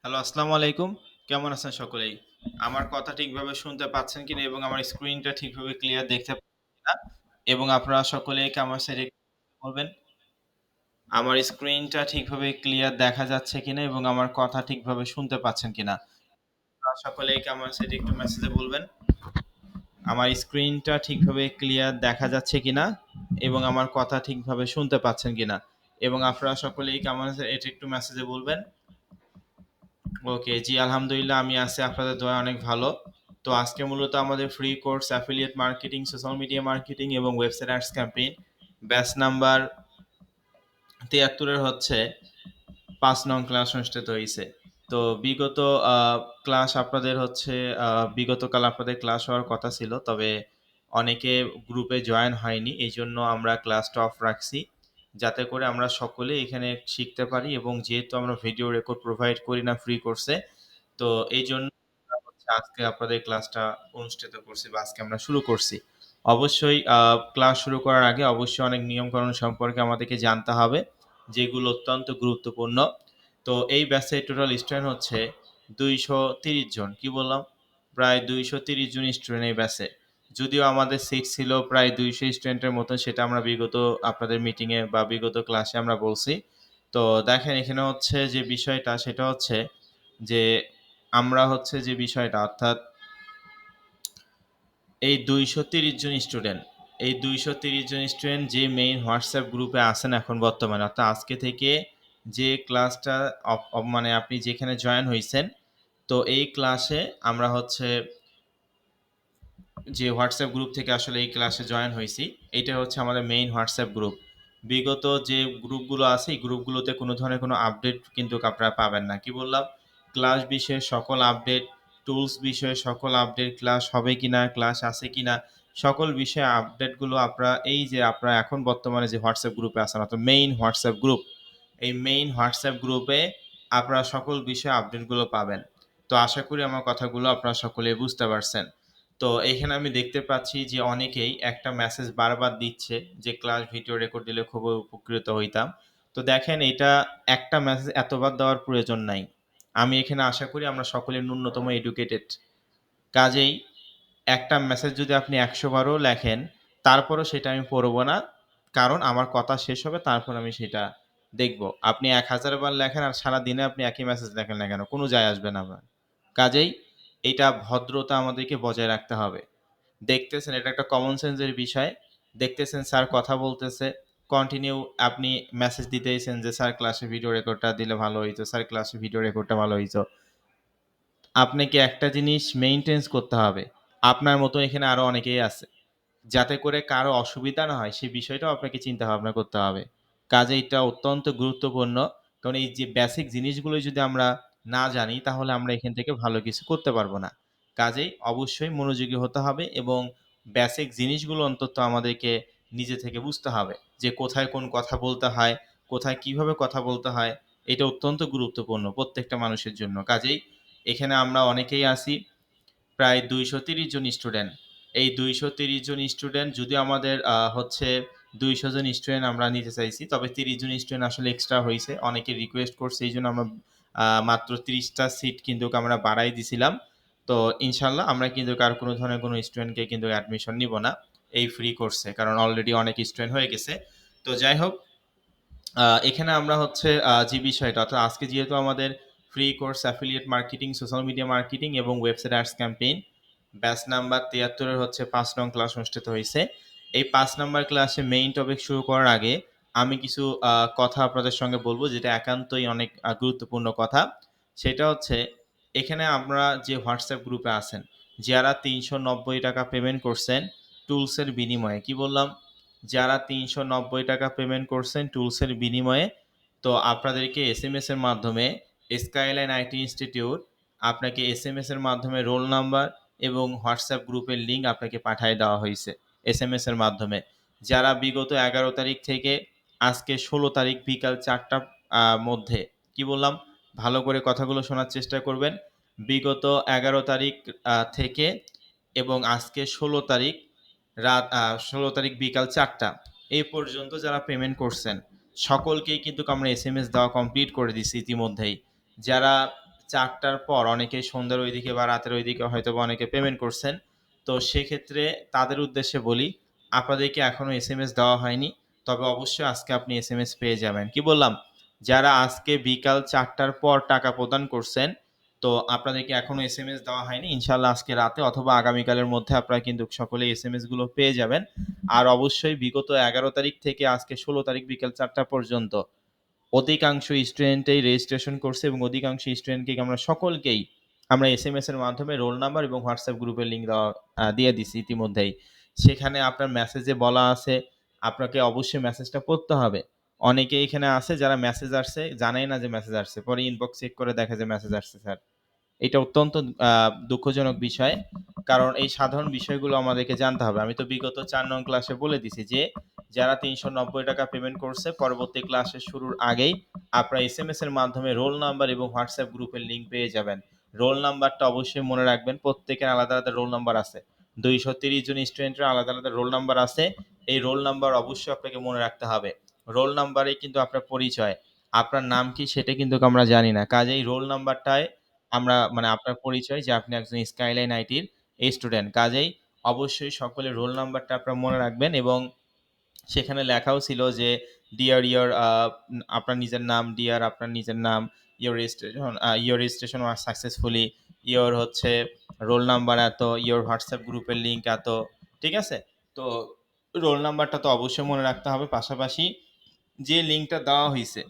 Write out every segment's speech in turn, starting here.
Hello, আসসালামু আলাইকুম। কেমন আছেন সকলেই? আমার কথা ঠিকভাবে শুনতে পাচ্ছেন কিনা এবং আমার স্ক্রিনটা ঠিকভাবে ক্লিয়ার দেখতে পাচ্ছেন কিনা? এবং আপনারা সকলে কি আমার সাইডে বলবেন? আমার স্ক্রিনটা ঠিকভাবে ক্লিয়ার দেখা যাচ্ছে কিনা এবং আমার কথা ঠিকভাবে শুনতে পাচ্ছেন কিনা? আপনারা সকলেই কি আমার সাইডে একটু মেসেজে বলবেন? আমার স্ক্রিনটা ঠিকভাবে ক্লিয়ার দেখা যাচ্ছে কিনা এবং আমার কথা ঠিকভাবে শুনতে পাচ্ছেন কিনা? এবং আপনারা সকলেই কি আমার এটা একটু মেসেজে বলবেন? ওকে, জি আলহামদুলিল্লাহ আমি আছি আপনাদের দোয়ায় অনেক ভালো। তো আজকে মূলত আমাদের free course affiliate marketing, social media marketing এবং website ads campaign batch number ৭৩ এর হচ্ছে ৫ নং ক্লাস অনুষ্ঠিত হইছে। তো বিগত ক্লাস আপনাদের হচ্ছে বিগতকাল আপনাদের ক্লাস হওয়ার কথা ছিল। তবে অনেকে গ্রুপে জয়েন হয়নি। এইজন্য আমরা ক্লাসটা অফ রাখছি। যাতে করে আমরা সকলে এখানে শিখতে পারি এবং যেহেতু আমরা ভিডিও রেকর্ড প্রোভাইড করি না ফ্রি কোর্সে, তো এইজন্য আমরা হচ্ছে আজকে আপনাদের ক্লাসটা অনুষ্ঠিত করছি বা আজকে আমরা শুরু করছি। অবশ্যই ক্লাস শুরু করার আগে অবশ্যই অনেক নিয়মকানুন সম্পর্কে আমাদেরকে জানতে হবে, যেগুলো অত্যন্ত গুরুত্বপূর্ণ। তো এই ব্যাচের টোটাল স্টুডেন্ট হচ্ছে ২৩০ জন। কি বললাম? প্রায় ২৩০ জন স্টুডেন্ট এই ব্যাচে। যদিও আমাদের সিট ছিল প্রায় ২০০ স্টুডেন্টের মতো, সেটা আমরা বিগত আপনাদের মিটিংয়ে বা বিগত ক্লাসে আমরা বলছি। তো দেখেন এখানে হচ্ছে যে বিষয়টা সেটা হচ্ছে যে আমরা হচ্ছে যে বিষয়টা অর্থাৎ এই ২৩০ জন স্টুডেন্ট, এই ২৩০ জন স্টুডেন্ট যে মেইন হোয়াটসঅ্যাপ গ্রুপে আছেন এখন বর্তমানে, অর্থাৎ আজকে থেকে যে ক্লাসটা মানে আপনি যেখানে জয়েন হইছেন, তো এই ক্লাসে আমরা হচ্ছে যে হোয়াটসঅ্যাপ গ্রুপ থেকে আসলে এই ক্লাসে জয়েন হইছি, এইটা হচ্ছে আমাদের মেইন হোয়াটসঅ্যাপ গ্রুপ। বিগত যে গ্রুপগুলো আছে, এই গ্রুপগুলোতে কোনো ধরনের কোনো আপডেট কিন্তু আপনারা পাবেন না। কি বললাম? ক্লাস বিষয়ে সকল আপডেট, টুলস বিষয়ে সকল আপডেট, ক্লাস হবে কিনা, ক্লাস আছে কিনা, সকল বিষয়ে আপডেটগুলো আপনারা এই যে আপনারা এখন বর্তমানে যে হোয়াটসঅ্যাপ গ্রুপে আছেন, অর্থাৎ মেইন হোয়াটসঅ্যাপ গ্রুপ, এই মেইন হোয়াটসঅ্যাপ গ্রুপে আপনারা সকল বিষয়ে আপডেটগুলো পাবেন। তো আশা করি আমার কথাগুলো আপনারা সকলেই বুঝতে পারছেন। তো এইখানে আমি দেখতে পাচ্ছি যে অনেকেই একটা মেসেজ বারবার দিচ্ছে যে ক্লাস ভিডিও রেকর্ড দিলে খুবই উপকৃত হইতাম। তো দেখেন এটা একটা মেসেজ এতবার দেওয়ার প্রয়োজন নাই। আমি এখানে আশা করি আমরা সকলে ন্যূনতম এডুকেটেড। কাজেই একটা মেসেজ যদি আপনি ১০০ বারও লেখেন, তারপরও সেটা আমি পড়ব না। কারণ আমার কথা শেষ হবে তারপর আমি সেটা দেখব। আপনি ১০০০ বার লেখেন আর সারাদিনে আপনি একই মেসেজ লেখেন না কেন? কোনো যায় আসবে না আমার। কাজেই এইটা ভদ্রতা আমাদেরকে বজায় রাখতে হবে। দেখতেছেন এটা একটা কমন সেন্স এর বিষয়। দেখতেছেন স্যার কথা বলতেছে। কন্টিনিউ আপনি মেসেজ দিতেইছেন যে, "স্যার ক্লাসে ভিডিও রেকর্ডটা দিলে ভালো হইতো। স্যার ক্লাসে ভিডিও রেকর্ডটা ভালো হইতো।" আপনাকে একটা জিনিস মেইনটেন্স করতে হবে। আপনার মতো এখানে আরো অনেকেই আছে। যাতে করে কারো অসুবিধা না হয় সে বিষয়টাও আপনাকে চিন্তা ভাবনা করতে হবে। কাজেই এটা অত্যন্ত গুরুত্বপূর্ণ। কারণ এই যে বেসিক জিনিসগুলোই যদি আমরা না জানি তাহলে আমরা এখান থেকে ভালো কিছু করতে পারব না। কাজেই অবশ্যই মনোযোগী হতে হবে এবং বেসিক জিনিসগুলো অন্তত আমাদেরকে নিজে থেকে বুঝতে হবে। যে কোথায় কোন কথা বলতে হয়, কোথায় কিভাবে কথা বলতে হয়, এটা অত্যন্ত গুরুত্বপূর্ণ প্রত্যেকটা মানুষের জন্য। কাজেই এখানে আমরা অনেকেই আছি প্রায় ২৩০ জন স্টুডেন্ট। এই ২৩০ জন স্টুডেন্ট যদিও আমাদের হচ্ছে ২০০ জন স্টুডেন্ট আমরা নিতে চাইছি। তবে ৩০ জন স্টুডেন্ট আসলে এক্সট্রা হইছে। অনেকে রিকোয়েস্ট করছে এইজন্য আমরা মাত্র ৩০ টা সিট কিন্তু আমরা বাড়ায় দিছিলাম। তো ইনশাআল্লাহ আমরা কিন্তু আর কোনো ধরনের কোনো স্টুডেন্টকে কিন্তু অ্যাডমিশন নিব না এই ফ্রি কোর্সে। কারণ অলরেডি অনেক স্টুডেন্ট হয়ে গেছে। তো যাই হোক, এখানে আমরা হচ্ছে যে বিষয়টা অর্থাৎ আজকে যেহেতু আমাদের free course affiliate marketing, social media marketing এবং website ads campaign batch number ৭৩ এর হচ্ছে ৫ নং ক্লাস অনুষ্ঠিত হইছে। এই ৫ নাম্বার ক্লাসে মেইন টপিক শুরু করার আগে আমি কিছু কথা আপনাদের সঙ্গে বলব যেটা একান্তই অনেক গুরুত্বপূর্ণ কথা। সেটা হচ্ছে এখানে আমরা যে হোয়াটসঅ্যাপ গ্রুপে আছেন, যারা ৳৩৯০ পেমেন্ট করছেন টুলসের বিনিময়ে, কি বললাম? যারা ৳৩৯০ পেমেন্ট করছেন টুলসের বিনিময়ে, তো আপনাদেরকে এসএমএস এর মাধ্যমে স্কাইলাইন আইটি ইনস্টিটিউট আপনাকে এসএমএস এর মাধ্যমে রোল নাম্বার এবং হোয়াটসঅ্যাপ গ্রুপের লিঙ্ক আপনাকে পাঠায় দেওয়া হইছে এসএমএস এর মাধ্যমে। যারা বিগত ১১ তারিখ থেকে আজকে ১৬ তারিখ বিকাল ৪ টার মধ্যে, কি বললাম? ভালো করে কথাগুলো শোনার চেষ্টা করবেন। বিগত ১১ তারিখ থেকে এবং আজকে ১৬ তারিখ রাত ১৬ তারিখ বিকাল ৪ টা এই পর্যন্ত যারা পেমেন্ট করছেন, সকলকেই কিন্তু আমরা এসএমএস দেওয়া কমপ্লিট করে দিছি ইতিমধ্যেই। যারা 4টার পর অনেকেই সন্ধ্যার ওইদিকে বা রাতের ওইদিকে হয়তোবা অনেকে পেমেন্ট করছেন। তো সেক্ষেত্রে তাদের উদ্দেশ্যে বলি, আপনাদেরকে এখনো এসএমএস দেওয়া হয়নি। তবে অবশ্যই আজকে আপনি এসএমএস পেয়ে যাবেন। কি বললাম? যারা আজকে বিকাল 4টার পর টাকা প্রদান করছেন, তো আপনাদেরকে এখনো এসএমএস দেওয়া হয়নি। ইনশাআল্লাহ আজকে রাতে অথবা আগামীকালের মধ্যে আপনারা কিন্তু সকলেই এসএমএস গুলো পেয়ে যাবেন। আর অবশ্যই বিগত 11 তারিখ থেকে আজকে 16 তারিখ বিকাল 4টা পর্যন্ত অধিকাংশ স্টুডেন্টই রেজিস্ট্রেশন করছে এবং অধিকাংশ স্টুডেন্টকে আমরা সকলকেই আমরা এসএমএস এর মাধ্যমে রোল নাম্বার এবং হোয়াটসঅ্যাপ গ্রুপের লিঙ্ক দিয়ে দিছি ইতিমধ্যেই। সেখানে আপনার মেসেজে বলা আছে আপনাকে অবশ্যই মেসেজটা পড়তে হবে। অনেকে এখানে আছে যারা মেসেজ আসছে জানেই না যে মেসেজ আসছে। পরে ইনবক্স চেক করে দেখে যে মেসেজ আসছে স্যার। এটা অত্যন্ত দুঃখজনক বিষয়। কারণ এই সাধারণ বিষয়গুলো আমাদেরকে জানতে হবে। আমি তো বিগত ৪ নং ক্লাসে বলে দিছি যে, যারা ৳৩৯০ পেমেন্ট করছে পরবর্তী ক্লাসের শুরুর আগেই আপনারা এসএমএস এর মাধ্যমে রোল নাম্বার এবং হোয়াটসঅ্যাপ গ্রুপের লিঙ্ক পেয়ে যাবেন। রোল নাম্বারটা অবশ্যই মনে রাখবেন। প্রত্যেকের আলাদা, আলাদা রোল নাম্বার আছে। ২৩০ জন স্টুডেন্টের আলাদা, আলাদা রোল নাম্বার আছে। এই রোল নাম্বার অবশ্যই আপনাকে মনে রাখতে হবে। রোল নাম্বারেই কিন্তু আপনার পরিচয়। আপনার নাম কি সেটা কিন্তু আমরা জানি না। কাজেই রোল নাম্বারটায় আমরা মানে আপনার পরিচয় যে আপনি একজন স্কাইলাইন আইটির স্টুডেন্ট। কাজেই অবশ্যই সকলের রোল নাম্বারটা আপনারা মনে রাখবেন এবং সেখানে লেখাও ছিল যে ডিয়ার ইওর আপনার নিজের নাম, ডিয়ার আপনার নিজের নাম, your registration was successfully, your হচ্ছে রোল নাম্বার এত, ইওর হোয়াটসঅ্যাপ গ্রুপের লিঙ্ক এত। ঠিক আছে? তো রোল নাম্বারটা তো অবশ্যই মনে রাখতে হবে। পাশাপাশি যে লিঙ্কটা দেওয়া হইছে,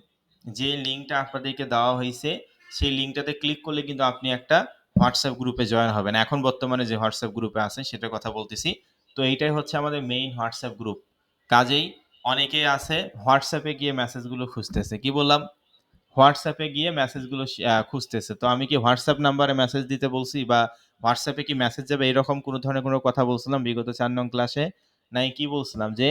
যে লিঙ্কটা আপনাদেরকে দেওয়া হইছে, সেই লিঙ্কটাতে ক্লিক করলে কিন্তু আপনি একটা হোয়াটসঅ্যাপ গ্রুপে জয়েন হবেন। এখন বর্তমানে যে হোয়াটসঅ্যাপ গ্রুপে আছেন সেটার কথা বলতেছি। তো এইটাই হচ্ছে আমাদের মেইন হোয়াটসঅ্যাপ গ্রুপ। কাজেই অনেকেই আছে হোয়াটসঅ্যাপে গিয়ে মেসেজগুলো খুঁজতেছে। কি বললাম? হোয়াটসঅ্যাপে গিয়ে মেসেজগুলো খুঁজতেছে। তো আমি কি হোয়াটসঅ্যাপ নাম্বারে মেসেজ দিতে বলছি বা হোয়াটসঅ্যাপে কি মেসেজ যাবে এরকম কোনো ধরনের কোনো কথা বলছিলাম বিগত ৪ নং ক্লাসে? নাকি কি বলছিলাম? যে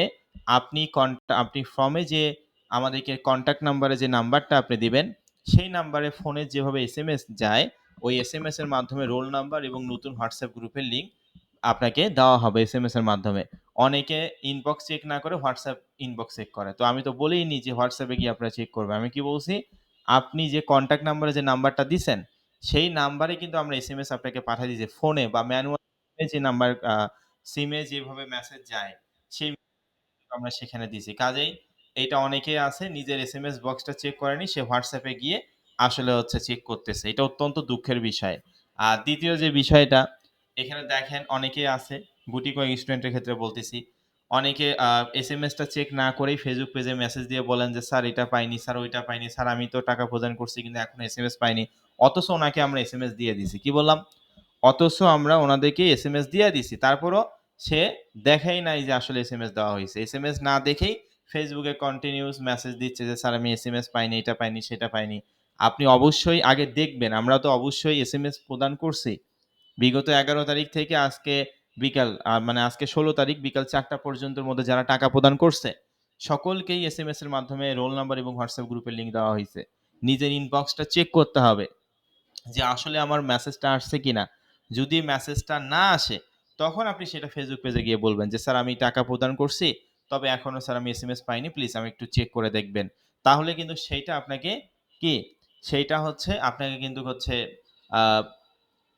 আপনি ফর্মে যে আমাদেরকে কনট্যাক্ট নাম্বারে যে নাম্বারটা আপনি দিবেন, সেই নাম্বারে ফোনে যেভাবে এসএমএস যায়, ওই এসএমএস এর মাধ্যমে রোল নাম্বার এবং নতুন হোয়াটসঅ্যাপ গ্রুপের লিঙ্ক আপনাকে দেওয়া হবে এসএমএস এর মাধ্যমে। অনেকে ইনবক্স চেক না করে হোয়াটসঅ্যাপ ইনবক্স চেক করে। তো আমি তো বলেইনি যে হোয়াটসঅ্যাপে গিয়ে আপনারা চেক করবেন। আমি কি বলছি? আপনি যে কনট্যাক্ট নাম্বারে যে নাম্বারটা দিছেন, সেই নাম্বারে কিন্তু আমরা এসএমএস আপনাকে পাঠায় দিয়েছি। ফোনে বা ম্যানুয়াল যে নাম্বার সিমে যেভাবে মেসেজ যায়, সেই আমরা সেখানে দিছি। কাজেই এইটা অনেকেই আছে নিজের এসএমএস বক্সটা চেক করেনি। সে হোয়াটসঅ্যাপে গিয়ে আসলে হচ্ছে চেক করতেছে। এটা অত্যন্ত দুঃখের বিষয়। আর ২য় যে বিষয়টা, এখানে দেখেন অনেকেই আছে, গুটি কয়েক স্টুডেন্টের ক্ষেত্রে বলতেছি। অনেকে এসএমএসটা চেক না করেই ফেসবুক পেজে মেসেজ দিয়ে বলেন যে, "স্যার এটা পাইনি, স্যার ওইটা পাইনি, স্যার আমি তো টাকা প্রদান করছি কিন্তু এখনো এসএমএস পাইনি।" অথচ ওনাকে আমরা এসএমএস দিয়ে দিছি। কি বললাম? অথচ আমরা ওনাদেরকে এসএমএস দিয়ে দিছি। তারপরও সে দেখেই নাই যে আসলে এসএমএস দেওয়া হইছে। এসএমএস না দেখেই ফেসবুকে কন্টিনিউয়াস মেসেজ দিচ্ছে যে, "স্যার আমি এসএমএস পাইনি, এটা পাইনি, সেটা পাইনি।" আপনি অবশ্যই আগে দেখবেন। আমরা তো অবশ্যই এসএমএস প্রদান করছি। বিগত ১১ তারিখ থেকে আজকে বিকাল মানে আজকে ১৬ তারিখ বিকাল ৪টা পর্যন্তের মধ্যে যারা টাকা প্রদান করছে, সকলকেই এসএমএস এর মাধ্যমে রোল নাম্বার এবং হোয়াটসঅ্যাপ গ্রুপের লিঙ্ক দেওয়া হইছে। নিজের ইনবক্সটা চেক করতে হবে। যে আসলে আমার মেসেজটা আসছে কিনা। যদি মেসেজটা না আসে, তখন আপনি সেটা ফেসবুক পেজে গিয়ে বলবেন যে, "স্যার আমি টাকা প্রদান করছি। তবে এখনো স্যার আমি এসএমএস পাইনি। প্লিজ আমি একটু চেক করে দেখবেন।" তাহলে কিন্তু সেইটা আপনাকে কি? সেইটা হচ্ছে আপনাকে কিন্তু হচ্ছে আ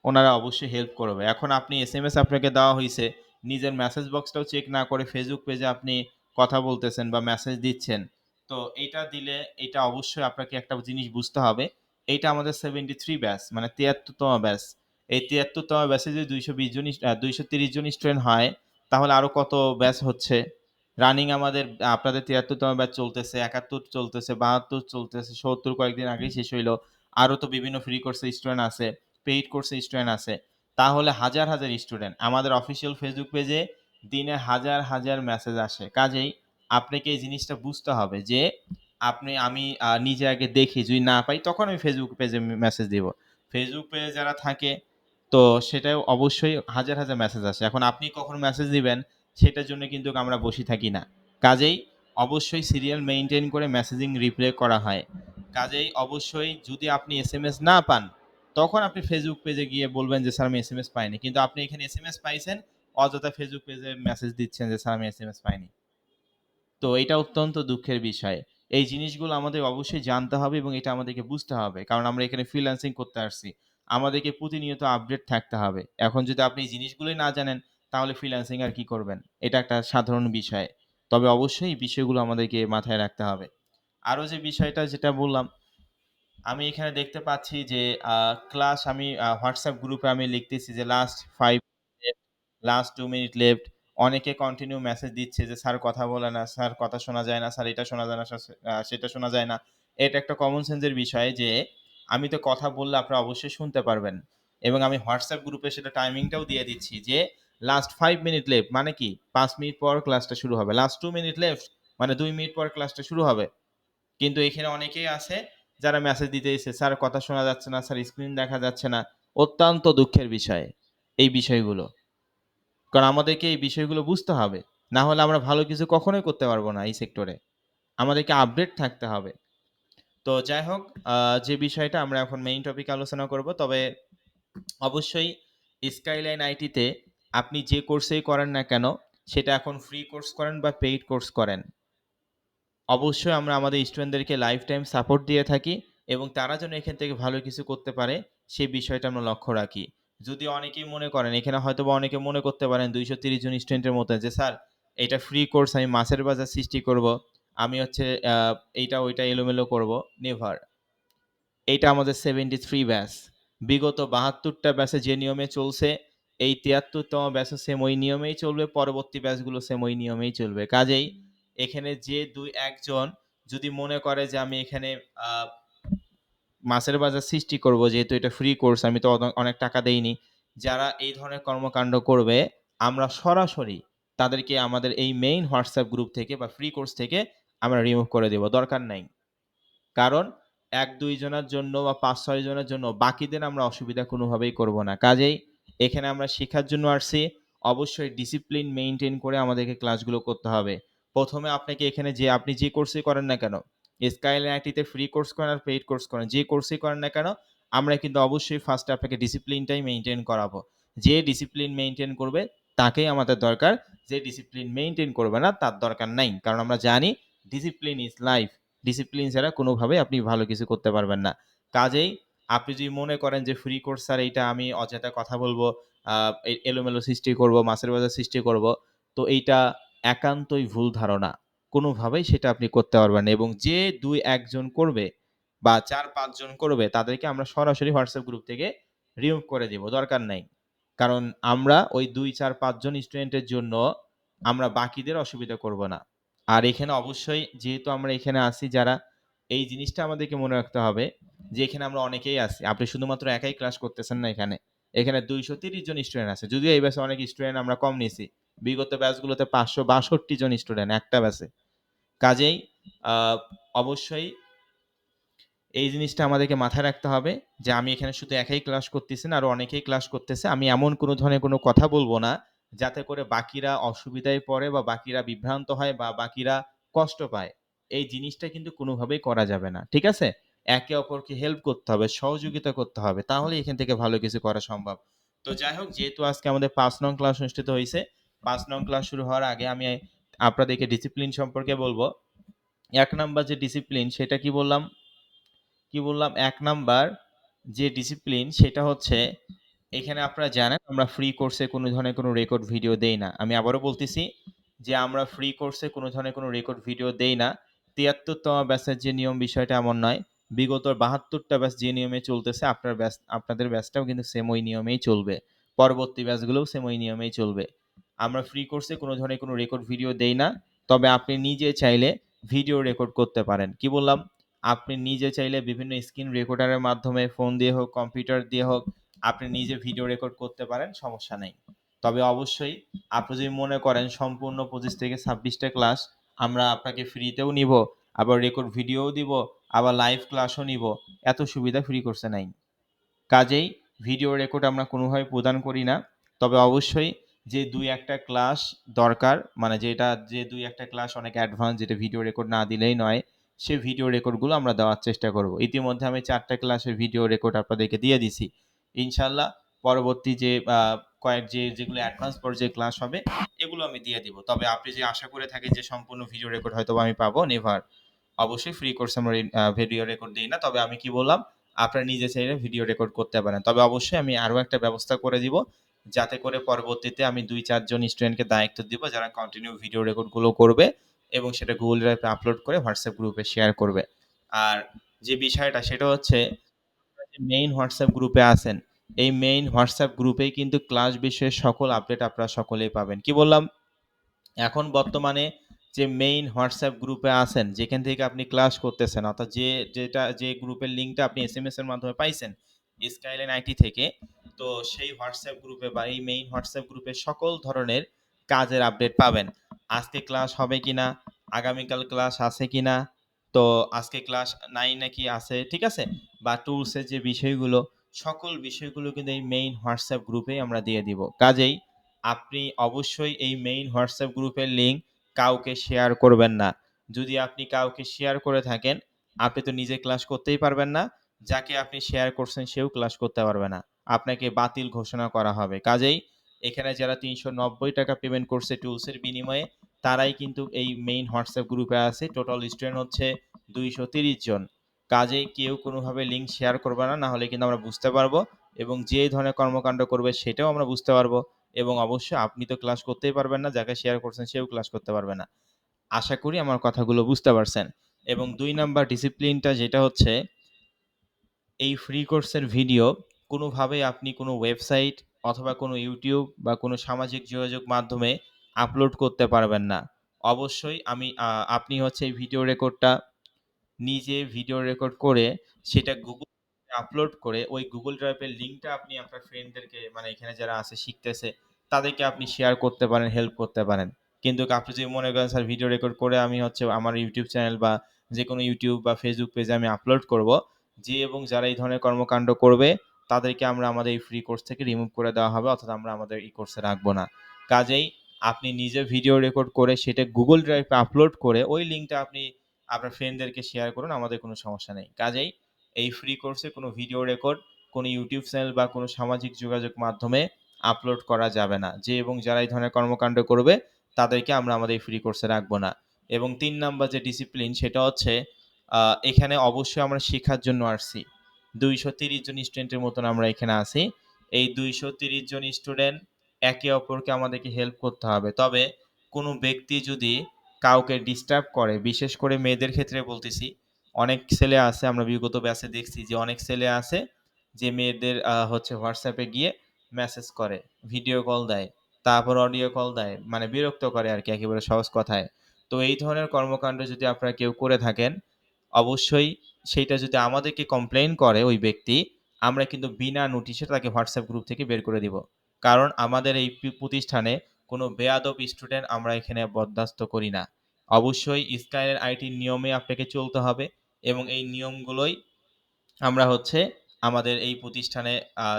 ওনারা অবশ্যই হেল্প করবে। এখন আপনি এসএমএস আপনাকে দেওয়া হইছে, নিজের মেসেজ বক্সটাও চেক না করে ফেসবুক পেজে আপনি কথা বলতেছেন বা মেসেজ দিচ্ছেন। তো এইটা দিলে এইটা অবশ্যই আপনাকে একটা জিনিস বুঝতে হবে। এইটা আমাদের 73 ব্যাচ মানে ৭৩ তম ব্যাচ। এই ৭৩ তম ব্যাচে যদি ২২০ জন ২৩০ জন স্টুডেন্ট হয়, তাহলে আরো কত ব্যাচ হচ্ছে? রানিং আমাদের আপনাদের ৭৩ তম ব্যাচ চলতেছে, ৭১ চলতেছে, ৭২ চলতেছে, ৭০ কয়েকদিন আগেই শেষ হইল। আরো তো বিভিন্ন ফ্রি কোর্সের স্টুডেন্ট আছে। পেইড কোর্সের স্টুডেন্ট আছে। তাহলে হাজার, হাজার স্টুডেন্ট আমাদের অফিসিয়াল ফেসবুক পেজে দিনে হাজার, হাজার মেসেজ আসে। কাজেই আপনাকে এই জিনিসটা বুঝতে হবে যে আমি নিজে আগে দেখি যদি না পাই তখন আমি ফেসবুক পেজে মেসেজ দিব। ফেসবুক পেজে যারা থাকে তো সেটাও অবশ্যই হাজার, হাজার মেসেজ আসে। এখন আপনি কখন মেসেজ দিবেন সেটার জন্য কিন্তু আমরা বসে থাকি না। কাজেই অবশ্যই সিরিয়াল মেইনটেইন করে মেসেজিং রিপ্লাই করা হয়। কাজেই অবশ্যই যদি আপনি এসএমএস না পান তখন আপনি ফেসবুক পেজে গিয়ে বলবেন যে, "স্যার আমি এসএমএস পাইনি।" কিন্তু আপনি এখানে এসএমএস পাইছেন, অযথা ফেসবুক পেজে মেসেজ দিচ্ছেন যে, "স্যার আমি এসএমএস পাইনি।" তো এটা অত্যন্ত দুঃখের বিষয়। এই জিনিসগুলো আমাদের অবশ্যই জানতে হবে এবং এটা আমাদেরকে বুঝতে হবে। কারণ আমরা এখানে ফ্রিল্যান্সিং করতে আসছি। আমাদেরকে প্রতিনিয়ত আপডেট থাকতে হবে। এখন যদি আপনি এই জিনিসগুলোই না জানেন তাহলে ফ্রিল্যান্সিং আর কি করবেন? এটা একটা সাধারণ বিষয়। তবে অবশ্যই এই বিষয়গুলো আমাদেরকে মাথায় রাখতে হবে। আরো যে বিষয়টা যেটা বললাম, আমি এখানে দেখতে পাচ্ছি যে ক্লাস আমি WhatsApp গ্রুপে আমি লিখতেছি যে last 5 left, last 2 minute left. অনেকে কন্টিনিউ মেসেজ দিচ্ছে যে স্যার কথা বলে না, স্যার কথা শোনা যায় না, স্যার এটা শোনা যায় না, সেটা শোনা যায় না। এটা একটা কমন সেন্স এর বিষয় যে আমি তো কথা বললে আপনারা অবশ্যই শুনতে পারবেন। এবং আমি WhatsApp গ্রুপে সেটা টাইমিংটাও দিয়ে দিচ্ছি যে লাস্ট 5 মিনিট লেফট মানে কি 5 মিনিট পর ক্লাসটা শুরু হবে। লাস্ট 2 মিনিট লেফট মানে 2 মিনিট পর ক্লাসটা শুরু হবে। কিন্তু এখানে অনেকেই আছে যারা মেসেজ দিতেছে, "স্যার কথা শোনা যাচ্ছে না, স্যার স্ক্রিন দেখা যাচ্ছে না।" অত্যন্ত দুঃখের বিষয় এই বিষয়গুলো। কারণ আমাদেরকে এই বিষয়গুলো বুঝতে হবে। না হলে আমরা ভালো কিছু কখনোই করতে পারবো না এই সেক্টরে। আমাদেরকে আপডেট থাকতে হবে। তো যাই হোক, আ যে বিষয়টা আমরা এখন মেইন টপিকে আলোচনা করব। তবে অবশ্যই স্কাইলাইন আইটিতে আপনি যে কোর্সেই করেন না কেন, সেটা এখন ফ্রি কোর্স করেন বা পেইড কোর্স করেন, অবশ্যই আমরা আমাদের স্টুডেন্টদেরকে লাইফ টাইম সাপোর্ট দিয়ে থাকি এবং তারা যেন এখান থেকে ভালো কিছু করতে পারে সেই বিষয়টা আমরা লক্ষ্য রাখি। যদি অনেকেই মনে করেন, এখানে হয়তোবা অনেকে মনে করতে পারেন ২৩০ জন স্টুডেন্টের মধ্যে যে স্যার এটা ফ্রি কোর্স, আমি মাছের বাজার সৃষ্টি করব। আমি হচ্ছে এইটা ওইটা এলোমেলো করব। নেভার। এইটা আমাদের 73 ব্যাচ। বিগত ৭২ টা ব্যাচে যে নিয়মে চলছে, এই ৭৩ তম ব্যাচও সেম ওই নিয়মেই চলবে, পরবর্তী ব্যাচগুলো সেম ওই নিয়মেই চলবে। কাজেই এখানে যে ২-১ জন যদি মনে করে যে আমি এখানে আ মাছের বাজার সৃষ্টি করব, যেহেতু এটা ফ্রি কোর্স আমি তো অনেক টাকা দেইনি। যারা এই ধরনের কর্মকাণ্ড করবে, আমরা সরাসরি তাদেরকে আমাদের এই মেইন WhatsApp গ্রুপ থেকে বা ফ্রি কোর্স থেকে আমরা রিমুভ করে দেব। দরকার নাই। কারণ ১-২ জনের জন্য বা ৫-৬ জনের জন্য বাকিদের আমরা অসুবিধা কোনোভাবেই করব না। কাজেই এখানে আমরা শেখার জন্য আসছি। অবশ্যই ডিসিপ্লিন মেইনটেইন করে আমাদেরকে ক্লাসগুলো করতে হবে। ১ম এ আপনাকে এখানে যে আপনি যে কোর্সই করেন না কেন, স্কাইলাইন আইটিতে ফ্রি কোর্স করেন আর পেইড কোর্স করেন, যে কোর্সই করেন না কেন, আমরা কিন্তু অবশ্যই ফার্স্ট এ আপনাকে ডিসিপ্লিনটাই মেইনটেইন করাবো। যে ডিসিপ্লিন মেইনটেইন করবে তাকেই আমাদের দরকার। যে ডিসিপ্লিন মেইনটেইন করবে না তার দরকার নাই। কারণ আমরা জানি ডিসিপ্লিন ইজ লাইফ। ডিসিপ্লিন ছাড়া কোনোভাবেই আপনি ভালো কিছু করতে পারবেন না। কাজেই আপনি যদি মনে করেন যে ফ্রি কোর্স স্যার এইটা আমি অযথা কথা বলবো, আ এলোমেলো সৃষ্টি করব, মাছের বাজার সৃষ্টি করব, তো এইটা একান্তই ভুল ধারণা। কোনোভাবেই সেটা আপনি করতে পারবেন না এবং যে ২-১ জন করবে বা ৪-৫ জন করবে তাদেরকে আমরা সরাসরি WhatsApp গ্রুপ থেকে রিমুভ করে দিব। দরকার নাই। কারণ আমরা ওই ২, ৪, ৫ জন স্টুডেন্টের জন্য আমরা বাকিদের অসুবিধা করব না। আর এখানে অবশ্যই যেহেতু আমরা এখানে আছি যারা, এই জিনিসটা আমাদেরকে মনে রাখতে হবে যে এখানে আমরা অনেকেই আছি। আপনি শুধুমাত্র একাই ক্লাস করতেছেন না এখানে। এখানে ২৩০ জন স্টুডেন্ট আছে। যদিও এই ব্যাচে অনেক স্টুডেন্ট আমরা কম নিছি। বিগত ব্যাচগুলোতে ৫৬২ জন স্টুডেন্ট একটা ব্যাচে। কাজেই আ অবশ্যই এই জিনিসটা আমাদেরকে মাথায় রাখতে হবে যে আমি এখানে শুধু একাই ক্লাস করতেছি না, আরো অনেকেই ক্লাস করতেছে। আমি এমন কোনো ধরনের কোনো কথা বলব না, যাতে করে বাকিরা অসুবিধায় পড়ে বা বাকিরা বিভ্রান্ত হয় বা বাকিরা কষ্ট পায়। এই জিনিসটা কিন্তু কোনোভাবেই করা যাবে না। ঠিক আছে? একে অপরকে হেল্প করতে হবে, সহযোগিতা করতে হবে। তাহলেই এখান থেকে ভালো কিছু করা সম্ভব। তো যাই হোক, যেহেতু আজকে আমাদের ৫ নং ক্লাস অনুষ্ঠিত হইছে, ৫ নং ক্লাস শুরু হওয়ার আগে আমি আপনাদেরকে ডিসিপ্লিন সম্পর্কে বলব। ১ নাম্বার যে ডিসিপ্লিন সেটা কি বললাম? ১ নাম্বার যে ডিসিপ্লিন সেটা হচ্ছে, এখানে আপনারা জানেন আমরা ফ্রি কোর্সে কোনো ধরনের কোনো রেকর্ড ভিডিও দেই না। আমি আবারও বলতেছি যে আমরা ফ্রি কোর্সে কোনো ধরনের কোনো রেকর্ড ভিডিও দেই না। ৭৩ তম ব্যাচের যে নিয়ম বিষয়টা এমন নয়। বিগত ৭২ টা ব্যাচ যে নিয়মে চলতেছে আপনাদের ব্যাচটাও কিন্তু সেম ওই নিয়মেই চলবে। পরবর্তী ব্যাচগুলোও সেম ওই নিয়মেই চলবে। আমরা ফ্রি কোর্সে কোনো ধরনের কোনো রেকর্ড ভিডিও দেই না। তবে আপনি নিজে চাইলে ভিডিও রেকর্ড করতে পারেন। কি বললাম? আপনি নিজে চাইলে বিভিন্ন স্ক্রিন রেকর্ডারের মাধ্যমে ফোন দিয়ে হোক, কম্পিউটার দিয়ে হোক, আপনি নিজে ভিডিও রেকর্ড করতে পারেন, সমস্যা নেই। তবে অবশ্যই আপনি যদি মনে করেন সম্পূর্ণ ২৫ থেকে ২৬ টা ক্লাস আমরা আপনাকে ফ্রিতেও নিব, আবার রেকর্ড ভিডিওও দিব, আবার লাইভ ক্লাসও নিব, এত সুবিধা ফ্রি কোর্সে নাই। কাজেই ভিডিও রেকর্ড আমরা কোনোভাবে প্রদান করি না। তবে অবশ্যই যে ২-১ টা ক্লাস দরকার, মানে যে ২-১ টা ক্লাস অনেক অ্যাডভান্স, যেটা ভিডিও রেকর্ড না দিলেই নয়, সে ভিডিও রেকর্ডগুলো আমরা দেওয়ার চেষ্টা করব। ইতিমধ্যে আমি ৪ টা ক্লাসের ভিডিও রেকর্ড আপনাদেরকে দিয়ে দিছি। ইনশাআল্লাহ পরবর্তী যে যেগুলো অ্যাডভান্স পর্যায়ে ক্লাস হবে এগুলো আমি দিয়ে দিব। তবে আপনি যে আশা করে থাকেন যে সম্পূর্ণ ভিডিও রেকর্ড হয়তোবা আমি পাবো, নেভার। অবশ্যই ফ্রি কোর্সে আমরা ভিডিও রেকর্ড দিই না। তবে আমি কি বললাম, আপনারা নিজে চাইলে ভিডিও রেকর্ড করতে পারেন। তবে অবশ্যই আমি আরো একটা ব্যবস্থা করে দিব, যাতে করে পরবর্তীতে আমি ২-৪ জন স্টুডেন্টকে দায়িত্ব দিব যারা কন্টিনিউ ভিডিও রেকর্ড গুলো করবে এবং সেটা গুগল ড্রাইভে আপলোড করে হোয়াটসঅ্যাপ গ্রুপে শেয়ার করবে। আর যে বিষয়টা সেটা হচ্ছে, মেইন হোয়াটসঅ্যাপ গ্রুপে আছেন, এই মেইন হোয়াটসঅ্যাপ গ্রুপেই কিন্তু ক্লাস বিষয়ে সকল আপডেট আপনারা সকলেই পাবেন। কি বললাম? এখন বর্তমানে যে মেইন হোয়াটসঅ্যাপ গ্রুপে আছেন, যেখান থেকে আপনি ক্লাস করতেছেন, অর্থাৎ যে গ্রুপের লিঙ্কটা আপনি এসএমএস এর মাধ্যমে পাইছেন স্কাইলাইন আইটি থেকে, তো সেই হোয়াটসঅ্যাপ গ্রুপে বা এই মেইন হোয়াটসঅ্যাপ গ্রুপে সকল ধরনের কাজের আপডেট পাবেন। আজকে ক্লাস হবে কিনা, আগামীকাল ক্লাস আছে কিনা, তো আজকে ক্লাস নাই নাকি আছে, ঠিক আছে, বা টুলসের যে বিষয়গুলো, সকল বিষয়গুলো কিন্তু এই মেইন হোয়াটসঅ্যাপ গ্রুপেই আমরা দিয়ে দিব। কাজেই আপনি অবশ্যই এই মেইন হোয়াটসঅ্যাপ গ্রুপের লিঙ্ক কাউকে শেয়ার করবেন না। যদি আপনি কাউকে শেয়ার করে থাকেন, আপনি তো নিজে ক্লাস করতেই পারবেন না। যাকে আপনি শেয়ার করছেন সেও ক্লাস করতে পারবে না। আপনাকে বাতিল ঘোষণা করা হবে। কাজেই এখানে যারা ৳৩৯০ পেমেন্ট করছে টুলসের বিনিময়ে, তারাই কিন্তু এই মেইন হোয়াটসঅ্যাপ গ্রুপে আছে। টোটাল স্টুডেন্ট হচ্ছে ২৩০ জন। কাজেই কেউ কোনোভাবে লিঙ্ক শেয়ার করবে না, না হলে কিন্তু আমরা বুঝতে পারবো এবং যে ধরনের কর্মকাণ্ড করবে সেটাও আমরা বুঝতে পারবো। এবং অবশ্যই আপনি তো ক্লাস করতেই পারবেন না, যাকে শেয়ার করছেন সেও ক্লাস করতে পারবে না। আশা করি আমার কথাগুলো বুঝতে পারছেন। এবং ২ নাম্বার ডিসিপ্লিনটা যেটা হচ্ছে, এই ফ্রি কোর্সের ভিডিও কোনোভাবেই আপনি কোনো ওয়েবসাইট অথবা কোনো ইউটিউব বা কোনো সামাজিক যোগাযোগ মাধ্যমে আপলোড করতে পারবেন না। অবশ্যই আপনি হচ্ছে এই ভিডিও রেকর্ডটা নিজে ভিডিও রেকর্ড করে সেটা গুগল আপলোড করে ওই গুগল ড্রাইভের লিঙ্কটা আপনি আপনার ফ্রেন্ডদেরকে, মানে এখানে যারা আছে শিখতেছে, তাদেরকে আপনি শেয়ার করতে পারেন, হেল্প করতে পারেন। কিন্তু আপনি যদি মনে করেন স্যার ভিডিও রেকর্ড করে আমি হচ্ছে আমার ইউটিউব চ্যানেল বা যে কোনো ইউটিউব বা ফেসবুক পেজে আমি আপলোড করব, যে এবং যারা এই ধরনের কর্মকাণ্ড করবে তাদেরকে আমরা আমাদের এই ফ্রি কোর্স থেকে রিমুভ করে দেওয়া হবে, অর্থাৎ আমরা আমাদের এই কোর্সে রাখবো না। কাজেই আপনি নিজে ভিডিও রেকর্ড করে সেটা গুগল ড্রাইভে আপলোড করে ওই লিঙ্কটা আপনি আপনার ফ্রেন্ডদেরকে শেয়ার করুন, আমাদের কোনো সমস্যা নেই। কাজেই এই ফ্রি কোর্সে কোনো ভিডিও রেকর্ড কোনো ইউটিউব চ্যানেল বা কোনো সামাজিক যোগাযোগ মাধ্যমে আপলোড করা যাবে না। যে এবং যারা এই ধরনের কর্মকাণ্ড করবে তাদেরকে আমরা আমাদের এই ফ্রি কোর্সে রাখবো না। এবং ৩ নাম্বার যে ডিসিপ্লিন সেটা হচ্ছে, এখানে অবশ্যই আমরা শেখার জন্য আসছি। ২৩০ জন স্টুডেন্টের মতন আমরা এখানে আছি। এই ২৩০ জন স্টুডেন্ট একে অপরকে আমাদেরকে হেল্প করতে হবে। তবে কোনো ব্যক্তি যদি কাউকে ডিস্টার্ব করে, বিশেষ করে মেয়েদের ক্ষেত্রে বলতেছি, অনেক ছেলে আছে, আমরা বিগত ব্যাচে দেখছি যে অনেক ছেলে আছে যে মেয়েদের হচ্ছে হোয়াটসঅ্যাপে গিয়ে মেসেজ করে, ভিডিও কল দেয়, তারপর অডিও কল দেয়, মানে বিরক্ত করে আরকি একেবারে সহজ কথায়। তো এই ধরনের কর্মকাণ্ড যদি আপনারা কেউ করে থাকেন, অবশ্যই সেইটা যদি আমাদেরকে কমপ্লেইন করে ওই ব্যক্তি, আমরা কিন্তু বিনা নোটিশে তাকে হোয়াটসঅ্যাপ গ্রুপ থেকে বের করে দিব। কারণ আমাদের এই প্রতিষ্ঠানে কোনো বেয়াদব স্টুডেন্ট আমরা এখানে বরদাস্ত করি না। অবশ্যই স্কাইলাইন আইটির নিয়মে আপনাকে চলতে হবে এবং এই নিয়মগুলোই আমরা হচ্ছে আমাদের এই প্রতিষ্ঠানে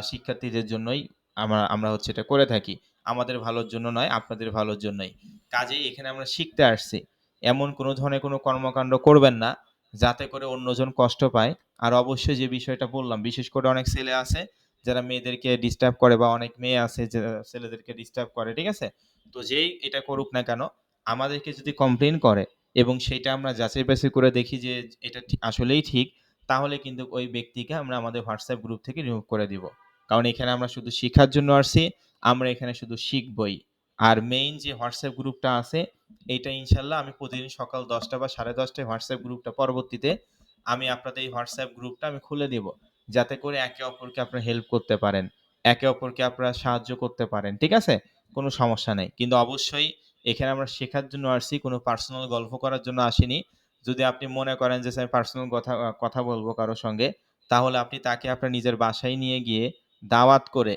শিক্ষার্থীদের জন্যই আমরা আমরা হচ্ছে এটা করে থাকি। আমাদের ভালোর জন্য নয়, আপনাদের ভালোর জন্যই। কাজেই এখানে আমরা শিখতে আসছি। এমন কোনো ধরনের কোনো কর্মকাণ্ড করবেন না, যাতে করে অন্যজন কষ্ট পায়। আর অবশ্যই যে বিষয়টা বললাম, বিশেষ করে অনেক ছেলে আছে যারা মেয়েদেরকে ডিস্টার্ব করে বা অনেক মেয়ে আছে যে ছেলেদেরকে ডিস্টার্ব করে, ঠিক আছে? তো যেই এটা করুক না কেন, আমাদেরকে যদি কমপ্লেইন করে এবং সেইটা আমরা যাচাই-বাছাই করে দেখি যে এটা আসলেই ঠিক, তাহলে কিন্তু ওই ব্যক্তিকে আমরা আমাদের হোয়াটসঅ্যাপ গ্রুপ থেকে রিমুভ করে দিব। কারণ এখানে আমরা শুধু শিখার জন্য আসছি, আমরা এখানে শুধু শিখবই। আর মেইন যে হোয়াটসঅ্যাপ গ্রুপটা আছে, এইটা ইনশাআল্লাহ আমি প্রতিদিন সকাল ১০টা বা ১০:৩০ হোয়াটসঅ্যাপ গ্রুপটা পরবর্তীতে আমি আপনাদের এই হোয়াটসঅ্যাপ গ্রুপটা আমি খুলে দিব। যাতে করে একে অপরকে আপনারা হেল্প করতে পারেন। একে অপরকে আপনারা সাহায্য করতে পারেন। ঠিক আছে? কোনো সমস্যা নেই। কিন্তু অবশ্যই এখানে আমরা শেখার জন্য আসছি, কোনো পার্সোনাল গল্প করার জন্য আসিনি। যদি আপনি মনে করেন যে স্যার পার্সোনাল কথা বলবো কারো সঙ্গে, তাহলে আপনি তাকে আপনার নিজের বাসায় নিয়ে গিয়ে দাওয়াত করে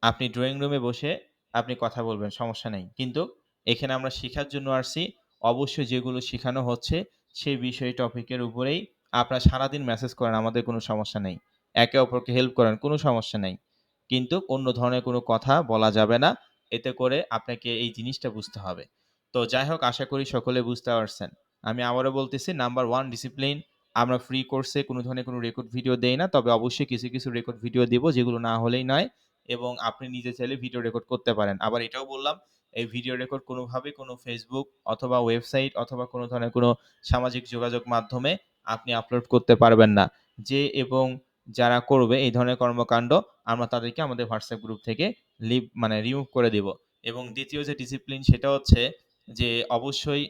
আপনি ড্রয়িং রুমে বসে আপনি কথা বলবেন, সমস্যা নেই। কিন্তু এখানে আমরা শিখার জন্য আসছি। অবশ্যই যেগুলো শিখানো হচ্ছে সেই বিষয় টপিকের উপরেই আপনারা সারাদিন মেসেজ করেন, আমাদের কোনো সমস্যা নেই। একে অপরকে হেল্প করেন, কোনো সমস্যা নেই। কিন্তু অন্য ধরনের কোনো কথা বলা যাবে না। এতে করে আপনাকে এই জিনিসটা বুঝতে হবে। তো যাই হোক, আশা করি সকলে বুঝতে পারছেন। আমি আবারও বলতেছি, নাম্বার 1 ডিসিপ্লিন। আমরা ফ্রি কোর্সে কোনো ধরনের কোনো রেকর্ড ভিডিও দেই না। তবে অবশ্যই কিছু রেকর্ড ভিডিও দিব যেগুলো না হলেই নয়, এবং আপনি নিজে চাইলে ভিডিও রেকর্ড করতে পারেন। আবার এটাও বললাম, এই ভিডিও রেকর্ড কোনোভাবেই কোনো ফেসবুক অথবা ওয়েবসাইট অথবা কোনো ধরনের কোনো সামাজিক যোগাযোগ মাধ্যমে আপনি আপলোড করতে পারবেন না। যে এবং যারা করবে এই ধরনের কর্মকাণ্ড আমরা তাদেরকে আমাদের হোয়াটসঅ্যাপ গ্রুপ থেকে মানে রিমুভ করে দিব। এবং দ্বিতীয় যে ডিসিপ্লিন সেটা হচ্ছে যে অবশ্যই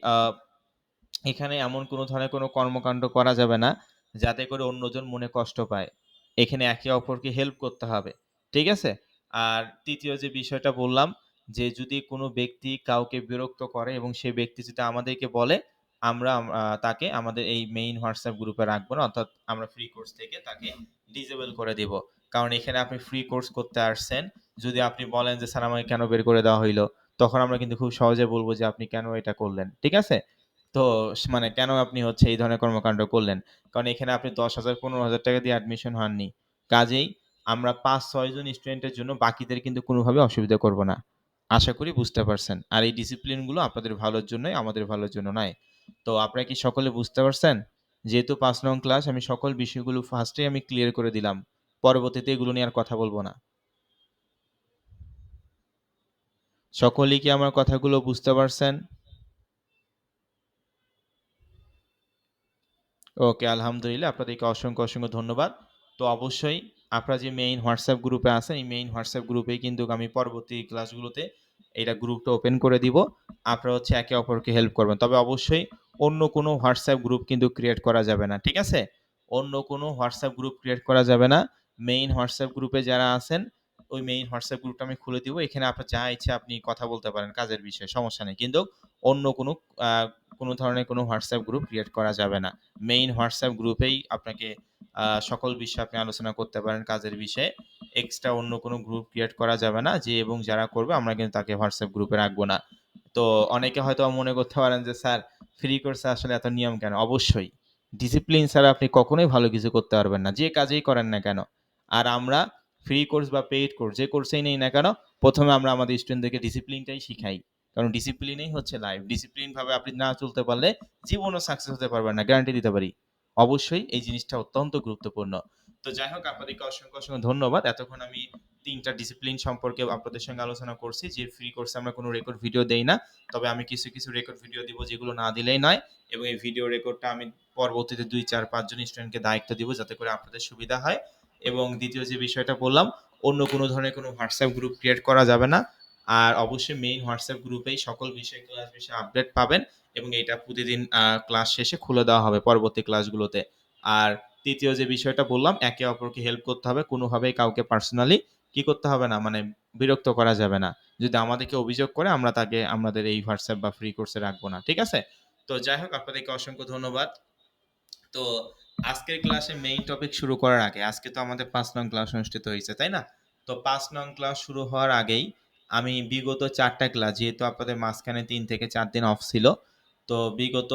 এখানে এমন কোনো ধরনের কোনো কর্মকাণ্ড করা যাবে না যাতে করে অন্যজন মনে কষ্ট পায়। এখানে একে অপরকে হেল্প করতে হবে। ঠিক আছে? আর তৃতীয় যে বিষয়টা বললাম যে যদি কোনো ব্যক্তি কাউকে বিরক্ত করে এবং সে ব্যক্তি যদি আমাদেরকে বলে আমরা তাকে আমাদের এই মেইন হোয়াটসঅ্যাপ গ্রুপে রাখবো না। অর্থাৎ আমরা ফ্রি কোর্স থেকে তাকে ডিসেবল করে দিব। কারণ এখানে আপনি ফ্রি কোর্স করতে আসছেন। যদি আপনি বলেন যে স্যার আমাকে কেন বের করে দেওয়া হইলো? তখন আমরা কিন্তু খুব সহজে বলব যে আপনি কেন এটা করলেন। ঠিক আছে? তো মানে কেন আপনি হচ্ছে এই ধরনের কর্মকাণ্ড করলেন? কারণ এখানে আপনি ১০,০০০ ৳১৫,০০০ দিয়ে অ্যাডমিশন হননি। কাজেই আমরা ৫-৬ জন স্টুডেন্টের জন্য বাকিদের কিন্তু কোনোভাবে অসুবিধা করব না। আশা করি বুঝতে পারছেন। আর এই ডিসিপ্লিন গুলো আপনাদের ভালোর জন্যই, আমাদের ভালোর জন্য নয়। তো আপনারা কি সকলে বুঝতে পারছেন? যেহেতু ৫ নং ক্লাস আমি সকল বিষয়গুলো ফার্স্টেই আমি ক্লিয়ার করে দিলাম। পরবর্তীতে এগুলো নিয়ে আর কথা বলব না। সকলেই কি আমার কথাগুলো বুঝতে পারছেন? ওকে, আলহামদুলিল্লাহ। আপনাদেরকে অসংখ্য ধন্যবাদ। তো অবশ্যই আপনারা যে মেইন হোয়াটসঅ্যাপ গ্রুপে আছেন, এই মেইন হোয়াটসঅ্যাপ গ্রুপেই কিন্তু আমি পরবর্তী ক্লাসগুলোতে এইটা গ্রুপটা ওপেন করে দিব। আপনারা হচ্ছে একে অপরকে হেল্প করবেন। তবে অবশ্যই অন্য কোনো হোয়াটসঅ্যাপ গ্রুপ কিন্তু ক্রিয়েট করা যাবে না। ঠিক আছে? অন্য কোনো হোয়াটসঅ্যাপ গ্রুপ ক্রিয়েট করা যাবে না। মেইন হোয়াটসঅ্যাপ গ্রুপে যারা আছেন, ওই মেইন হোয়াটসঅ্যাপ গ্রুপটা আমি খুলে দিব। এখানে আপনার যা ইচ্ছা আপনি কথা বলতে পারেন কাজের বিষয়ে, সমস্যা নেই। কিন্তু অন্য আ কোনো ধরনের কোনো হোয়াটসঅ্যাপ গ্রুপ ক্রিয়েট করা যাবে না। মেইন হোয়াটসঅ্যাপ গ্রুপেই আপনাকে সকল বিষয়ে আপনি আলোচনা করতে পারেন কাজের বিষয়ে। এক্সট্রা অন্য কোনো গ্রুপ ক্রিয়েট করা যাবে না। যে এবং যারা করবে আমরা কিন্তু তাকে হোয়াটসঅ্যাপ গ্রুপে রাখবো না। তো অনেকে হয়তো মনে করতে পারেন যে স্যার ফ্রি কোর্সে আসলে এত নিয়ম কেন? অবশ্যই ডিসিপ্লিন ছাড়া আপনি কখনোই ভালো কিছু করতে পারবেন না। যে কাজেই করেন না কেন। আর আমরা ফ্রি কোর্স বা পেইড কোর্স যে কোর্সেই নেই না কেন, ১ম এ আমরা আমাদের স্টুডেন্টদেরকে ডিসিপ্লিনটাই শিখাই। কারণ ডিসিপ্লিনই হচ্ছে লাইফ। ডিসিপ্লিন ভাবে আপনি না চলতে পারলে জীবনেও সাকসেস হতে পারবেন না। গ্যারান্টি দিতে পারি। অবশ্যই এই জিনিসটা অত্যন্ত গুরুত্বপূর্ণ। তো যাই হোক আপনাদেরকে অসংখ্য ধন্যবাদ। এতক্ষণ আমি ৩ টা ডিসিপ্লিন সম্পর্কে আপনাদের সঙ্গে আলোচনা করছি যে ফ্রি কোর্সে আমরা কোনো রেকর্ড ভিডিও দেই না। তবে আমি কিছু রেকর্ড ভিডিও দিব যেগুলো না দিলেই নয় এবং এই ভিডিও রেকর্ডটা আমি পরবর্তীতে ২, ৪, ৫ জন স্টুডেন্টকে দায়িত্ব দিব যাতে করে আপনাদের সুবিধা হয়। এবং দ্বিতীয় যে বিষয়টা বললাম, অন্য কোনো ধরনের কোনো WhatsApp গ্রুপ ক্রিয়েট করা যাবে না। আর অবশ্যই মেইন WhatsApp গ্রুপেই সকল বিষয় ক্লাস বিষয়ে আপডেট পাবেন এবং এটা প্রতিদিন ক্লাস শেষে খুলে দেওয়া হবে পরবর্তী ক্লাসগুলোতে। আর তৃতীয় যে বিষয়টা বললাম, একে অপরকে হেল্প করতে হবে। কোনোভাবেই কাউকে পার্সোনালি কি করতে হবে না, মানে বিরক্ত করা যাবে না। যদি আমাদেরকে অভিযোগ করে আমরা তাকে আমাদের এই WhatsApp বা ফ্রি কোর্সে রাখবো না। ঠিক আছে? তো যাই হোক আপনাদেরকে অসংখ্য ধন্যবাদ। তো আজকের ক্লাসে মেইন টপিক শুরু করার আগে আজকে তো আমাদের ৫ নং ক্লাস অনুষ্ঠিত হয়েছে, তাই না? তো ৫ নং ক্লাস শুরু হওয়ার আগেই আমি বিগত ৪ টা ক্লাস, যেহেতু আপনাদের মাঝখানে ৩ থেকে ৪ দিন অফ ছিল। তো বিগত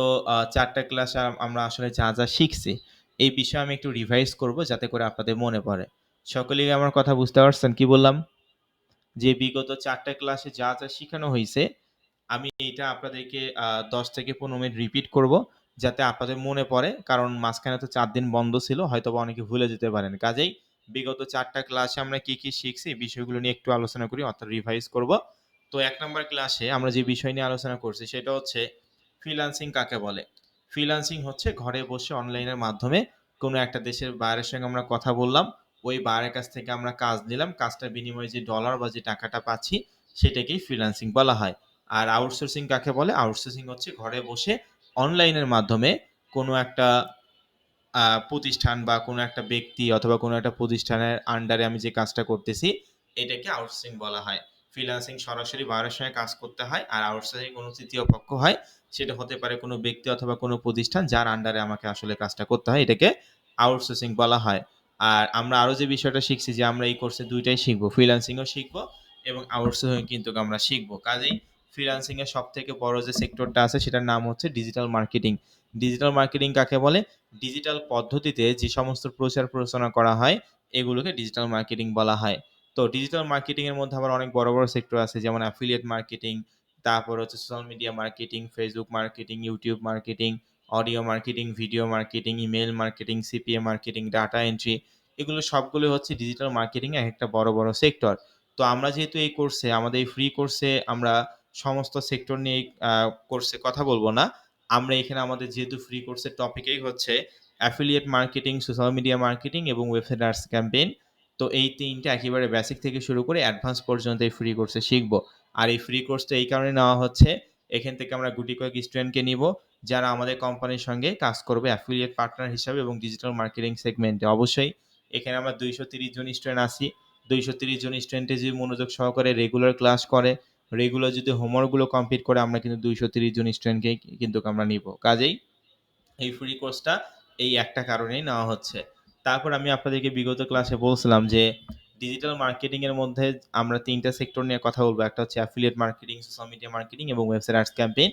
৪ টা ক্লাসে আমরা আসলে যা শিখছি, এই বিষয়ে আমি একটু রিভাইজ করব যাতে করে আপনাদের মনে পড়ে। সকলেই আমার কথা বুঝতে পারছেন? কি বললাম? যে বিগত ৪ টা ক্লাসে যা শিখানো হইছে, আমি এইটা আপনাদেরকে ১০ থেকে ১৫ মিনিট রিপিট করব, যাতে আপনাদের মনে পড়ে। কারণ মাঝখানে তো ৪ দিন বন্ধ ছিল। হয়তোবা অনেকে ভুলে যেতে পারেন। কাজেই বিগত ৪ টা ক্লাসে আমরা কি শিখছি, এই বিষয়গুলো নিয়ে একটু আলোচনা করি, অর্থাৎ রিভাইজ করব। তো ১ নাম্বার ক্লাসে আমরা যে বিষয় নিয়ে আলোচনা করছি সেটা হচ্ছে ফ্রিল্যান্সিং কাকে বলে? ফ্রিল্যান্সিং হচ্ছে ঘরে বসে অনলাইনের মাধ্যমে কোনো একটা দেশের বায়ারের সঙ্গে আমরা কথা বললাম। ওই বায়ারের কাছ থেকে আমরা কাজ নিলাম। কাজটার বিনিময়ে যে ডলার বা যে টাকাটা পাচ্ছি সেটাকেই ফ্রিল্যান্সিং বলা হয়। আর আউটসোর্সিং কাকে বলে? আউটসোর্সিং হচ্ছে ঘরে বসে অনলাইনের মাধ্যমে কোনো একটা প্রতিষ্ঠান বা কোনো একটা ব্যক্তি অথবা কোনো একটা প্রতিষ্ঠানের আন্ডারে আমি যে কাজটা করতেছি, এটাকে আউটসোর্সিং বলা হয়। ফ্রিল্যান্সিং সরাসরি বায়ারের সঙ্গে কাজ করতে হয়। আর আউটসোর্সিং কোনো তৃতীয় পক্ষ হয়। সেটা হতে পারে কোনো ব্যক্তি অথবা কোনো প্রতিষ্ঠান যার আন্ডারে আমাকে আসলে কাজটা করতে হয়। এটাকে আউটসোর্সিং বলা হয়। আর আমরা আরো যে বিষয়টা শিখছি যে আমরা এই কোর্সে ২ টাই শিখব। ফ্রিল্যান্সিংও শিখব এবং আউটসোর্সিং কিন্তু আমরা শিখব। কাজেই ফ্রিল্যান্সিং এর সবথেকে বড় যে সেক্টরটা আছে সেটার নাম হচ্ছে ডিজিটাল মার্কেটিং। ডিজিটাল মার্কেটিং কাকে বলে? ডিজিটাল পদ্ধতিতে যে সমস্ত প্রচার প্রচারণা করা হয় এগুলোকে ডিজিটাল মার্কেটিং বলা হয়। তো ডিজিটাল মার্কেটিং এর মধ্যে আবার অনেক বড় সেক্টর আছে, যেমন অ্যাফিলিয়েট মার্কেটিং, তারপর হচ্ছে social media marketing, Facebook marketing, YouTube marketing, audio marketing, video marketing, email marketing, CPA marketing, data entry, এগুলো সবগুলো হচ্ছে ডিজিটাল মার্কেটিং এর একটা বড় সেক্টর। তো আমরা যেহেতু এই কোর্সে, আমাদের এই ফ্রি কোর্সে আমরা সমস্ত সেক্টর নিয়ে কোর্সে কথা বলবো না। আমরা এখানে আমাদের যেহেতু ফ্রি কোর্সের টপিকেই হচ্ছে affiliate marketing, social media marketing এবং ওয়েবসাইট আর্টস ক্যাম্পেইন। তো এই ৩ টা একেবারে বেসিক থেকে শুরু করে অ্যাডভান্স পর্যন্ত এই ফ্রি কোর্সে শিখব। আর এই ফ্রি কোর্সটা এই কারণে নেওয়া হচ্ছে, এখান থেকে আমরা গুটি কয়েক স্টুডেন্টকে নিব, যারা আমাদের কোম্পানির সঙ্গে কাজ করবে অ্যাফিলিয়েট পার্টনার হিসাবে এবং ডিজিটাল মার্কেটিং সেগমেন্টে। অবশ্যই এখানে আমরা ২৩০ জন স্টুডেন্ট আছি। ২৩০ জন স্টুডেন্টে যদি মনোযোগ সহকারে রেগুলার ক্লাস করে, রেগুলার যদি হোমওয়ার্কগুলো কমপ্লিট করে, আমরা কিন্তু ২৩০ জন স্টুডেন্টকেই কিন্তু আমরা নিব। কাজেই এই ফ্রি কোর্সটা এই একটা কারণেই নেওয়া হচ্ছে। তারপর আমি আপনাদেরকে বিগত ক্লাসে বলছিলাম যে ডিজিটাল মার্কেটিং এর মধ্যে আমরা ৩ টা সেক্টর নিয়ে কথা বলবো। একটা হচ্ছে affiliate marketing, social media marketing এবং ওয়েবসাইট আর্টস ক্যাম্পেইন।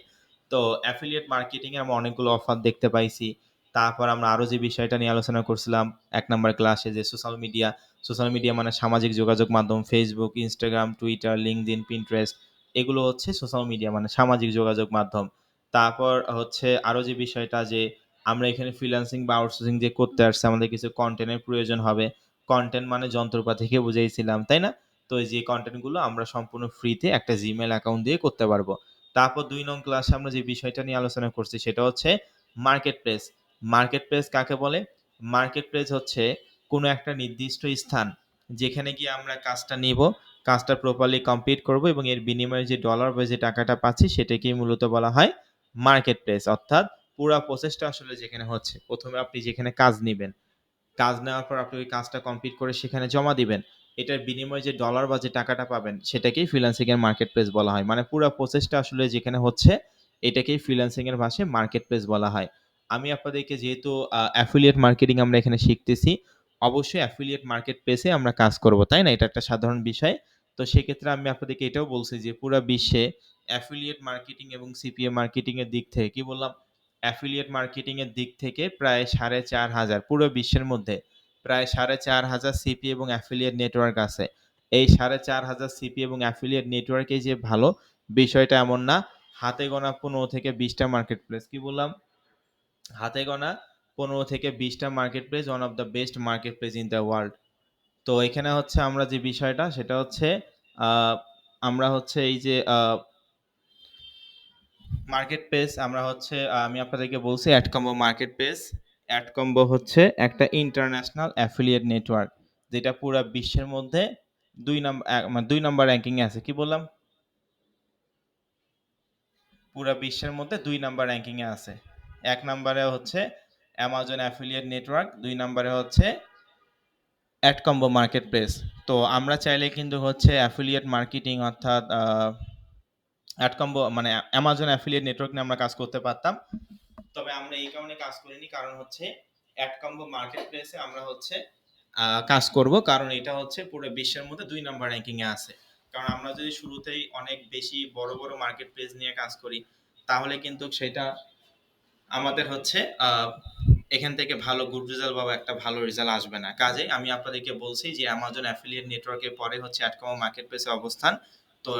তো অ্যাফিলিয়েট মার্কেটিং এ আমরা অনেকগুলো অফার দেখতে পাইছি। তারপর আমরা আরো যে বিষয়টা নিয়ে আলোচনা করছিলাম ১ নাম্বার ক্লাসে, যে সোশ্যাল মিডিয়া। সোশ্যাল মিডিয়া মানে সামাজিক যোগাযোগ মাধ্যম, Facebook, Instagram, Twitter, LinkedIn, Pinterest, এগুলো হচ্ছে সোশ্যাল মিডিয়া মানে সামাজিক যোগাযোগ মাধ্যম। তারপর হচ্ছে আরো যে বিষয়টা, যে আমরা এখানে ফ্রিল্যান্সিং বা আউটসোর্সিং যে করতে আসছি, আমাদের কিছু কনটেন্টের প্রয়োজন হবে। কনটেন্ট মানে যন্ত্রপাতিকে বুঝাইছিলাম, তাই না? তো এই যে কনটেন্টগুলো আমরা সম্পূর্ণ ফ্রিতে একটা জিমেইল অ্যাকাউন্ট দিয়ে করতে পারবো। তারপর ২ নং ক্লাসে আমরা যে বিষয়টা নিয়ে আলোচনা করছি সেটা হচ্ছে মার্কেট প্লেস। মার্কেট প্লেস কাকে বলে? মার্কেট প্লেস হচ্ছে কোনো একটা নির্দিষ্ট স্থান, যেখানে গিয়ে আমরা কাজটা নিব, কাজটা প্রপারলি কমপ্লিট করব এবং এর বিনিময়ে যে ডলার বা যে টাকাটা পাচ্ছি সেটাকেই মূলত বলা হয় মার্কেট প্লেস। অর্থাৎ পুরা প্রসেসটা আসলে যেখানে হচ্ছে, ১ম এ আপনি যেখানে কাজ নিবেন, কাজ নেওয়ার পর আপনি ওই কাজটা কমপ্লিট করে সেখানে জমা দিবেন। এটার বিনিময়ে যে ডলার বা যে টাকাটা পাবেন সেটাকেই ফ্রিল্যান্সিং এর মার্কেট প্লেস বলা হয়। মানে পুরা প্রসেসটা আসলে যেখানে হচ্ছে এটাকেই ফ্রিল্যান্সিং এর ভাষায় মার্কেট প্লেস বলা হয়। আমি আপনাদেরকে যেহেতু অ্যাফিলিয়েট মার্কেটিং আমরা এখানে শিখতেছি, অবশ্যই অ্যাফিলিয়েট মার্কেট প্লেসে আমরা কাজ করব, তাই না? এটা একটা সাধারণ বিষয়। তো সেক্ষেত্রে আমি আপনাদেরকে এটাও বলছি যে পুরা বিশ্বে অ্যাফিলিয়েট মার্কেটিং এবং সিপিএ মার্কেটিং এর দিক থেকে কি বললাম? অ্যাফিলিয়েট মার্কেটিং এর দিক থেকে প্রায় ৪,৫০০ পুরো বিশ্বের মধ্যে প্রায় ৪,৫০০ সিপি এবং অ্যাফিলিয়েট নেটওয়ার্ক আছে। এই ৪,৫০০ সিপি এবং অ্যাফিলিয়েট নেটওয়ার্কে যে ভালো, বিষয়টা এমন না। হাতে গোনা ১৫ থেকে ২০ টা মার্কেট প্লেস, কি বললাম? হাতে গোনা ১৫ থেকে ২০ টা market place, one of the best market place in the world. তো এখানে হচ্ছে আমরা যে বিষয়টা সেটা হচ্ছে আ আমরা হচ্ছে এই যে মার্কেট প্লেস আমরা হচ্ছে আমি আপনাদেরকে বলছি অ্যাডকম্বো মার্কেট প্লেস। অ্যাডকম্বো হচ্ছে একটা ইন্টারন্যাশনাল অ্যাফিলিয়েট নেটওয়ার্ক, যেটা পুরা বিশ্বের মধ্যে ২ নাম্বার র‍্যাংকিং এ আছে। কি বললাম? পুরা বিশ্বের মধ্যে ২ নাম্বার র‍্যাংকিং এ আছে। ১ নাম্বারে হচ্ছে অ্যামাজন অ্যাফিলিয়েট নেটওয়ার্ক, ২ নাম্বারে হচ্ছে অ্যাডকম্বো মার্কেট প্লেস। তো আমরা চাইলে কিন্তু হচ্ছে অ্যাফিলিয়েট মার্কেটিং অর্থাৎ অ্যাডকম্বো মানে অ্যামাজন অ্যাফিলিয়েট নেটওয়ার্ক নিয়ে আমরা কাজ করতে পারতাম। তবে আমরা এই কারণে কাজ করিনি, কারণ হচ্ছে অ্যাডকম্বো মার্কেট প্লেসে আমরা হচ্ছে কাজ করব, কারণ এটা হচ্ছে পুরো বিশ্বের মধ্যে ২ নাম্বার র‍্যাংকিং এ আছে। কারণ আমরা যদি শুরুতেই অনেক বেশি বড় বড় মার্কেট প্লেস নিয়ে কাজ করি, তাহলে কিন্তু সেটা আমাদের হচ্ছে এখান থেকে ভালো গুড রেজাল্ট বা একটা ভালো রেজাল্ট আসবে না। কাজেই আমি আপনাদেরকে বলছি যে অ্যামাজন অ্যাফিলিয়েট নেটওয়ার্কের পরে হচ্ছে অ্যাডকম্বো মার্কেট প্লেসে অবস্থান। তো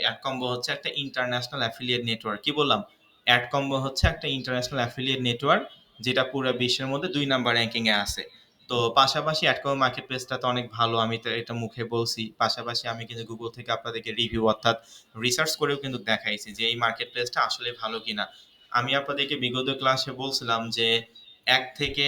অ্যাডকম্বো হচ্ছে একটা ইন্টারন্যাশনাল অ্যাফিলিয়েট নেটওয়ার্ক। কি বললাম? অ্যাডকম্বো হচ্ছে একটা ইন্টারন্যাশনাল অ্যাফিলিয়েট নেটওয়ার্ক, যেটা পুরো বিশ্বের মধ্যে ২ নাম্বার র‍্যাংকিং এ আছে। তো পাশাপাশি অ্যাডকম্বো মার্কেট প্লেসটা তো অনেক ভালো, আমি তো এটা মুখে বলছি। পাশাপাশি আমি কিন্তু গুগল থেকে আপনাদেরকে রিভিউ অর্থাৎ রিসার্চ করেও কিন্তু দেখাইছি যে এই মার্কেট প্লেসটা আসলে ভালো কিনা। আমি আপনাদেরকে বিগত ক্লাসে বলছিলাম যে ১ থেকে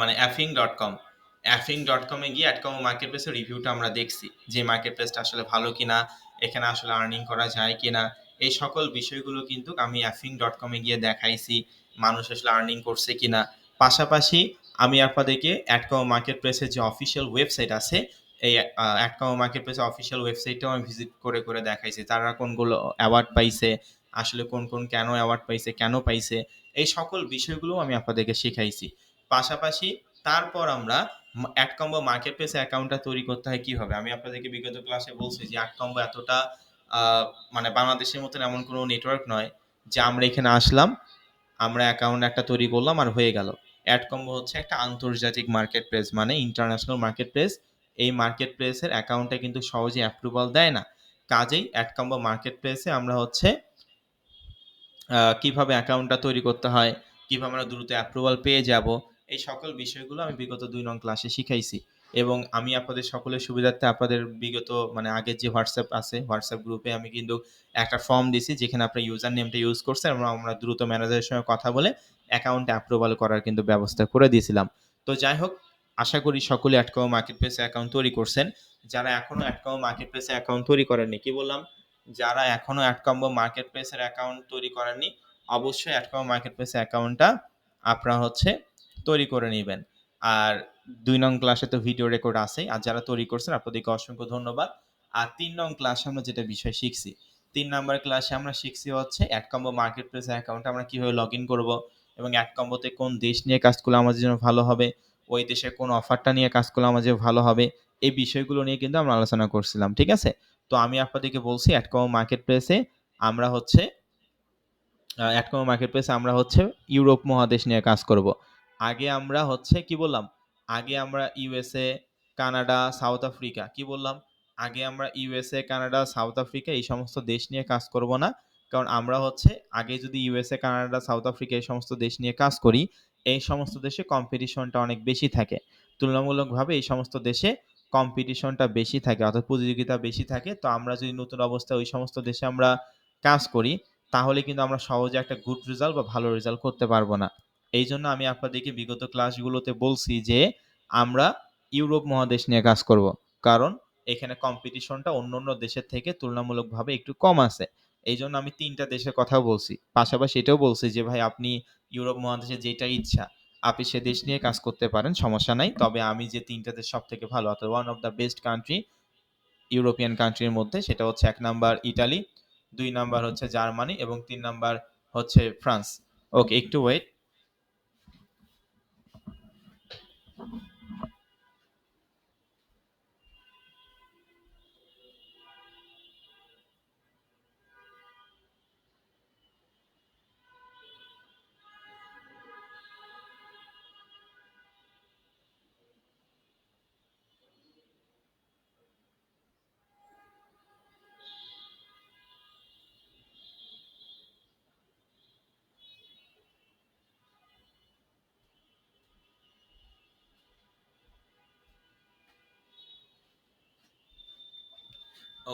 মানে অ্যাফিং.কম এ গিয়ে অ্যাডকম্বো মার্কেট প্লেসের রিভিউটা আমরা দেখছি যে মার্কেট প্লেসটা আসলে ভালো কিনা, এখানে আসলে আর্নিং করা যায় কিনা। এই সকল বিষয়গুলো কিন্তু আমি অ্যাফিং.কম এ গিয়ে দেখাইছি, মানুষ আসলে আর্নিং করছে কিনা। পাশাপাশি আমি আপনাদেরকে অ্যাডকম্বো মার্কেট প্লেসের যে অফিসিয়াল ওয়েবসাইট আছে, এই অ্যাডকম্বো মার্কেট প্লেসের অফিসিয়াল ওয়েবসাইটটাও আমি ভিজিট করে করে দেখাইছি। তারা কোনগুলো অ্যাওয়ার্ড পাইছে, আসলে কোন কোন কেন অ্যাওয়ার্ড পাইছে, কেন পাইছে, এই সকল বিষয়গুলোও আমি আপনাদেরকে শিখাইছি। পাশাপাশি তারপর আমরা অ্যাডকম্বো মার্কেট প্লেস অ্যাকাউন্টটা তৈরি করতে হয় কিভাবে, আমি আপনাদেরকে বিগত ক্লাসে বলছি যে অ্যাডকম্বো এতটা মানে বাংলাদেশের মতন এমন কোনো নেটওয়ার্ক নয় যে আমরা এখানে আসলাম, আমরা অ্যাকাউন্ট একটা তৈরি করলাম আর হয়ে গেল। অ্যাডকম্বো হচ্ছে একটা আন্তর্জাতিক মার্কেট প্লেস মানে ইন্টারন্যাশনাল মার্কেট প্লেস। এই মার্কেট প্লেসের অ্যাকাউন্টে কিন্তু সহজে অ্যাপ্রুভাল দেয় না। কাজেই অ্যাডকম্বো মার্কেট প্লেসে আমরা হচ্ছে কিভাবে অ্যাকাউন্টটা তৈরি করতে হয়, কিভাবে আমরা দ্রুত অ্যাপ্রুভাল পেয়ে যাব, এই সকল বিষয়গুলো আমি বিগত ২ নং ক্লাসে শিখাইছি। এবং আমি আপনাদের সকলের সুবিধার্থে আপনাদের বিগত মানে আগের যে হোয়াটসঅ্যাপ আছে হোয়াটসঅ্যাপ গ্রুপে আমি কিন্তু একটা ফর্ম দিছি যেখানে আপনার ইউজার নেমটা ইউজ করছেন এবং আমরা দ্রুত ম্যানেজারের সঙ্গে কথা বলে অ্যাকাউন্ট অ্যাপ্রুভাল করার কিন্তু ব্যবস্থা করে দিয়েছিলাম। তো যাই হোক, আশা করি সকলে অ্যাডকমো মার্কেট প্লেসে অ্যাকাউন্ট তৈরি করছেন। যারা এখনো অ্যাডকমো মার্কেট প্লেসে অ্যাকাউন্ট তৈরি করেননি, কি বললাম, যারা এখনো অ্যাডকমো মার্কেট প্লেসের অ্যাকাউন্ট তৈরি করেননি, অবশ্যই অ্যাডকমো মার্কেট প্লেসে অ্যাকাউন্টটা আপনারা হচ্ছে তৈরি করে নেবেন। আর ২ নং ক্লাসে তো ভিডিও রেকর্ড আছেই। আর যারা তৈরি করছেন আপনাদেরকে অসংখ্য ধন্যবাদ। আর ৩ নং ক্লাসে আমরা যেটা বিষয় শিখছি, ৩ নাম্বার ক্লাসে আমরা শিখছি হচ্ছে অ্যাডকম্বো মার্কেট প্লেস অ্যাকাউন্টে আমরা কিভাবে লগ ইন করবো এবং অ্যাডকম্বোতে কোন দেশ নিয়ে কাজ করলে আমাদের জন্য ভালো হবে, ওই দেশের কোন অফারটা নিয়ে কাজ করলে আমাদের ভালো হবে, এই বিষয়গুলো নিয়ে কিন্তু আমরা আলোচনা করছিলাম। ঠিক আছে? তো আমি আপনাদেরকে বলছি অ্যাডকম্বো মার্কেট প্লেসে আমরা হচ্ছে অ্যাডকমো মার্কেট প্লেসে আমরা হচ্ছে ইউরোপ মহাদেশ নিয়ে কাজ করব। আগে আমরা হচ্ছে কি বললাম? আগে আমরা ইউএসএ, কানাডা, সাউথ আফ্রিকা, কি বললাম? আগে আমরা ইউএসএ, কানাডা, সাউথ আফ্রিকা এই সমস্ত দেশ নিয়ে কাজ করব না। কারণ আমরা হচ্ছে আগে যদি ইউএসএ, কানাডা, সাউথ আফ্রিকা এই সমস্ত দেশ নিয়ে কাজ করি, এই সমস্ত দেশে কম্পিটিশনটা অনেক বেশি থাকে। তুলনামূলকভাবে এই সমস্ত দেশে কম্পিটিশনটা বেশি থাকে, অর্থাৎ প্রতিযোগিতা বেশি থাকে। তো আমরা যদি নতুন অবস্থায় ওই সমস্ত দেশে আমরা কাজ করি, তাহলে কিন্তু আমরা সহজে একটা গুড রেজাল্ট বা ভালো রেজাল্ট করতে পারবো না। এইজন্য আমি আপনাদেরকে বিগত ক্লাসগুলোতে বলছি যে আমরা ইউরোপ মহাদেশ নিয়ে কাজ করব। কারণ এখানে কম্পিটিশনটা অন্যান্য দেশের থেকে তুলনামূলকভাবে একটু কম আছে। এইজন্য আমি ৩ টা দেশের কথাও বলছি। পাশাপাশি এটাও বলছি যে ভাই আপনি ইউরোপ মহাদেশে যেটা ইচ্ছা আপনি সে দেশ নিয়ে কাজ করতে পারেন, সমস্যা নাই। তবে আমি যে ৩ টা দেশ সবথেকে ভালো অর্থাৎ one of the best country European কান্ট্রির মধ্যে, সেটা হচ্ছে ১ নাম্বার ইটালি, ২ নাম্বার হচ্ছে জার্মানি এবং ৩ নাম্বার হচ্ছে ফ্রান্স। ওকে, একটু ওয়েট।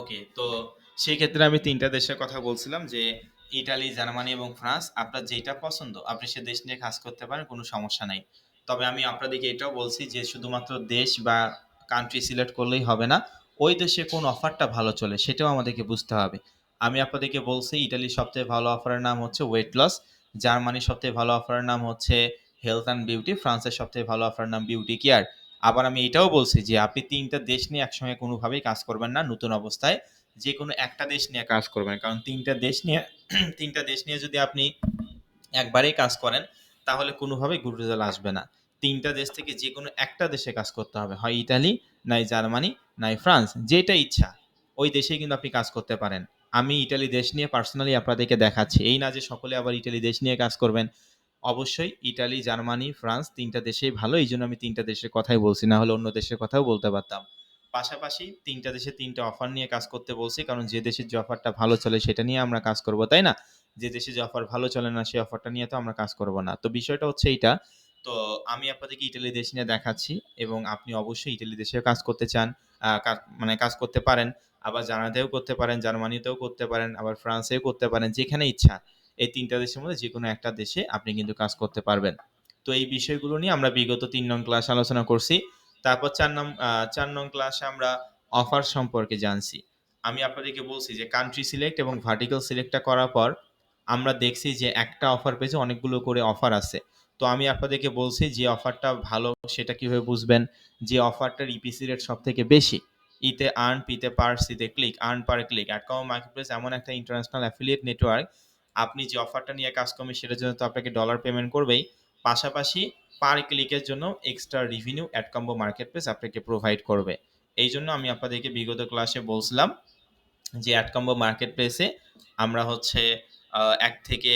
ওকে, তো সেই ক্ষেত্রে আমি ৩ টা দেশের কথা বলছিলাম যে ইটালি, জার্মানি এবং ফ্রান্স। আপনার যেটা পছন্দ আপনি সে দেশ নিয়ে কাজ করতে পারেন, কোনো সমস্যা নাই। তবে আমি আপনাদেরকে এটাও বলছি যে শুধুমাত্র দেশ বা কান্ট্রি সিলেক্ট করলেই হবে না। ওই দেশে কোন অফারটা ভালো চলে সেটাও আমাদেরকে বুঝতে হবে। আমি আপনাদেরকে বলছি ইটালির সবথেকে ভালো অফারের নাম হচ্ছে ওয়েট লস, জার্মানির সবথেকে ভালো অফারের নাম হচ্ছে হেলথ অ্যান্ড বিউটি, ফ্রান্সের সবথেকে ভালো অফারের নাম বিউটি কেয়ার। আবার আমি এটাও বলছি যে আপনি ৩ টা দেশ নিয়ে একসঙ্গে কোনোভাবেই কাজ করবেন না নতুন অবস্থায়। যেকোনো একটা দেশ নিয়ে কাজ করবেন। কারণ ৩ টা দেশ নিয়ে ৩ টা দেশ নিয়ে যদি আপনি একবারেই কাজ করেন, তাহলে কোনোভাবেই গুড রেজাল্ট আসবে না। ৩ টা দেশ থেকে যেকোনো একটা দেশে কাজ করতে হবে। হয় ইতালি, নয় জার্মানি, নয় ফ্রান্স। যেটা ইচ্ছা ওই দেশেই কিন্তু আপনি কাজ করতে পারেন। আমি ইতালি দেশ নিয়ে পার্সোনালি আপনাদেরকে দেখাচ্ছি। এই না যে সকলে আবার ইতালি দেশ নিয়ে কাজ করবেন। অবশ্যই ইটালি, জার্মানি, ফ্রান্স ৩ টা দেশেই ভালো। এইজন্য আমি ৩ টা দেশের কথাই বলছি। না হলে অন্য দেশের কথাও বলতে পারতাম। পাশাপাশি ৩ টা দেশে ৩ টা অফার নিয়ে কাজ করতে বলছি। কারণ যে দেশের যে অফারটা ভালো চলে সেটা নিয়ে আমরা কাজ করব, তাই না? যে দেশে যে অফার ভালো চলে না সেই অফারটা নিয়ে তো আমরা কাজ করব না। তো বিষয়টা হচ্ছে এইটা। তো আমি আপনাদেরকে ইটালি দেশ নিয়ে দেখাচ্ছি এবং আপনি অবশ্যই ইটালি দেশেও কাজ করতে চান, মানে কাজ করতে পারেন। আবার জানাতেও করতে পারেন, জার্মানিতেও করতে পারেন, আবার ফ্রান্সেও করতে পারেন, যেখানে ইচ্ছা। এই ৩ টা দেশের মধ্যে যেকোনো একটা দেশে আপনি কিন্তু কাজ করতে পারবেন। তো এই বিষয়গুলো নিয়ে আমরা বিগত ৩ নং ক্লাসে আলোচনা করছি। তারপর ৪ নং ক্লাসে আমরা অফার সম্পর্কে জানছি। আমি আপনাদেরকে বলছি যে কান্ট্রি সিলেক্ট এবং ভার্টিক্যাল সিলেক্টটা করার পর আমরা দেখছি যে একটা অফার পেজে অনেকগুলো করে অফার আছে। তো আমি আপনাদেরকে বলছি যে অফারটা ভালো সেটা কিভাবে বুঝবেন? যে অফারটার ইপিসি রেট সবথেকে বেশি। ইতে আর্ন, পিতে পার, সিতে click, earn per click. Adcom marketplace এমন একটা ইন্টারন্যাশনাল অ্যাফিলিয়েট নেটওয়ার্ক, আপনি যে অফারটা নিয়ে কাজ করবেন সেটার জন্য তো আপনাকে ডলার পেমেন্ট করবেই। পাশাপাশি পার ক্লিকের জন্য এক্সট্রা রেভিনিউ অ্যাডকম্বো মার্কেটপ্লেস আপনাকে প্রোভাইড করবে। এইজন্য আমি আপনাদেরকে বিগত ক্লাসে বলছিলাম যে অ্যাডকম্বো মার্কেট প্লেসে আমরা হচ্ছে ১ থেকে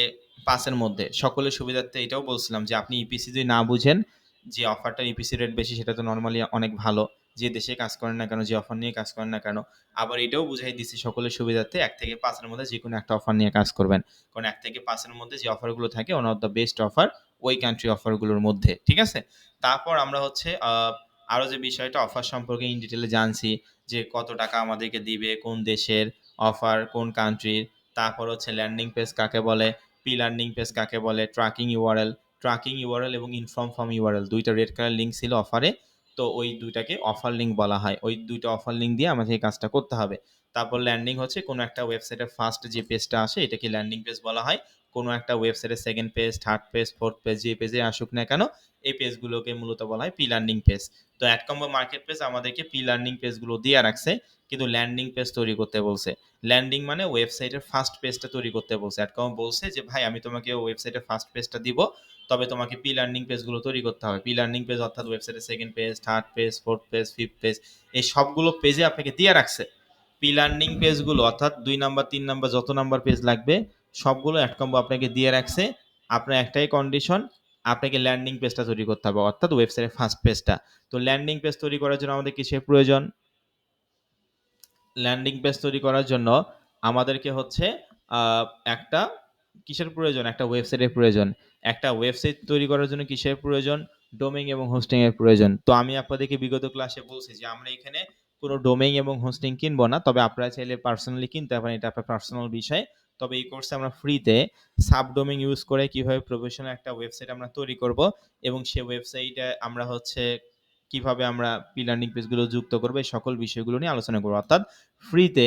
৫ এর মধ্যে সকলের সুবিধার্থে এটাও বলছিলাম যে আপনি ইপিসি যদি না বুঝেন, যে অফারটার ইপিসি রেট বেশি সেটা তো নরমালি অনেক ভালো। যে দেশে কাজ করেন না কেন, যে অফার নিয়ে কাজ করেন না কেন। আবার এটাও বুঝাই দিচ্ছি সকলের সুবিধার্থে ১ থেকে ৫ এর মধ্যে যেকোনো একটা অফার নিয়ে কাজ করবেন। কারণ ১ থেকে ৫ এর মধ্যে যে অফারগুলো থাকে one of the best offer ওই কান্ট্রি অফারগুলোর মধ্যে। ঠিক আছে? তারপর আমরা হচ্ছে আরও যে বিষয়টা অফার সম্পর্কে ইন ডিটেলে জানছি, যে কত টাকা আমাদেরকে দিবে, কোন দেশের অফার, কোন কান্ট্রির, তারপর হচ্ছে ল্যান্ডিং পেজ কাকে বলে, পি লার্নিং পেজ কাকে বলে, ট্র্যাকিং ইউআরএল এবং ইনফর্ম ফর্ম ইউআরএল, দুইটা রেড কালার লিঙ্ক ছিল অফারে। তো ওই দুইটাকে অফার লিঙ্ক বলা হয়, ওই দুইটা অফার লিঙ্ক দিয়ে আমাদের এই কাজটা করতে হবে। তারপর ল্যান্ডিং হচ্ছে কোনো একটা ওয়েবসাইটের ফার্স্ট যে পেজটা আসে এটাকে ল্যান্ডিং পেজ বলা হয়। কোনো একটা ওয়েবসাইটের second page, third page, fourth page, যে পেজে আসুক না কেন এই পেজগুলোকে মূলত বলা হয় পি লার্নিং পেজ। তো অ্যাডকম্বো মার্কেট পেজ আমাদেরকে পি লার্নিং পেজগুলো দিয়ে রাখছে, কিন্তু ল্যান্ডিং পেজ তৈরি করতে বলছে। ল্যান্ডিং মানে ওয়েবসাইটের ফার্স্ট পেজটা তৈরি করতে বলছে। অ্যাডকম্বো বলছে যে ভাই আমি তোমাকে ওয়েবসাইটের ফার্স্ট পেজটা দিব, তবে তোমাকে পি লার্নিং পেজগুলো তৈরি করতে হবে। পি লার্নিং পেজ অর্থাৎ ওয়েবসাইটের second page, third page, fourth page, fifth page, এই সবগুলো পেজে আপনাকে দিয়ে রাখছে। পি লার্নিং পেজগুলো অর্থাৎ 2 নাম্বার 3 নাম্বার যত নাম্বার পেজ লাগবে সবগুলো অ্যাডকম্বো আপনাকে দিয়ে রাখছে। আপনার একটাই কন্ডিশন, আপনাকে ল্যান্ডিং পেজটা তৈরি করতে হবে অর্থাৎ ওয়েবসাইটের ফার্স্ট পেজটা। তো ল্যান্ডিং পেজ তৈরি করার জন্য আমাদের কিসের প্রয়োজন? ল্যান্ডিং পেজ তৈরি করার জন্য আমাদেরকে হচ্ছে আহ, একটা কিসের প্রয়োজন? একটা ওয়েবসাইটের প্রয়োজন। একটা ওয়েবসাইট তৈরি করার জন্য কিসের প্রয়োজন? ডোমেইন এবং হোস্টিং এর প্রয়োজন। তো আমি আপনাদেরকে বিগত ক্লাসে বলছি যে আমরা এখানে কোনো ডোমেইন এবং হোস্টিং কিনবো না, তবে আপনারা চাইলে পার্সোনালি কিনতে পারেন, এটা আপনার পার্সোনাল বিষয়। তবে এই কোর্সে আমরা ফ্রিতে সাবডোমেইন ইউজ করে কিভাবে প্রফেশনাল একটা ওয়েবসাইট আমরা তৈরি করব, এবং সেই ওয়েবসাইটে আমরা হচ্ছে কিভাবে আমরা পি লার্নিং পেজগুলো যুক্ত করবো, এই সকল বিষয়গুলো নিয়ে আলোচনা করবো। অর্থাৎ ফ্রিতে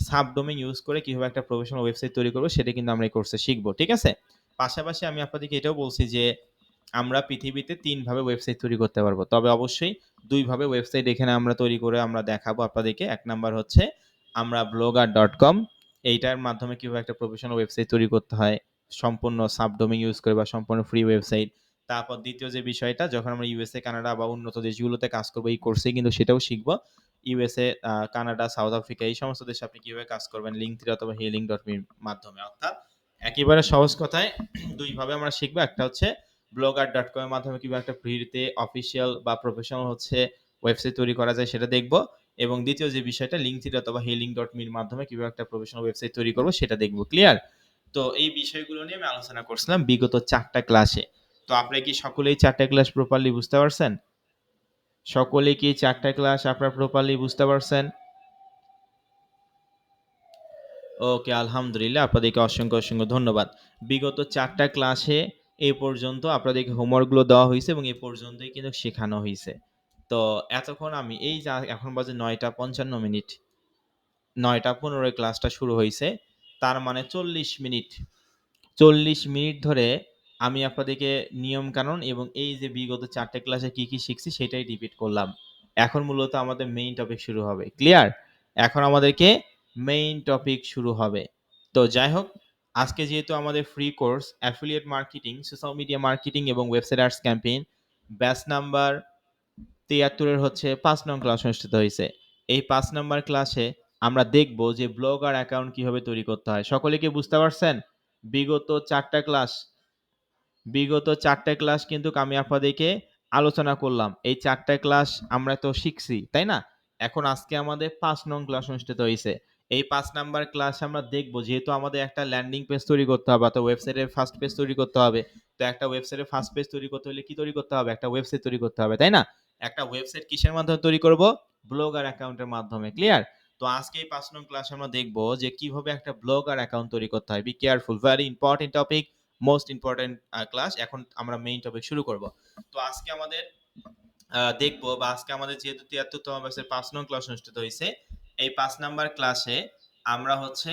সাবডোমেইন ইউজ করে কিভাবে একটা প্রফেশনাল ওয়েবসাইট তৈরি করবো সেটা কিন্তু আমরা এই কোর্সে শিখবো, ঠিক আছে? পাশাপাশি আমি আপনাদেরকে এটাও বলছি যে আমরা পৃথিবীতে 3 ভাবে ওয়েবসাইট তৈরি করতে পারবো, তবে অবশ্যই 2 ভাবে ওয়েবসাইট এখানে আমরা তৈরি করে আমরা দেখাবো আপনাদেরকে। এক নাম্বার হচ্ছে আমরা blogger.com, এইটার মাধ্যমে কিভাবে একটা প্রফেশনাল ওয়েবসাইট তৈরি করতে হয় সম্পূর্ণ সাবডোমেইন ইউজ করে বা সম্পূর্ণ ফ্রি ওয়েবসাইট। তারপর দ্বিতীয় যে বিষয়টা, যখন আমরা ইউএসএ, কানাডা বা উন্নত দেশগুলোতে কাজ করবো এই কোর্সে কিন্তু সেটাও শিখবো। ইউএসএ, কানাডা, সাউথ আফ্রিকা এই সমস্ত দেশে আপনি কিভাবে কাজ করবেন লিঙ্কডইন অথবা হিলিং.মি মাধ্যমে। অর্থাৎ একেবারে সহজ কথায় 2 ভাবে আমরা শিখবো। একটা হচ্ছে blogger.com এর মাধ্যমে কিভাবে একটা ফ্রিতে অফিসিয়াল বা প্রফেশনাল হচ্ছে ওয়েবসাইট তৈরি করা যায় সেটা দেখবো, এবং দ্বিতীয় যে বিষয়টা লিঙ্কডইন অথবা হিলিং.মি এর মাধ্যমে কিভাবে একটা প্রফেশনাল ওয়েবসাইট তৈরি করবো সেটা দেখবো। ক্লিয়ার? তো এই বিষয়গুলো নিয়ে আমি আলোচনা করছিলাম বিগত 4টা ক্লাসে। তো আপনারা কি সকলেই 4টা ক্লাস প্রপারলি বুঝতে পারছেন? সকলে কি 4টা ক্লাস আপনারা প্রপারলি বুঝতে পারছেন? ওকে, আলহামদুলিল্লাহ, আপনাদেরকে অসংখ্য অসংখ্য ধন্যবাদ। বিগত 4টা ক্লাসে এই পর্যন্ত আপনাদেরকে হোমওয়ার্কগুলো দেওয়া হয়েছে এবং এই পর্যন্তই কিন্তু শেখানো হয়েছে। তো এতক্ষণ আমি এই যা এখন বাজে 9টা 55 মিনিট, 9টা 15 ক্লাসটা শুরু হয়েছে, তার মানে 40 মিনিট, 40 মিনিট ধরে আমি আপনাদেরকে নিয়ম কানুন এবং এই যে বিগত 4টে ক্লাসে কি কি শিখছি সেটাই রিপিট করলাম। এখন মূলত আমাদের মেইন টপিক শুরু হবে। ক্লিয়ার? এখন আমাদেরকে মেইন টপিক শুরু হবে। তো যাই হোক, আজকে যেহেতু আমাদের free course affiliate marketing, social media marketing এবং website ads campaign batch number 73 হচ্ছে 5 নং ক্লাস অনুষ্ঠিত হয়েছে। এই 5 নাম্বার ক্লাসে আমরা দেখব যে ব্লগার অ্যাকাউন্ট কিভাবে তৈরি করতে হয়। সকলে কি বুঝতে পারছেন? বিগত 4টা ক্লাস, কিন্তু আমি আপনাদেরকে আলোচনা করলাম। এই 4টা ক্লাস আমরা তো শিখছি, তাই না? এখন আজকে আমাদের 5 নং ক্লাস অনুষ্ঠিত হয়েছে। এই 5 নাম্বার ক্লাসে আমরা দেখব, যেহেতু আমাদের একটা ল্যান্ডিং পেজ তৈরি করতে হবে অথবা ওয়েবসাইটের ফার্স্ট পেজ তৈরি করতে হবে। তো একটা ওয়েবসাইটের ফার্স্ট পেজ তৈরি করতে হলে কি তৈরি করতে হবে? একটা ওয়েবসাইট তৈরি করতে হবে, তাই না? একটা ওয়েবসাইট কিসের মাধ্যমে তৈরি করব? ব্লগার অ্যাকাউন্টের মাধ্যমে। ক্লিয়ার? তো আজকে এই 5 নং ক্লাসে আমরা দেখব যে কিভাবে একটা ব্লগার অ্যাকাউন্ট তৈরি করতে হয়। Be careful, very important topic, most important class. এখন আমরা মেইন টপিক শুরু করব। তো আজকে আমাদের দেখবো, বা আজকে আমাদের যেহেতু 73তম ব্যাচের 5 নং ক্লাস অনুষ্ঠিত হয়েছে, এই 5 নাম্বার ক্লাসে আমরা হচ্ছে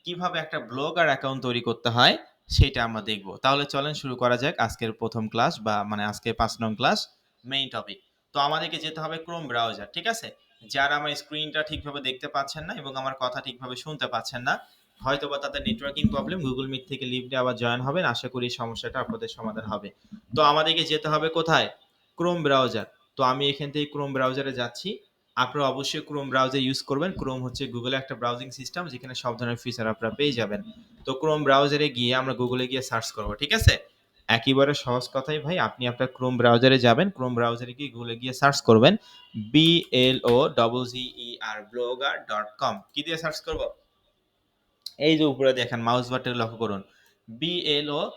কিভাবে একটা ব্লগার অ্যাকাউন্ট তৈরি করতে হয় সেটা আমরা দেখব। তাহলে চলেন শুরু করা যাক আজকের প্রথম ক্লাস, বা মানে আজকে 5 নং ক্লাস মেইন টপিক। তো আমাদেরকে যেতে হবে ক্রোম ব্রাউজার, ঠিক আছে? যারা আমার স্ক্রিনটা ঠিকভাবে দেখতে পাচ্ছেন না এবং আমার কথা ঠিকভাবে শুনতে পাচ্ছেন না, হয়তোবা তাদের নেটওয়ার্কিং প্রবলেম, গুগল মিট থেকে লিভ দিয়ে আবার জয়েন হবেন, আশা করি এই সমস্যাটা আপনাদের সমাধান হবে। তো আমাদেরকে যেতে হবে কোথায়? Chrome browser. তো আমি এখান থেকে ক্রোম ব্রাউজারে যাচ্ছি। আপনারা অবশ্যই ক্রোম ব্রাউজার ইউজ করবেন। ক্রোম হচ্ছে গুগলের একটা ব্রাউজিং সিস্টেম যেখানে সব ধরনের ফিচার আপনারা পেয়ে যাবেন। তো ক্রোম ব্রাউজারে গিয়ে আমরা গুগলে গিয়ে সার্চ করব, ঠিক আছে? একেবারে সহজ কথাই ভাই, আপনি আপনার ক্রোম ব্রাউজারে যাবেন, ক্রোম ব্রাউজারে গিয়ে গুগলে গিয়ে সার্চ করবেন BLOGGER blogger.com। কি দিয়ে সার্চ করব? এই যে উপরে দেখেন মাউস বাটনে লক্ষ্য করুন, BLOGGER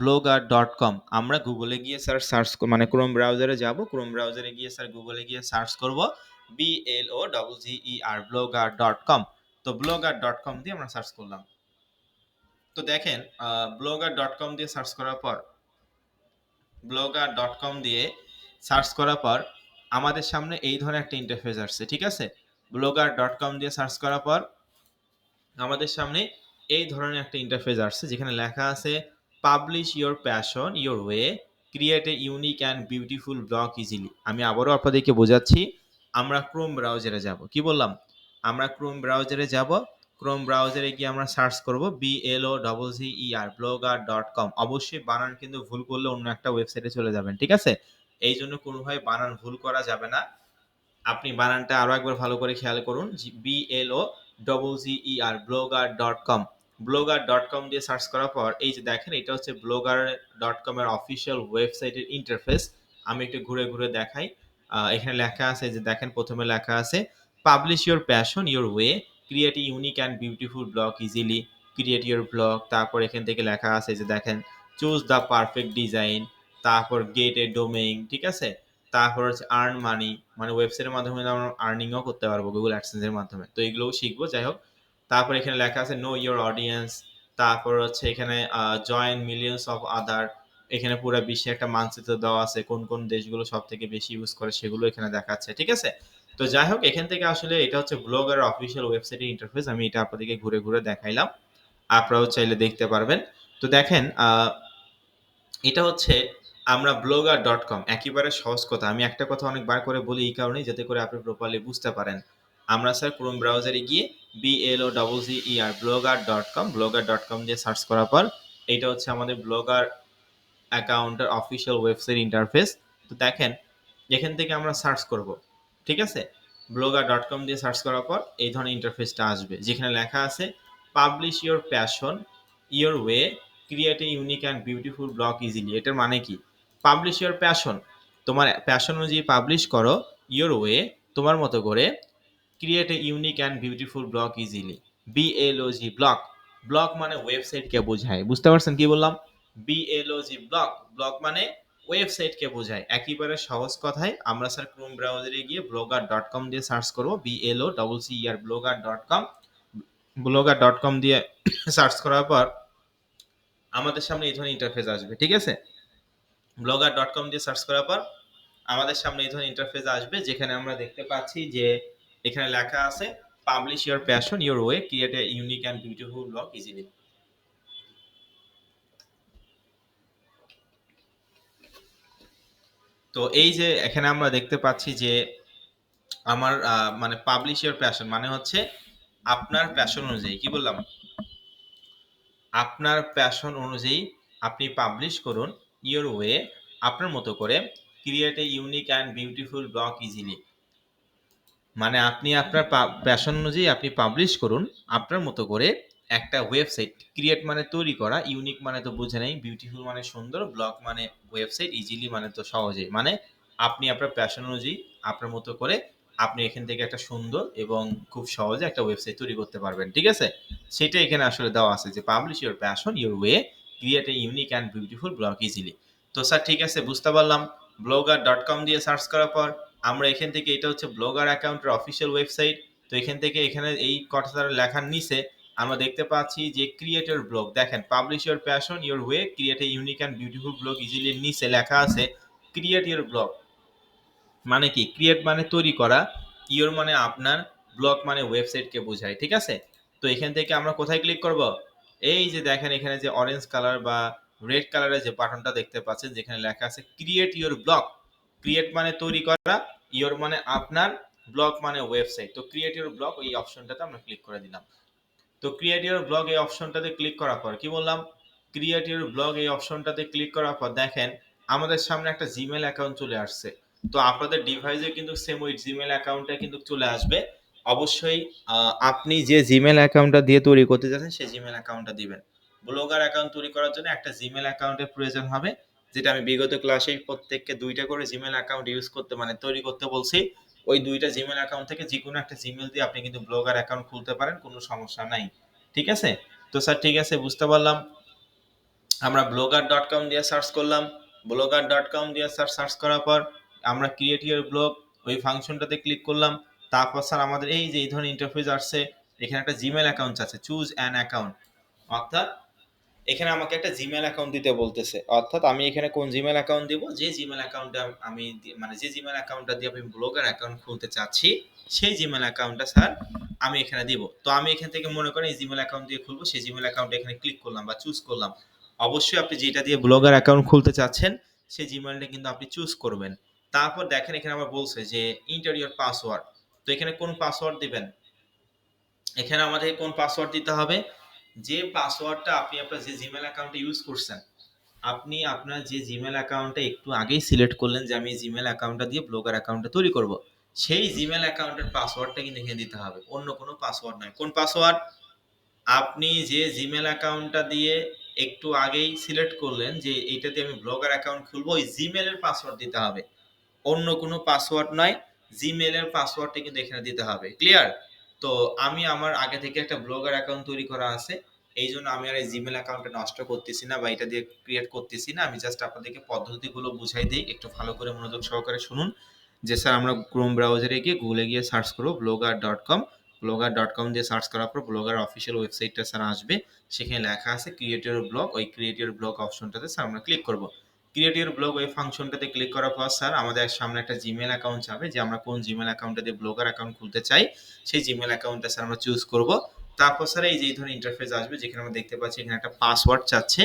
blogger.com আমরা গুগলে গিয়ে স্যার সার্চ মানে ক্রোম ব্রাউজারে যাব, ক্রোম ব্রাউজারে গিয়ে স্যার গুগলে গিয়ে সার্চ করব blogger.com। তো blogger.com দিয়ে আমরা সার্চ করলাম। তো দেখেন blogger.com দিয়ে সার্চ করার পর blogger.com দিয়ে সার্চ করার পর আমাদের সামনে এই ধরনের একটা ইন্টারফেস আসছে, ঠিক আছে। blogger.com দিয়ে সার্চ করার পর আমাদের সামনে এই ধরনের একটা ইন্টারফেস আসছে যেখানে লেখা আছে publish your passion your way, create a unique and beautiful blog easily. আমি আবারও আপনাদেরকে বোঝাচ্ছি। আমরা ক্রোম ব্রাউজারে যাব, কি বললাম, আমরা ক্রোম ব্রাউজারে যাব। ক্রোম ব্রাউজারে গিয়ে আমরা সার্চ করব blogger.com। অবশ্যই বানান কিন্তু ভুল করলে অন্য একটা ওয়েবসাইটে চলে যাবেন, ঠিক আছে। এই জন্য কোনোভাবে বানান ভুল করা যাবে না। আপনি বানানটা আরো একবার ভালো করে খেয়াল করুন, BLOGGER blogger.com। blogger.com দিয়ে সার্চ করার পর এই যে দেখেন এটা হচ্ছে blogger.com এর অফিসিয়াল ওয়েবসাইটের ইন্টারফেস। আমি একটু ঘুরে ঘুরে দেখাই। এখানে লেখা আছে যে দেখেন প্রথমে লেখা আছে publish your passion your way, create a unique and beautiful blog easily, create your blog. তারপর এখান থেকে লেখা আছে যে দেখেন চুজ দ্য পারফেক্ট ডিজাইন, তারপর গেট এ ডোমেইন, ঠিক আছে। তারপর হচ্ছে আর্ন মানি, মানে ওয়েবসাইটের মাধ্যমে আমরা আর্নিংও করতে পারবো গুগল অ্যাডসেন্স এর মাধ্যমে। তো এগুলোও শিখবো, যাই হোক। তারপর এখানে লেখা আছে নো ইওর অডিয়েন্স। তারপর হচ্ছে এখানে জয়েন মিলিয়ন্স অফ আদার। এখানে পুরো বিশ্বে একটা মানচিত্র দেওয়া আছে, কোন কোন দেশগুলো সব থেকে বেশি ইউজ করে সেগুলো এখানে দেখাচ্ছে, ঠিক আছে। তো যাই হোক, এখান থেকে আসলে এটা হচ্ছে ব্লগার অফিসিয়াল ওয়েবসাইটের ইন্টারফেস। আমি এটা আপনাদেরকে ঘুরে ঘুরে দেখাইলাম, আপনারাও চাইলে দেখতে পারবেন। তো দেখেন এটা হচ্ছে আমরা blogger.com, একেবারে সহজ কথা। আমি একটা কথা অনেকবার করে বলি এই কারণেই, যাতে করে আপনি প্রপারলি বুঝতে পারেন। আমরা স্যার ক্রোম ব্রাউজারে গিয়ে blogger.com blogger.com দিয়ে সার্চ করার পর এটা হচ্ছে আমাদের ব্লগার অ্যাকাউন্টের অফিসিয়াল ওয়েবসাইট ইন্টারফেস। তো দেখেন এখান থেকে আমরা সার্চ করব, ঠিক আছে। blogger.com দিয়ে সার্চ করার পর এই ধরনের ইন্টারফেসটা আসবে যেখানে লেখা আছে publish your passion your way, create a unique and beautiful blog easily. এটার মানে কি? পাবলিশ ইওর প্যাশন, তোমার প্যাশন অনুযায়ী পাবলিশ করো, ইওর ওয়ে তোমার মতো করে, create a unique and beautiful blog easily. BLOG blog, blog মানে ওয়েবসাইটকে বোঝায়, বুঝতে পারছেন কি বললাম? BLOG ব্লগ, ব্লগ মানে ওয়েবসাইটকে বোঝায়। একেবারে সহজ কথায় আমরা স্যার ক্রোম ব্রাউজারে গিয়ে blogger.com দিয়ে সার্চ করব, BLOGGER blogger.com। blogger.com দিয়ে সার্চ করার পর আমাদের সামনে এই ধরনের ইন্টারফেস আসবে, ঠিক আছে। blogger.com দিয়ে সার্চ করার পর আমাদের সামনে এই ধরনের ইন্টারফেস আসবে যেখানে আমরা দেখতে পাচ্ছি যে এখানে লেখা আছে publish your passion your way, create a unique and beautiful blog easily. তো এই যে এখানে আমরা দেখতে পাচ্ছি যে আমার মানে পাবলিশ ইওর প্যাশন মানে হচ্ছে আপনার প্যাশন অনুযায়ী, কি বললাম, আপনার প্যাশন অনুযায়ী আপনি পাবলিশ করুন, ইওর ওয়ে আপনার মতো করে, create a unique and beautiful blog easily মানে আপনি আপনার প্যাশন অনুযায়ী আপনি পাবলিশ করুন আপনার মতো করে একটা ওয়েবসাইট। ক্রিয়েট মানে তৈরি করা, ইউনিক মানে তো বুঝে নেই, বিউটিফুল মানে সুন্দর, ব্লগ মানে ওয়েবসাইট, ইজিলি মানে তো সহজেই। মানে আপনি আপনার প্যাশন অনুযায়ী আপনার মতো করে আপনি এখান থেকে একটা সুন্দর এবং খুব সহজে একটা ওয়েবসাইট তৈরি করতে পারবেন, ঠিক আছে। সেটা এখানে আসলে দেওয়া আছে যে publish your passion your way, create a unique and beautiful blog easily. তো স্যার ঠিক আছে, বুঝতে পারলাম। blogger.com দিয়ে সার্চ করার পর আমরা এখান থেকে, এটা হচ্ছে ব্লগার অ্যাকাউন্টের অফিসিয়াল ওয়েবসাইট। তো এখান থেকে এখানে এই কথাটা লেখার নিচে আমরা দেখতে পাচ্ছি যে ক্রিয়েটর ব্লগ, দেখেন publish your passion your way, create a unique and beautiful blog ইজিলির নিচে লেখা আছে ক্রিয়েট ইওর ব্লগ। মানে কি? ক্রিয়েট মানে তৈরি করা, ইওর মানে আপনার, ব্লগ মানে ওয়েবসাইটকে বোঝায়, ঠিক আছে। তো এখান থেকে আমরা কোথায় ক্লিক করব? এই যে দেখেন এখানে যে অরেঞ্জ কালার বা রেড কালারের যে বাটনটা দেখতে পাচ্ছেন যেখানে লেখা আছে ক্রিয়েট ইওর ব্লগ। ক্রিয়েট মানে তৈরি করা, ইওর মানে আপনার, ব্লগ মানে ওয়েবসাইট। তো ক্রিয়েট ইওর ব্লগ এই অপশনটাতে আমরা ক্লিক করে দিলাম। তো ক্রিয়েট ইওর ব্লগ এই অপশনটাতে ক্লিক করার পর কি বললাম, ক্রিয়েট ইওর ব্লগ এই অপশনটাতে ক্লিক করার পর দেখেন আমাদের সামনে একটা জিমেল অ্যাকাউন্ট চলে আসছে। তো আপনাদের ডিভাইসে কিন্তু সেম ওই জিমেল অ্যাকাউন্টটা কিন্তু চলে আসবে। অবশ্যই আপনি যে জিমেল অ্যাকাউন্টটা দিয়ে তৈরি করতে যাচ্ছেন সেই জিমেল অ্যাকাউন্টটা দিবেন। ব্লগার অ্যাকাউন্ট তৈরি করার জন্য একটা জিমেল অ্যাকাউন্টের প্রয়োজন হবে, যেটা আমি বিগত ক্লাসে প্রত্যেককে 2টা করে জিমেল অ্যাকাউন্ট ইউজ করতে মানে তৈরি করতে বলছি। ওই 2টা জিমেল অ্যাকাউন্ট থেকে যেকোনো একটা জিমেল দিয়ে আপনি কিন্তু ব্লগার অ্যাকাউন্ট খুলতে পারেন, কোনো সমস্যা নাই, ঠিক আছে। তো স্যার ঠিক আছে, বুঝতে পারলাম। আমরা blogger.com দিয়ে সার্চ করলাম, blogger.com দিয়ে সার্চ করার পর আমরা ক্রিয়েট ইওর ব্লগ ওই ফাংশনটাতে ক্লিক করলাম। তারপর স্যার আমাদের এই যে এই ধরনের ইন্টারফেস আসছে, এখানে একটা জিমেল অ্যাকাউন্ট আছে, চুজ অ্যান অ্যাকাউন্ট, অর্থাৎ এখানে আমাকে একটা জিমেল অ্যাকাউন্ট দিতে বলতেছে। অর্থাৎ আমি এখানে কোন জিমেল অ্যাকাউন্ট দিব, যে জিমেল অ্যাকাউন্টটা আমি মানে যে জিমেল অ্যাকাউন্টটা দিয়ে আমি ব্লগার অ্যাকাউন্ট খুলতে চাচ্ছি সেই জিমেল অ্যাকাউন্টটা স্যার আমি এখানে দিব। তো আমি এখান থেকে মনে করেন এই জিমেল অ্যাকাউন্ট দিয়ে খুলবো, সেই জিমেল অ্যাকাউন্টে এখানে ক্লিক করলাম বা চুজ করলাম। অবশ্যই আপনি যেটা দিয়ে ব্লগার অ্যাকাউন্ট খুলতে চাচ্ছেন সেই জিমেলটা কিন্তু আপনি চুজ করবেন। তারপর দেখেন এখানে আমার বলছে যে এন্টার ইওর পাসওয়ার্ড। তো এখানে কোন পাসওয়ার্ড দিবেন, এখানে আমাদের কোন পাসওয়ার্ড দিতে হবে, যে পাসওয়ার্ডটা আপনি আপনার যে জিমেল অ্যাকাউন্টে ইউজ করছেন, আপনি আপনার যে জিমেল অ্যাকাউন্টটা একটু আগেই সিলেক্ট করলেন যে আমি জিমেল অ্যাকাউন্টটা দিয়ে ব্লগার অ্যাকাউন্টটা তৈরি করব, সেই জিমেল অ্যাকাউন্টের পাসওয়ার্ডটা কিন্তু এখানে দিতে হবে, অন্য কোনো পাসওয়ার্ড নয়। কোন পাসওয়ার্ড, আপনি যে জিমেল অ্যাকাউন্টটা দিয়ে একটু আগেই সিলেক্ট করলেন যে এইটা দিয়ে আমি ব্লগার অ্যাকাউন্ট খুলবো, ওই জিমেলের পাসওয়ার্ড দিতে হবে, অন্য কোনো পাসওয়ার্ড নয়, জিমেলের পাসওয়ার্ডটা কিন্তু এখানে দিতে হবে। ক্লিয়ার? তো আমি আমার আগে থেকে একটা ব্লগার অ্যাকাউন্ট তৈরি করা আছে, এই জন্য আমি আর এই জিমেল অ্যাকাউন্টটা নষ্ট করতেছি না বা এটা দিয়ে ক্রিয়েট করতেছি না। আমি জাস্ট আপনাদেরকে পদ্ধতিগুলো বুঝাই দিই, একটু ভালো করে মনোযোগ সহকারে শুনুন। যে স্যার আমরা ক্রোম ব্রাউজারে গিয়ে গুগলে গিয়ে সার্চ করবো blogger.com, blogger.com দিয়ে সার্চ করার পর ব্লগার অফিসিয়াল ওয়েবসাইটটা স্যার আসবে, সেখানে লেখা আছে ক্রিয়েট ইওর ব্লগ, ওই ক্রিয়েট ইওর ব্লগ অপশনটাতে স্যার আমরা ক্লিক করব। ক্রিয়েট ইওর ব্লগ ওই ফাংশনটাতে ক্লিক করার পর স্যার আমাদের সামনে একটা জিমেল অ্যাকাউন্ট যাবে, যে আমরা কোন জিমেল অ্যাকাউন্টটা দিয়ে ব্লগার অ্যাকাউন্ট খুলতে চাই সেই জিমেল অ্যাকাউন্টটা স্যার আমরা চুজ করব। তারপর স্যার এই যে এই ধরনের ইন্টারফেস আসবে, যেখানে আমরা দেখতে পাচ্ছি এখানে একটা পাসওয়ার্ড চাচ্ছে,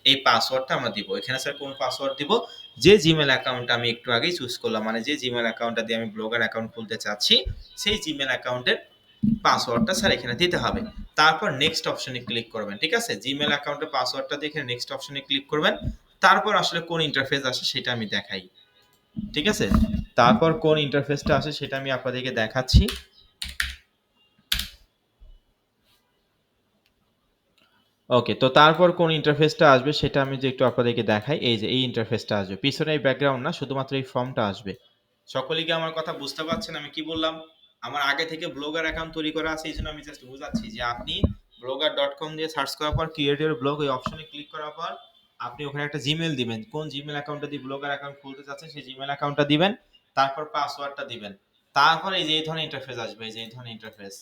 এই পাসওয়ার্ডটা আমরা দিব। এখানে স্যার কোন পাসওয়ার্ড দিব, যে জিমেল অ্যাকাউন্টটা আমি একটু আগেই চুজ করলাম, মানে যে জিমেল অ্যাকাউন্টটা দিয়ে আমি ব্লগার অ্যাকাউন্ট খুলতে চাচ্ছি সেই জিমেল অ্যাকাউন্টের পাসওয়ার্ডটা স্যার এখানে দিতে হবে। তারপর নেক্সট অপশনে ক্লিক করবেন। ঠিক আছে, জিমেল অ্যাকাউন্টের পাসওয়ার্ডটা দিয়ে এখানে নেক্সট অপশনে ক্লিক করবেন। তারপর আসলে কোন ইন্টারফেস আসে সেটা আমি দেখাই। ঠিক আছে, তারপর কোন ইন্টারফেসটা আসে সেটা আমি আপনাদেরকে দেখাচ্ছি। ওকে, তো তারপর কোন ইন্টারফেসটা আসবে সেটা আমি যে একটু আপনাদেরকে দেখাই। এই যে এই ইন্টারফেসটা আসবে, পিছনে এই ব্যাকগ্রাউন্ড না, শুধুমাত্র এই ফর্মটা আসবে। সকলেই কি আমার কথা বুঝতে পারছেন আমি কি বললাম? আমার আগে থেকে ব্লগার অ্যাকাউন্ট তৈরি করা আছে, এই জন্য আমি জাস্ট বোঝাচ্ছি যে আপনি blogger.com দিয়ে সার্চ করার পর ক্রিয়েট ইওর ব্লগ ওই অপশনে ক্লিক করার পর আপনি ওখানে একটা জিমেল দিবেন, কোন জিমেল অ্যাকাউন্টটা দিয়ে ব্লগার অ্যাকাউন্ট খুলতে চাচ্ছেন সেই জিমেল অ্যাকাউন্টটা দিবেন, তারপর পাসওয়ার্ডটা দিবেন। তারপর এই যে এই ধরনের ইন্টারফেস আসবে, এই যে এই ধরনের ইন্টারফেস।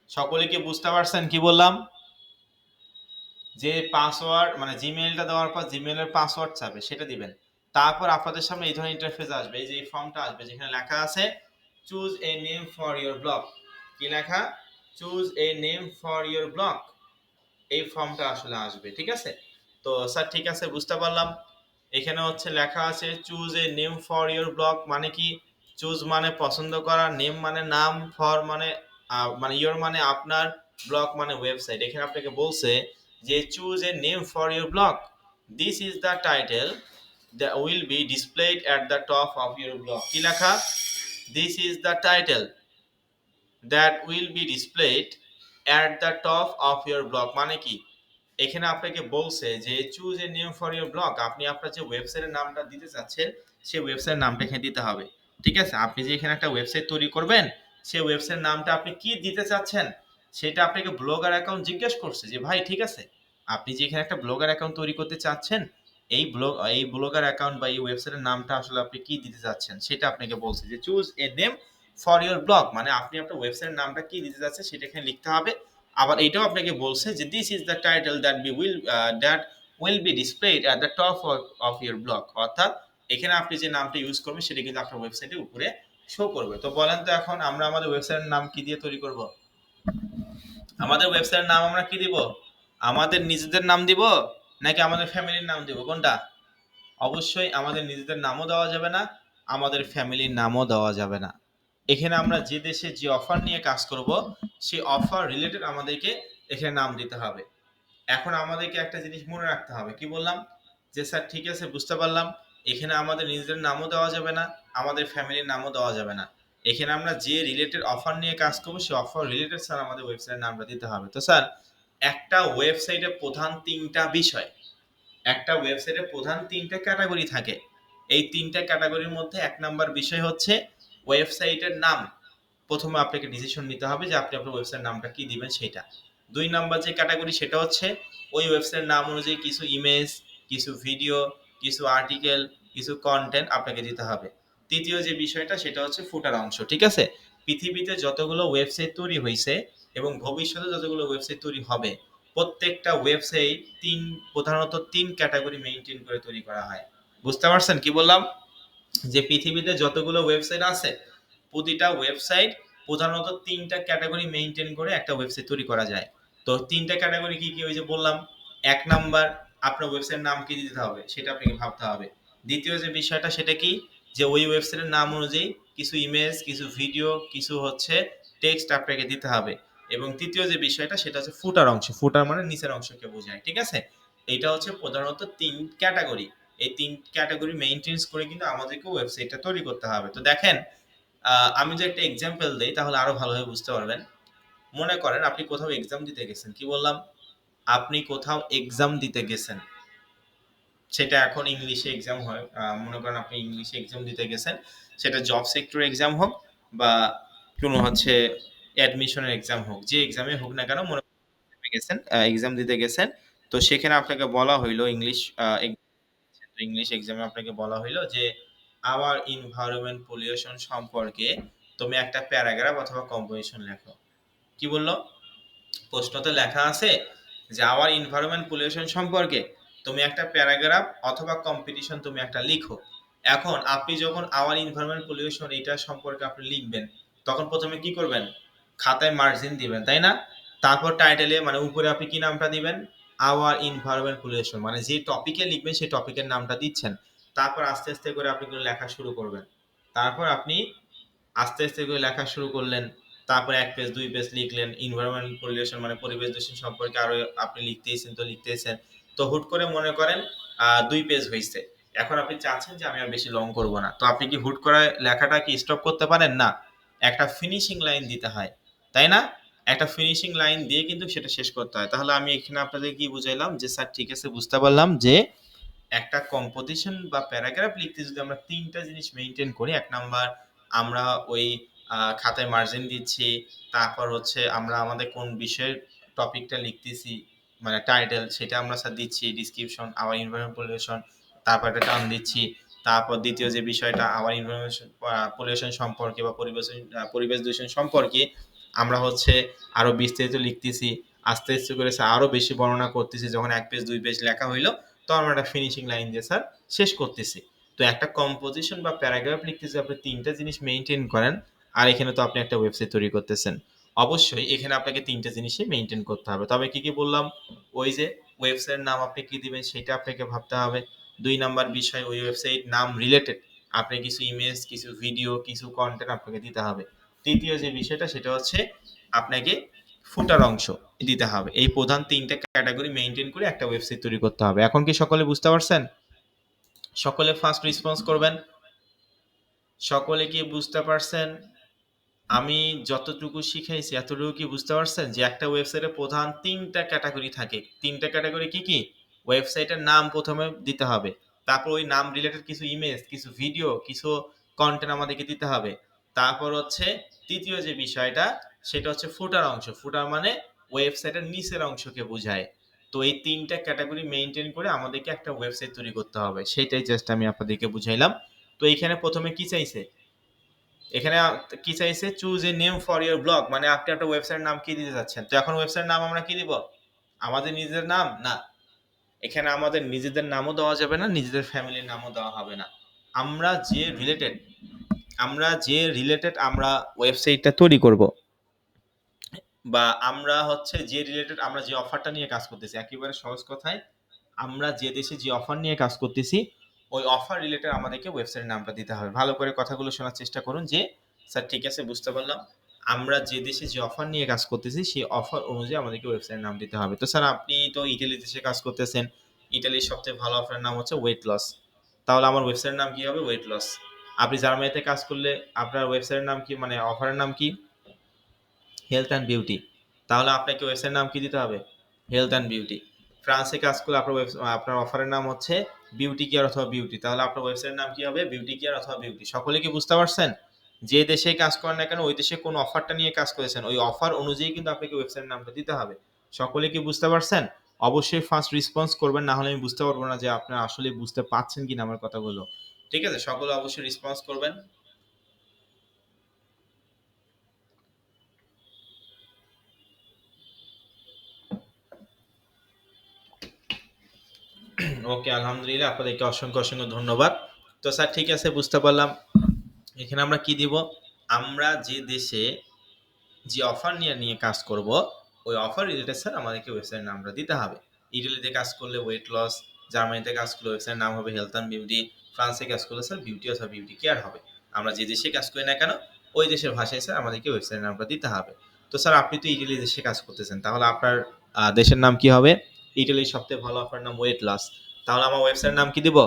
সকলে কি বুঝতে পারছেন কি বললাম? যে পাসওয়ার্ড মানে জিমেইলটা দেওয়ার পর জিমেইলের পাসওয়ার্ড চাবে সেটা দিবেন। তারপর আপনাদের সামনে এই ধরনের ইন্টারফেস আসবে, এই যে এই ফর্মটা আসবে যেখানে লেখা আছে choose a name for your blog. কি লেখা? Choose a name for your blog. এই ফর্মটা আসলে আসবে। ঠিক আছে, তো স্যার ঠিক আছে বুঝতে পারলাম। এখানে হচ্ছে লেখা আছে choose a name for your blog, মানে কি? চুজ মানে পছন্দ করা, নেম মানে নাম, ফর মানে মানে ইওর মানে আপনার, ব্লগ মানে ওয়েবসাইট। এখানে আপনাকে বলছে যে choose a name for your blog, this is the title that will be displayed at the top of your blog. কি লেখা? This is the title that will be displayed at the top of your blog, মানে কি? এখানে আপনাকে বলছে যে choose a name for your blog, আপনি আপনার যে ওয়েবসাইটের নামটা দিতে চাচ্ছেন সেই ওয়েবসাইটের নামটা এখানে দিতে হবে। ঠিক আছে, আপনি যে এখানে একটা ওয়েবসাইট তৈরি করবেন সেই ওয়েবসাইটের নামটা আপনি কি দিতে চাচ্ছেন সেটা আপনাকে ব্লগার অ্যাকাউন্ট জিজ্ঞেস করছে যে ভাই ঠিক আছে, আপনি যে এখানে একটা ব্লগার অ্যাকাউন্ট তৈরি করতে চাচ্ছেন এই ব্লগার অ্যাকাউন্ট বা এই ওয়েবসাইটের নামটা আসলে আপনি কি দিতে চাচ্ছেন সেটা আপনাকে বলছে যে choose a name for your blog, মানে আপনি আপনার ওয়েবসাইটের নামটা কি দিতে চাচ্ছেন সেটা এখানে লিখতে হবে। আবার এটাও আপনাকে বলছে যে this is the title that will be displayed at the top of your blog, অর্থাৎ এখানে আপনি যে নামটা ইউজ করবেন সেটা কিন্তু আপনার ওয়েবসাইটের উপরে শো করবে। তো বলেন তো এখন আমরা আমাদের ওয়েবসাইটের নাম কি দিয়ে তৈরি করব? আমাদের ওয়েবসাইটের নাম আমরা কি দিব? আমাদের নিজেদের নাম দিব নাকি আমাদের ফ্যামিলির নাম দিব, কোনটা? অবশ্যই আমাদের নিজেদের নামও দেওয়া যাবে না, আমাদের ফ্যামিলির নামও দেওয়া যাবে না। এখানে আমরা যে দেশে যে অফার নিয়ে কাজ করব সেই অফার রিলেটেড আমাদেরকে এখানে নাম দিতে হবে। এখন আমাদেরকে একটা জিনিস মনে রাখতে হবে, কি বললাম? যে স্যার ঠিক আছে বুঝতে পারলাম, এখানে আমাদের নিজেদের নামও দেওয়া যাবে না, আমাদের ফ্যামিলির নামও দেওয়া যাবে না। এখানে আমরা যে রিলেটেড অফার নিয়ে কাজ করবো সেই অফার রিলেটেড স্যার আমাদের ওয়েবসাইটের নামটা দিতে হবে। তো স্যার একটা ওয়েবসাইটে প্রধান তিনটা বিষয়, একটা ওয়েবসাইটে প্রধান তিনটা ক্যাটাগরি থাকে। এই তিনটা ক্যাটাগরির মধ্যে এক নাম্বার বিষয় হচ্ছে ওয়েবসাইটের নাম। প্রথমে আপনাকে ডিসিশন নিতে হবে যে আপনি আপনার ওয়েবসাইট নামটা কি দিবেন সেটা। দুই নাম্বার যে ক্যাটাগরি সেটা হচ্ছে ওই ওয়েবসাইটের নাম অনুযায়ী কিছু ইমেজ, কিছু ভিডিও, কিছু আর্টিকেল, কিছু কন্টেন্ট আপনাকে দিতে হবে। তৃতীয় যে বিষয়টা সেটা হচ্ছে ফুটার অংশ, ঠিক আছে? পৃথিবীতে যতগুলো ওয়েবসাইট তৈরি হয়েছে এবং ভবিষ্যতে যতগুলো ওয়েবসাইট তৈরি হবে, প্রত্যেকটা ওয়েবসাইট প্রধানত তিন ক্যাটাগরি মেইনটেইন করে তৈরি করা হয়। বুঝতে পারছেন কি বললাম? যে পৃথিবীতে যতগুলো ওয়েবসাইট আছে, প্রতিটা ওয়েবসাইট প্রধানত তিনটা ক্যাটাগরি মেইনটেইন করে একটা ওয়েবসাইট তৈরি করা যায়। তো তিনটা ক্যাটাগরি কি কি? ওই যে বললাম, এক নাম্বার আপনার ওয়েবসাইটের নাম কি দিতে হবে সেটা আপনাকে ভাবতে হবে। দ্বিতীয় যে বিষয়টা সেটা কি, যে ওই ওয়েবসাইটের নাম অনুযায়ী কিছু ইমেজ, কিছু ভিডিও, কিছু হচ্ছে টেক্সট আপনাকে দিতে হবে। এবং তৃতীয় যে বিষয়টা সেটা হচ্ছে ফুটার অংশ। ফুটার মানে নিচের অংশকে বোঝায়, ঠিক আছে? এটা হচ্ছে প্রধানত তিন ক্যাটাগরি। এই তিন ক্যাটাগরি মেইনটেইন করে কিন্তু আমাদেরকে ওয়েবসাইটটা তৈরি করতে হবে। তো দেখেন, আমি যদি একটা এক্সাম্পল দেই তাহলে আরো ভালোভাবে বুঝতে পারবেন। মনে করেন আপনি কোথাও এক্সাম দিতে গেছেন, কি বললাম? আপনি কোথাও এক্সাম দিতে গেছেন, সেটা এখন ইংলিশে এক্সাম হয়। মনে করেন আপনি ইংলিশে এক্সাম দিতে গেছেন, সেটা জব সেক্টর এক্সাম হোক বা কোনো হচ্ছে অ্যাডমিশনের এক্সাম হোক, যে এক্সামে হোক না কেন, মনে করেন গেছেন এক্সাম দিতে গেছেন। তো সেখানে আপনাকে বলা হইলো ইংলিশ, ইংলিশ এক্সামে আপনাকে বলা হইলো যে আওয়ার এনভায়রনমেন্ট পলিউশন সম্পর্কে তুমি একটা প্যারাগ্রাফ অথবা কম্পোজিশন লেখো। কি বললো? প্রশ্নতে লেখা আছে যে আওয়ার এনভায়রনমেন্ট পলিউশন সম্পর্কে তুমি একটা প্যারাগ্রাফ অথবা কম্পিটিশন তুমি একটা লিখো। এখন আপনি যখন আওয়ার এনভায়রনমেন্ট পলিউশন এটা সম্পর্কে আপনি লিখবেন, তখন প্রথমে কি করবেন? খাতায় মার্জিন দিবেন, তাই না? তারপর টাইটেলে মানে উপরে আপনি কি নামটা দিবেন? আওয়ার এনভায়রনমেন্ট পলিউশন, মানে যে টপিকে লিখবেন সেই টপিকের নামটা দিচ্ছেন। তারপর আস্তে আস্তে করে আপনি লেখা শুরু করবেন। তারপর আপনি আস্তে আস্তে করে লেখা শুরু করলেন। তারপরে ১ পেজ ২ পেজ লিখলেন। এনভায়রনমেন্ট পলিউশন মানে পরিবেশ দূষণ সম্পর্কে আরো আপনি লিখতেইছেন তো লিখতেইছেন। তো হুট করে মনে করেন ২ পেজ হইছে। এখন আপনি চাচ্ছেন যে আমি আর বেশি লং করব না। তো আপনি কি হুট করে লেখাটা কি স্টপ করতে পারেন? না। একটা ফিনিশিং লাইন দিতে হয়। তাই না? একটা ফিনিশিং লাইন দিয়ে কিন্তু সেটা শেষ করতে হয়। তাহলে আমি এখানে আপনাদের কি বুঝাইলাম যে স্যার ঠিক আছে, বুঝতে পারলাম যে একটা কম্পোজিশন বা প্যারাগ্রাফ লিখতে যদি আমরা ৩ টা জিনিস মেইনটেইন করি। ১ নাম্বার আমরা ওই খাতায় মার্জিন দিচ্ছি। তারপর হচ্ছে আমরা আমাদের কোন বিষয়ের টপিকটা লিখতেছি, মানে টাইটেল সেটা আমরা স্যার দিচ্ছি, ডেসক্রিপশন, আওয়ার এনভায়রনমেন্ট পলিউশন, তারপর একটা টার্ম দিচ্ছি। তারপর দ্বিতীয় যে বিষয়টা আওয়ার এনভায়রনমেন্ট পলিউশন সম্পর্কে বা পরিবেশ দূষণ সম্পর্কে আমরা হচ্ছে আরো বিস্তারিত লিখতেছি। আস্তে আস্তে করে স্যার আরো বেশি বর্ণনা করতেছি। যখন ১ পেজ ২ পেজ লেখা হইল, তো আমরা একটা ফিনিশিং লাইন দিয়ে স্যার শেষ করতেছি। তো একটা কম্পোজিশন বা প্যারাগ্রাফ লিখতে যদি আপনি ৩ টা জিনিস মেইনটেইন করেন, আর এখানে তো আপনি একটা ওয়েবসাইট তৈরি করতেছেন। অবশ্যই এখানে আপনাকে ৩ টা জিনিসই মেইনটেইন করতে হবে। তবে কি, কি বললাম? ওই যে ওয়েবসাইটের নাম আপনি কি দিবেন সেটা আপনাকে ভাবতে হবে। ২ নাম্বার বিষয়, ওই ওয়েবসাইট নাম রিলেটেড আপনি কিছু ইমেজ, কিছু ভিডিও, কিছু কনটেন্ট আপনাকে দিতে হবে। তৃতীয় যে বিষয়টা সেটা হচ্ছে আপনাকে ফুটার অংশ দিতে হবে। এই প্রধান ৩ টা ক্যাটাগরি মেইনটেইন করে একটা ওয়েবসাইট তৈরি করতে হবে। এখন কি সকলে বুঝতে পারছেন? সকলে ফার্স্ট রেসপন্স করবেন। সকলে কি বুঝতে পারছেন? আমি যতটুকু শিখাইছি এতটুকু কি বুঝতে পারছেন যে একটা ওয়েবসাইটে প্রধান ৩ টা ক্যাটাগরি থাকে। ৩ টা ক্যাটাগরি কি, কি? ওয়েবসাইটের নাম প্রথমে দিতে হবে। তারপর ওই নাম রিলেটেড কিছু ইমেজ, কিছু ভিডিও, কিছু কনটেন্ট আমাদেরকে দিতে হবে। তারপর হচ্ছে তৃতীয় যে বিষয়টা সেটা হচ্ছে ফুটার অংশ। ফুটার মানে ওয়েবসাইটের নিচের অংশকে বোঝায়। তো এই ৩ টা ক্যাটাগরি মেইনটেইন করে আমাদেরকে একটা ওয়েবসাইট তৈরি করতে হবে। সেটাই জাস্ট আমি আপনাদেরকে বুঝাইলাম। তো এইখানে প্রথমে কি চাইছে? এখানে কি চাইছে? Choose a name for your blog, মানে আপনি একটা ওয়েবসাইটের নাম কি দিতে যাচ্ছেন। তো এখন ওয়েবসাইটের নাম আমরা কি দিব? আমাদের নিজেদের নাম না। এখানে আমাদের নিজেদের নামও দেওয়া যাবে না, নিজেদের ফ্যামিলির নামও দেওয়া হবে না। আমরা যে রিলেটেড আমরা ওয়েবসাইটটা তৈরি করব, বা আমরা হচ্ছে যে রিলেটেড আমরা যে অফারটা নিয়ে কাজ করতেছি, একেবারে সহজ কথায় আমরা যে দেশে যে অফার নিয়ে কাজ করতেছি ওই অফার রিলেটেড আমাদেরকে ওয়েবসাইটের নামটা দিতে হবে। ভালো করে কথাগুলো শোনার চেষ্টা করুন যে স্যার ঠিক আছে বুঝতে পারলাম, আমরা যে দেশে যে অফার নিয়ে কাজ করতেছি সেই অফার অনুযায়ী আমাদেরকে ওয়েবসাইটের নাম দিতে হবে। তো স্যার আপনি তো ইটালি দেশে কাজ করতেছেন, ইটালির সবচেয়ে ভালো অফারের নাম হচ্ছে ওয়েট লস, তাহলে আমার ওয়েবসাইটের নাম কি হবে? Weight loss. আপনি জার্মানিতে কাজ করলে আপনার ওয়েবসাইটের নাম কি, মানে অফারের নাম কি? হেলথ অ্যান্ড বিউটি, তাহলে আপনাকে ওয়েবসাইটের নাম কি দিতে হবে? Health and beauty. ফ্রান্সে কাজ করলে আপনার অফারের নাম হচ্ছে বিউটি কেয়ার অথবা বিউটি, তাহলে আপনার ওয়েবসাইটের নাম কি হবে? বিউটি কেয়ার অথবা বিউটি। সকলে কি বুঝতে পারছেন? যে দেশে কাজ করেন না কেন ওই দেশে কোন অফারটা নিয়ে কাজ করেছেন ওই অফার অনুযায়ী কিন্তু আপনাকে ওয়েবসাইটের নামটা দিতে হবে। সকলে কি বুঝতে পারছেন? অবশ্যই ফার্স্ট রেসপন্স করবেন, না হলে আমি বুঝতে পারবো না যে আপনারা আসলে বুঝতে পারছেন কিনা আমার কথাগুলো। ঠিক আছে, সকলে অবশ্যই রেসপন্স করবেন। ওকে, আলহামদুলিল্লাহ, আপনাদেরকে অসংখ্য অসংখ্য ধন্যবাদ। তো স্যার ঠিক আছে, বুঝতে পারলাম। এখানে আমরা কি দিব, আমরা যে দেশে যে অফার নিয়ে নিয়ে কাজ করব, ওই অফার রিলেটেড স্যার আমাদেরকে ওয়েবসাইটের নামটা দিতে হবে। ইটালিতে কাজ করলে ওয়েট লস, জার্মানিতে কাজ করলে ওয়েবসাইটের নাম হবে হেলথ অ্যান্ড বিউটি, ফ্রান্সে কাজ করলে স্যার বিউটি অথবা বিউটি কেয়ার হবে। আমরা যে দেশে কাজ করি না কেন, ওই দেশের ভাষায় স্যার আমাদেরকে ওয়েবসাইটের নামটা দিতে হবে। তো স্যার আপনি তো ইটালি দেশে কাজ করতেছেন, তাহলে আপনার দেশের নাম কি হবে? ইটালির সবথেকে ভালো অফার নাম ওয়েট লস, তাহলে আমার ওয়েবসাইটের নাম কি দিব?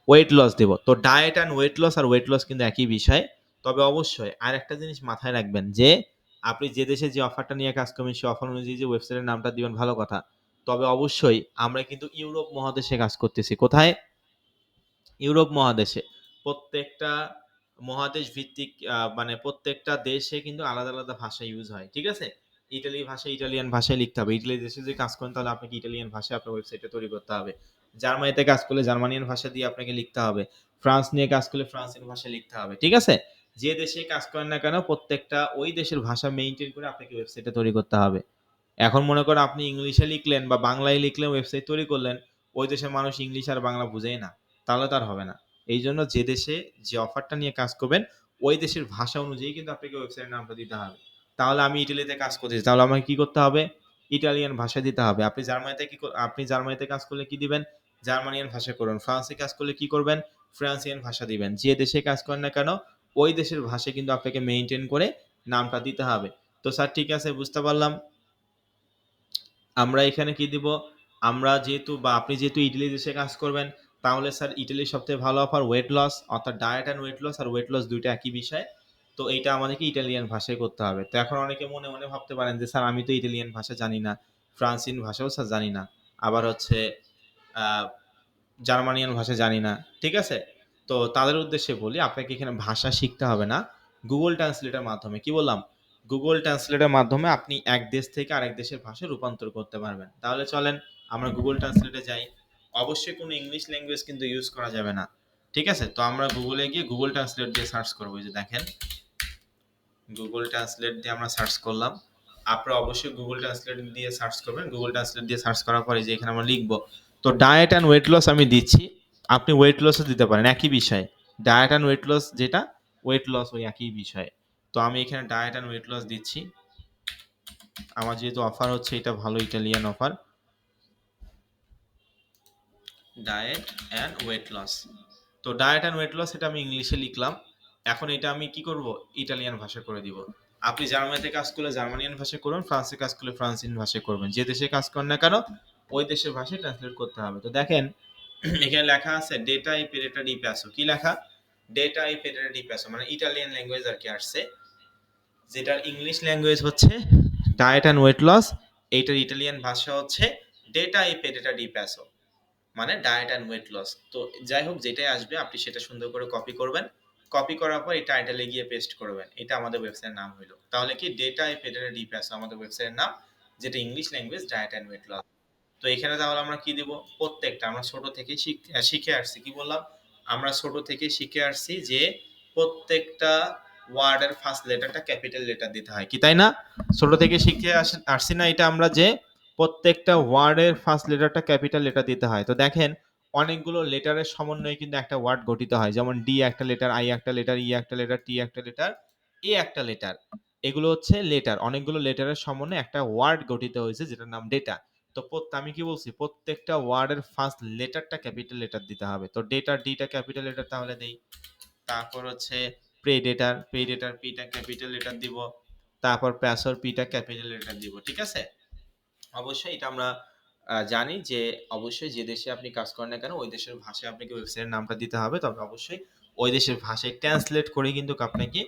ওয়েট লস দেব। তো ডায়েট অ্যান্ড ওয়েট লস আর ওয়েট লস কিন্তু একই বিষয়। তবে অবশ্যই আর একটা জিনিস মাথায় রাখবেন যে আপনি যে দেশে যে অফারটা নিয়ে কাজ করবেন সেই অফার অনুযায়ী যে ওয়েবসাইটের নামটা দিবেন, ভালো কথা। তবে অবশ্যই আমরা কিন্তু ইউরোপ মহাদেশে কাজ করতেছি। কোথায়? ইউরোপ মহাদেশে। প্রত্যেকটা মহাদেশ ভিত্তিক মানে প্রত্যেকটা দেশে কিন্তু আলাদা আলাদা ভাষা ইউজ হয়। ঠিক আছে? ইটালি ভাষা ইটালিয়ান ভাষায় লিখতে হবে। ইটালি দেশে যদি কাজ করেন তাহলে আপনাকে ইটালিয়ান ভাষায় আপনার ওয়েবসাইটটা তৈরি করতে হবে। জার্মানিতে কাজ করলে জার্মানিয়ান ভাষা দিয়ে আপনাকে লিখতে হবে। ফ্রান্স নিয়ে কাজ করলে ফ্রান্সিয়ান ভাষায় লিখতে হবে। ঠিক আছে? যে দেশে কাজ করেন না কেন প্রত্যেকটা ওই দেশের ভাষা মেইনটেইন করে আপনাকে ওয়েবসাইটটা তৈরি করতে হবে। এখন মনে করেন আপনি ইংলিশে লিখলেন বা বাংলায় লিখলেন, ওয়েবসাইট তৈরি করলেন, ওই দেশের মানুষ ইংলিশ আর বাংলা বুঝেই না, তাহলে তার হবে না। এই জন্য যে দেশে যে অফারটা নিয়ে কাজ করবেন ওই দেশের ভাষা অনুযায়ী কিন্তু আপনাকে ওয়েবসাইটের নামটা দিতে হবে। তাহলে আমি ইটালিতে কাজ করতেছি, তাহলে আমাকে কি করতে হবে? ইটালিয়ান ভাষা দিতে হবে। আপনি জার্মানিতে আপনি জার্মানিতে কাজ করলে কি দিবেন? জার্মানিয়ান ভাষা করবেন। ফ্রান্সে কাজ করলে কি করবেন? ফ্রান্সিয়ান ভাষা দিবেন। যে দেশে কাজ করেন না কেন ওই দেশের ভাষা কিন্তু আপনাকে মেইনটেইন করে নামটা দিতে হবে। তো স্যার ঠিক আছে, বুঝতে পারলাম। আমরা এখানে কি দিব, আমরা যেহেতু বা আপনি যেহেতু ইটালি দেশে কাজ করবেন, তাহলে স্যার ইটালির সবথেকে ভালো অফার ওয়েট লস, অর্থাৎ ডায়েট অ্যান্ড ওয়েট লস, আর ওয়েট লস দুইটা একই বিষয়। তো এইটা আমাদেরকে ইটালিয়ান ভাষায় করতে হবে। তো এখন অনেকে মনে মনে ভাবতে পারেন যে স্যার আমি তো ইটালিয়ান ভাষা জানি না, ফ্রান্সিয়ান ভাষাও স্যার জানি না, আবার হচ্ছে আহ, জার্মানিয়ান ভাষা জানি না। ঠিক আছে? তো তাদের উদ্দেশ্যে বলি আপনাকে এখানে ভাষা শিখতে হবে না, গুগল ট্রান্সলেটের মাধ্যমে, কি বললাম, গুগল ট্রান্সলেটের মাধ্যমে আপনি এক দেশ থেকে আরেক দেশের ভাষা রূপান্তর করতে পারবেন। তাহলে চলেন আমরা গুগল ট্রান্সলেটে যাই। অবশ্যই কোনো ইংলিশ ল্যাঙ্গুয়েজ কিন্তু ইউজ করা যাবে না। ঠিক আছে? তো আমরা গুগলে গিয়ে গুগল ট্রান্সলেট দিয়ে সার্চ করবো। এই যে দেখেন, গুগল ট্রান্সলেট দিয়ে আমরা সার্চ করলাম। আপনারা অবশ্যই গুগল ট্রান্সলেট দিয়ে সার্চ করবেন। গুগল ট্রান্সলেট দিয়ে সার্চ করার পরে যে এখানে আমরা লিখবো, তো ডায়েট অ্যান্ড ওয়েট লস আমি দিচ্ছি, আপনি ওয়েট লসও দিতে পারেন, একই বিষয়। ডায়েট অ্যান্ড ওয়েট লস যেটা, ওয়েট লস ওই একই বিষয়। তো আমি এখানে ডায়েট অ্যান্ড ওয়েট লস দিচ্ছি। আমার যেহেতু অফার হচ্ছে এটা ভালো Italian offer, diet and weight loss. তো ডায়েট অ্যান্ড ওয়েট লস এটা আমি ইংলিশে লিখলাম। এখন এটা আমি কি করব, ইটালিয়ান ভাষা করে দিব। আপনি জার্মানিতে কাজ করলে জার্মানিয়ান ভাষা করুন, ফ্রান্সে কাজ করলে ফ্রান্সিয়ান ভাষা করবেন। যে দেশে কাজ করেন না কেন ওই দেশের ভাষায় ট্রান্সলেট করতে হবে। তো দেখেন এখানে লেখা আছে ডেটা ই পেরেটা ডি প্যাসো। কি লেখা? ডেটা ই পেরেটা ডি প্যাসো, মানে ইটালিয়ান ল্যাঙ্গুয়েজ আর কি আসছে, যেটার ইংলিশ ল্যাঙ্গুয়েজ হচ্ছে ডায়েট অ্যান্ড ওয়েট লস, এইটার ইটালিয়ান ভাষা হচ্ছে ডেটা ই পেরেটা ডি প্যাসো, মানে ডায়েট অ্যান্ড ওয়েট লস। তো যাই হোক, যেটাই আসবে আপনি সেটা সুন্দর করে কপি করবেন। কপি করার পর এই টাইটেলে গিয়ে পেস্ট করবেন। এটা আমাদের ওয়েবসাইটের নাম হলো। তাহলে কি, ডেটা এ ফেডারেল ডিপ্যাস আমাদের ওয়েবসাইটের নাম, যেটা English language diet and weight loss. তো এখানে তাহলে আমরা কি দিব, প্রত্যেকটা আমরা ছোট থেকে শিখে আসছি, কি বললাম, আমরা ছোট থেকে শিখে আসছি যে প্রত্যেকটা ওয়ার্ডের ফার্স্ট লেটারটা ক্যাপিটাল লেটার দিতে হয়, কি তাই না? ছোট থেকে শিখে আসছি না এটা আমরা, যে প্রত্যেকটা ওয়ার্ডের ফার্স্ট লেটারটা ক্যাপিটাল লেটার দিতে হয়। তো দেখেন অনেকগুলো লেটারের সমন্বয়ে কিন্তু একটা ওয়ার্ড গঠিত হয়, যেমন ডি একটা লেটার, আই একটা লেটার, ই একটা লেটার, টি একটা লেটার, এ একটা লেটার। এগুলো হচ্ছে লেটার, অনেকগুলো লেটারের সমন্বয়ে একটা ওয়ার্ড গঠিত হয়েছে যেটার নাম ডেটা। তো আমি কি বলছি, প্রত্যেকটা ওয়ার্ডের ফার্স্ট লেটারটা ক্যাপিটাল লেটার দিতে হবে। তো ডেটার ডিটা ক্যাপিটাল লেটার তাহলে দেই। তারপর হচ্ছে প্রেডেটার, প্রেডেটার পিটা ক্যাপিটাল লেটার দিব। তারপর প্যাসর পিটা ক্যাপিটাল লেটার দিব। ঠিক আছে? অবশ্যই এটা আমরা জানি যে অবশ্যই যে দেশে আপনি কাজ করেন না কেন ওই দেশের ভাষায় আপনাকে ওয়েবসাইটের নামটা দিতে হবে। তবে অবশ্যই ওই দেশের ভাষায় ট্রান্সলেট করে কিন্তু আপনাকে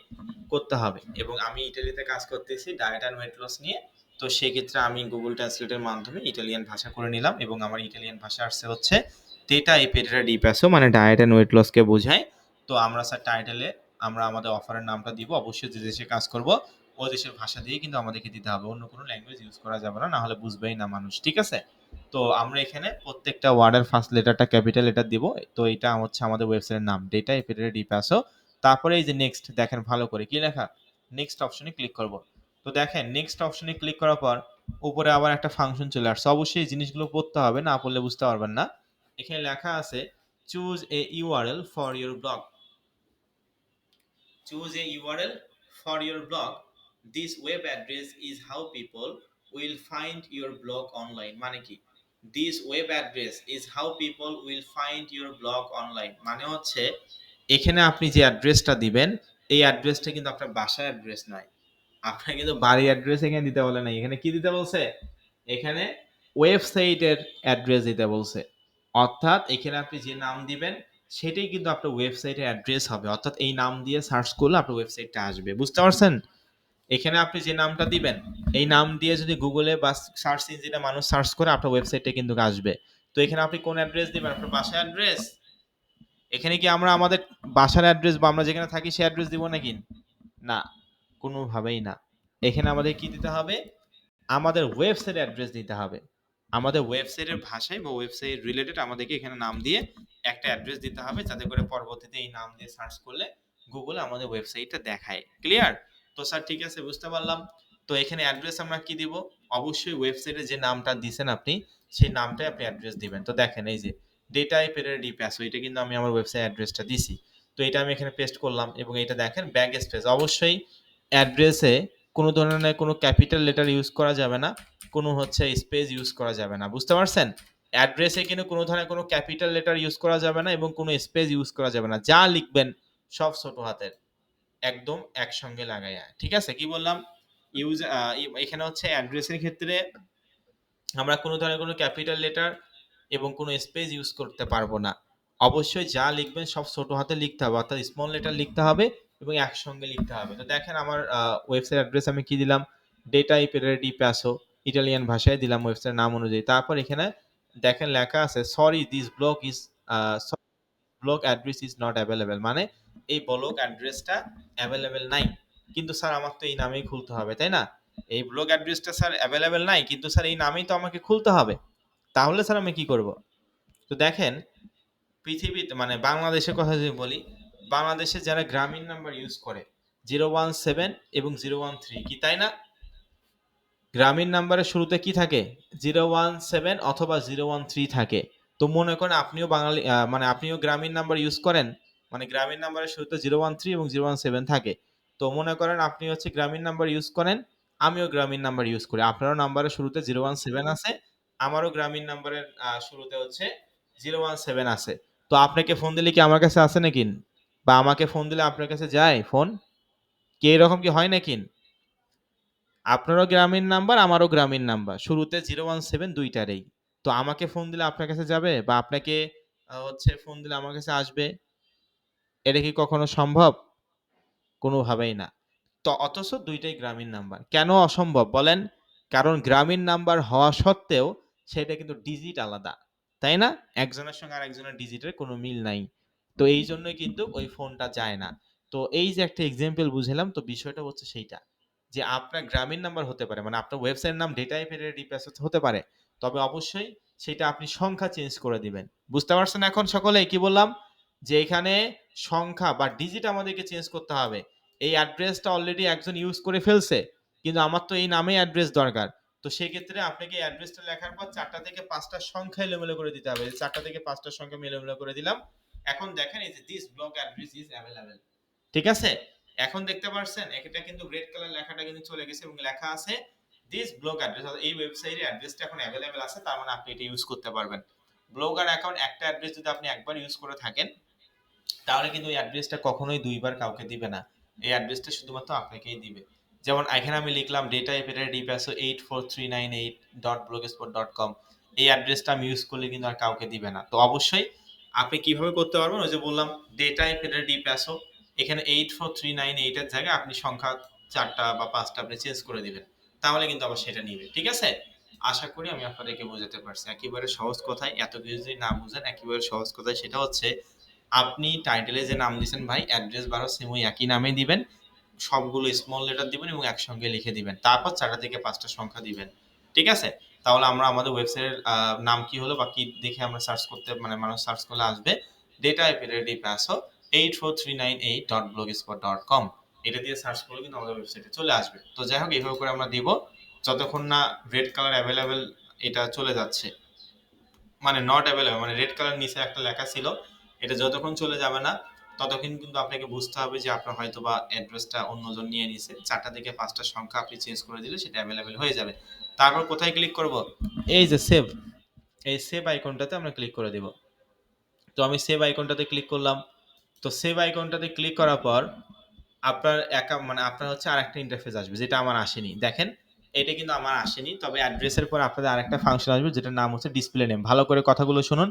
করতে হবে। এবং আমি ইটালিতে কাজ করতেছি ডায়েট অ্যান্ড ওয়েট লস নিয়ে। তো সেক্ষেত্রে আমি গুগল ট্রান্সলেটের মাধ্যমে ইটালিয়ান ভাষা করে নিলাম এবং আমার ইটালিয়ান ভাষা আসছে হচ্ছে টেটা এ পেরেরা ডি প্যাসো, মানে ডায়েট অ্যান্ড ওয়েট লসকে বোঝায়। তো আমরা স্যার টাইটেলে আমরা আমাদের অফারের নামটা দিব। অবশ্যই যে দেশে কাজ করব ওই দেশের ভাষা দিয়ে কিন্তু আমাদেরকে দিতে হবে, অন্য কোনো ল্যাঙ্গুয়েজ ইউজ করা যাবে না, না হলে বুঝবেই না মানুষ। ঠিক আছে? তো আমরা এখানে প্রত্যেকটা ওয়ার্ডের ফার্স্ট লেটারটা ক্যাপিটাল লেটার দিব। তো এটা হচ্ছে আমাদের ওয়েবসাইটের নাম, ডেটা এপিটারি ডিপ্যাসো। তারপরে এই যে নেক্সট দেখেন ভালো করে কি লেখা, নেক্সট অপশনে ক্লিক করব। তো দেখেন নেক্সট অপশনে ক্লিক করার পর উপরে আবার একটা ফাংশন চলে আসছে। অবশ্যই এই জিনিসগুলো পড়তে হবে, না পড়লে বুঝতে পারবেন না। এখানে লেখা আছে choose a URL for your blog. Choose a URL for your blog. This web address is how people will find your blog online. মানে কি? This web address is how people will find your blog online. মানে হচ্ছে এখানে আপনি যে অ্যাড্রেসটা দিবেন এই অ্যাড্রেসটা কিন্তু আপনার বাসার অ্যাড্রেস নয়। আপনার কিন্তু বাড়ির অ্যাড্রেস এখানে দিতে বলে নাই। এখানে কি দিতে বলছে? এখানে ওয়েবসাইটের অ্যাড্রেস দিতে বলছে। অর্থাৎ এখানে আপনি যে নাম দিবেন সেটাই কিন্তু আপনার ওয়েবসাইটের অ্যাড্রেস হবে। অর্থাৎ এই নাম দিয়ে সার্চ করলে আপনার ওয়েবসাইটটা আসবে। বুঝতে পারছেন? এখানে আপনি যে নামটা দিবেন এই নাম দিয়ে যদি গুগলে বা সার্চ ইঞ্জিনে মানুষ সার্চ করে আপনার ওয়েবসাইটটা কিন্তু আসবে। তো এখানে আপনি কোন অ্যাড্রেস দিবেন? আপনার বাসার অ্যাড্রেস। এখানে কি আমরা আমাদের বাসার অ্যাড্রেস বা আমরা যেখানে থাকি সেই অ্যাড্রেস দিব নাকি? না, কোনোভাবেই না। এখানে আমাদের কি দিতে হবে? আমাদের ওয়েবসাইট অ্যাড্রেস দিতে হবে। আমাদের ওয়েবসাইটের ভাষায় বা ওয়েবসাইট রিলেটেড আমাদেরকে এখানে নাম দিয়ে একটা অ্যাড্রেস দিতে হবে, যাতে করে পরবর্তীতে এই নাম দিয়ে সার্চ করলে গুগল আমাদের ওয়েবসাইটটা দেখায়। ক্লিয়ার? তো স্যার ঠিক আছে, বুঝতে পারলাম। তো এখানে অ্যাড্রেস আমরা কি দিব? অবশ্যই ওয়েবসাইটে যে নামটা দিছেন আপনি সেই নামটাই আপনি অ্যাড্রেস দিবেন। তো দেখেন এই যে ডেটা এপিটারি প্যাসো, এটা কিন্তু আমি আমার ওয়েবসাইট অ্যাড্রেসটা দিছি। তো এটা আমি এখানে পেস্ট করলাম এবং এটা দেখেন ব্যাক স্পেস। অবশ্যই অ্যাড্রেসে কোনো ধরনের কোনো ক্যাপিটাল লেটার ইউজ করা যাবে না, কোনো হচ্ছে স্পেস ইউজ করা যাবে না। বুঝতে পারছেন? অ্যাড্রেসে কিন্তু কোনো ধরনের কোনো ক্যাপিটাল লেটার ইউজ করা যাবে না এবং কোনো স্পেস ইউজ করা যাবে না। যা লিখবেন সব ছোট হাতের, একদম একসঙ্গে লাগাইয়া। ঠিক আছে? কি বললাম? ইউজ এখানে হচ্ছে অ্যাড্রেসের ক্ষেত্রে আমরা কোনো ধরনের কোনো ক্যাপিটাল লেটার এবং কোনো স্পেস ইউজ করতে পারবো না। অবশ্যই যা লিখবেন সব ছোট হাতে লিখতে হবে, অর্থাৎ স্মল লেটার লিখতে হবে এবং একসঙ্গে লিখতে হবে। তো দেখেন আমার ওয়েবসাইট অ্যাড্রেস আমি কি দিলাম? ডেটা ইপিটারি প্যাসো, ইটালিয়ান ভাষায় দিলাম ওয়েবসাইটের নাম অনুযায়ী। তারপর এখানে দেখেন লেখা আছে sorry this block is block address is not available. মানে এই ব্লক অ্যাড্রেসটা অ্যাভেলেবেল নাই। কিন্তু স্যার আমার তো এই নামেই খুলতে হবে, তাই না? এই ব্লগ অ্যাড্রেসটা স্যার অ্যাভেলেবেল নাই, কিন্তু স্যার এই নামেই তো আমাকে খুলতে হবে। তাহলে স্যার আমি কি করব? তো দেখেন পৃথিবীতে মানে বাংলাদেশের কথা যদি বলি, বাংলাদেশে যারা গ্রামীণ নাম্বার ইউজ করে 017 এবং 013, কি তাই না? গ্রামীণ নাম্বারের শুরুতে কি থাকে? 017 অথবা 013 থাকে। তো মনে করেন আপনিও বাঙালি, মানে আপনিও গ্রামীণ নাম্বার ইউজ করেন, মানে গ্রামীণ নাম্বারের শুরুতে 013 এবং 017 থাকে। তো মনে করেন আপনি হচ্ছে গ্রামীণ নাম্বার ইউজ করেন, আমিও গ্রামীণ নাম্বার ইউজ করি। আপনারও নাম্বারের শুরুতে 017 আছে, আমারও গ্রামীণ নাম্বারের শুরুতে হচ্ছে 017 আছে। তো আপনাকে ফোন দিলে কি আমার কাছে আসে নাকি? বা আমাকে ফোন দিলে আপনার কাছে যায় ফোন? কি এরকম কি হয় নাকি? আপনারও গ্রামীণ নাম্বার, আমারও গ্রামীণ নাম্বার, শুরুতে 017 দুইটারেই। তো আমাকে ফোন দিলে আপনার কাছে যাবে বা আপনাকে হচ্ছে ফোন দিলে আমার কাছে আসবে? এটা কি কখনো সম্ভব? কোনোভাবেই না। তো অথচ দুইটাই গ্রামীণ নাম্বার। কেন অসম্ভব বলেন? কারণ গ্রামীণ নাম্বার হওয়া সত্ত্বেও সেটা কিন্তু ডিজিট আলাদা। তাই না? একজনের সঙ্গে আরেকজনের ডিজিটের কোনো মিল নাই। তো এই জন্যই কিন্তু ওই ফোনটা যায় না। তো এই যে একটা এক্সাম্পল বুঝালাম, তো বিষয়টা হচ্ছে সেইটা। যে আপনার গ্রামীণ নাম্বার হতে পারে, মানে আপনার ওয়েবসাইটের নাম ডেটা এপিটারি প্যাসেজ হতে পারে। তবে অবশ্যই সেটা আপনি সংখ্যা চেঞ্জ করে দিবেন। বুঝতে পারছেন এখন সকলেই কি বললাম? যে এখানে সংখ্যা বা ডিজিট আমাদেরকে চেঞ্জ করতে হবে। এই অ্যাড্রেসটা অলরেডি একজন ইউজ করে ফেলছে, কিন্তু আমার তো এই নামেই অ্যাড্রেস দরকার। তো সেক্ষেত্রে আপনাকে এই অ্যাড্রেসটা লেখার পর 4টা থেকে 5টা সংখ্যা এলোমেলো করে দিতে হবে। 4টা থেকে 5টা সংখ্যা আমি এলোমেলো করে দিলাম। এখন দেখেন এই যে this block address is available. ঠিক আছে? এখন দেখতে পারছেন এটা কিন্তু রেড কালার লেখাটা কিন্তু চলে গেছে এবং লেখা আছে দিস ব্লগ অ্যাড্রেস, অর্থাৎ এই ওয়েবসাইটের অ্যাড্রেসটা এখন অ্যাভেলেবল আছে, তার মানে আপনি এটা ইউজ করতে পারবেন। ব্লগার অ্যাকাউন্ট একটা অ্যাড্রেস যদি আপনি একবার ইউজ করে থাকেন তাহলে কিন্তু ওই অ্যাড্রেসটা কখনোই দুইবার কাউকে দিবে না। এই অ্যাড্রেসটা শুধুমাত্র আপনাকেই দিবে। যেমন এখানে আমি লিখলাম ডেটা এপিটারি ডিপ্যাসো 84398.blogspot.com, এই অ্যাড্রেসটা আমি ইউজ করলে কিন্তু আর কাউকে দিবে না। তো অবশ্যই আপনি কিভাবে করতে পারবেন? ওই যে বললাম ডেটা এপিটারি ডিপ্যাসো, এখানে 84398 এর জায়গায় আপনি সংখ্যা 4টা বা 5টা আপনি চেঞ্জ করে দিবেন, তাহলে কিন্তু আবার সেটা নিবে। ঠিক আছে? আশা করি আমি আপনাদেরকে বোঝাতে পারছি একেবারে সহজ কথায়। এত কিছু যদি না বুঝেন, একেবারে সহজ কথায় সেটা হচ্ছে আপনি টাইটেলে যে নাম দিয়েছেন ভাই, অ্যাড্রেস বারও সেম ওই একই নামে দিবেন, সবগুলো স্মল লেটার দিবেন এবং একসঙ্গে লিখে দিবেন। তারপর 4টা থেকে 5টা সংখ্যা দিবেন। ঠিক আছে? তাহলে আমরা আমাদের ওয়েবসাইটের নাম কি হলো বা কি দেখে আমরা সার্চ করতে মানে মানুষ সার্চ করলে আসবে ডেটা রেডি প্যাসো 84398.blogspot.com। এটা দিয়ে সার্চ করলে কিন্তু আমাদের ওয়েবসাইটে চলে আসবে। তো যাই হোক এইভাবে করে আমরা দিব যতক্ষণ না রেড কালার অ্যাভেলেবেল এটা চলে যাচ্ছে, মানে নট অ্যাভেলেবল মানে রেড কালার নিচে একটা লেখা ছিল, এটা যতক্ষণ চলে যাবে না ততক্ষণ কিন্তু আপনাকে বুঝতে হবে যে আপনার হয়তো বা অ্যাড্রেসটা অন্যজন নিয়ে নিছে। 4টা থেকে 5টা সংখ্যা আপনি চেঞ্জ করে দিলে সেটা অ্যাভেলেবেল হয়ে যাবে। তারপর কোথায় ক্লিক করব? এই যে সেভ, এই সেভ আইকনটাতে আমরা ক্লিক করে দেব। তো আমি সেভ আইকনটাতে ক্লিক করলাম। তো সেভ আইকনটাতে ক্লিক করার পর আপনার মানে আপনার হচ্ছে আরেকটা ইন্টারফেস আসবে যেটা আমার আসেনি। দেখেন এটা কিন্তু আমার আসেনি, তবে অ্যাড্রেসের পর আপনাদের আরেকটা ফাংশন আসবে যেটার নাম হচ্ছে ডিসপ্লে নেম। ভালো করে কথাগুলো শুনুন,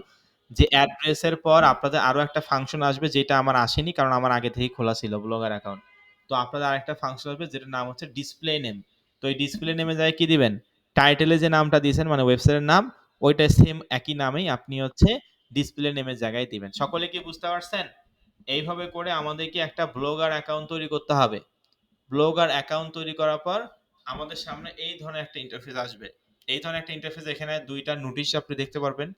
যে অ্যাড্রেসের পর আপনাদের আরো একটা ফাংশন আসবে যেটা আমার আসেনি কারণ আমার আগে থেকেই খোলা ছিল ব্লগার অ্যাকাউন্ট। তো আপনাদের আরেকটা ফাংশন আসবে যেটার নাম হচ্ছে ডিসপ্লে নেম। তো এই ডিসপ্লে নেমে যায় কি দিবেন, টাইটেলে যে নামটা দিয়েছেন মানে ওয়েবসাইটের নাম ওইটা সেম একই নামেই আপনি হচ্ছে ডিসপ্লে নেমের জায়গায় দিবেন। সকলে কি বুঝতে পারছেন? এইভাবে করে আমাদেরকে একটা ব্লগার অ্যাকাউন্ট তৈরি করতে হবে। ব্লগার অ্যাকাউন্ট তৈরি করার পর আমাদের সামনে এই ধরনের একটা ইন্টারফেস আসবে। এই ধরনের একটা ইন্টারফেস, এখানে দুইটা নোটিশ আপনি দেখতে পারবেন,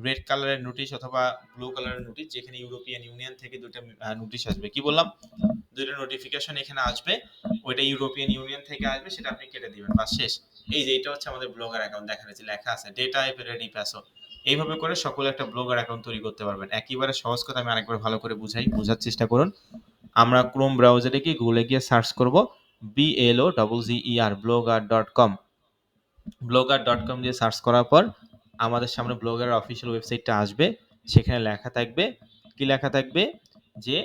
রেড কালারের নোটিশ অথবা ব্লু কালারের নোটিশ, যেখানে ইউরোপিয়ান ইউনিয়ন থেকে দুইটা নোটিশ আসবে। কি বললাম, দুইটা নোটিফিকেশন এখানে আসবে, ওইটা ইউরোপিয়ান ইউনিয়ন থেকে আসবে, সেটা আপনি কেটে দিবেন, বাস শেষ। এই যে এটা হচ্ছে আমাদের ব্লগার অ্যাকাউন্ট, দেখা যাচ্ছে লেখা আছে ডেটা রেডি প্যাসো। এইভাবে করে সকলে একটা ব্লগার অ্যাকাউন্ট তৈরি করতে পারবেন। একেবারে সহজ কথা, আমি আরেকবার ভালো করে বোঝার চেষ্টা করুন। আমরা ক্রোম ব্রাউজারে গিয়ে গুগলে গিয়ে সার্চ করব BLOGGER blogger.com। blogger.com দিয়ে সার্চ করার পর আমাদের সামনে ব্লগারের অফিসিয়াল ওয়েবসাইটটা আসবে। সেখানে লেখা থাকবে, কি লেখা থাকবে, যে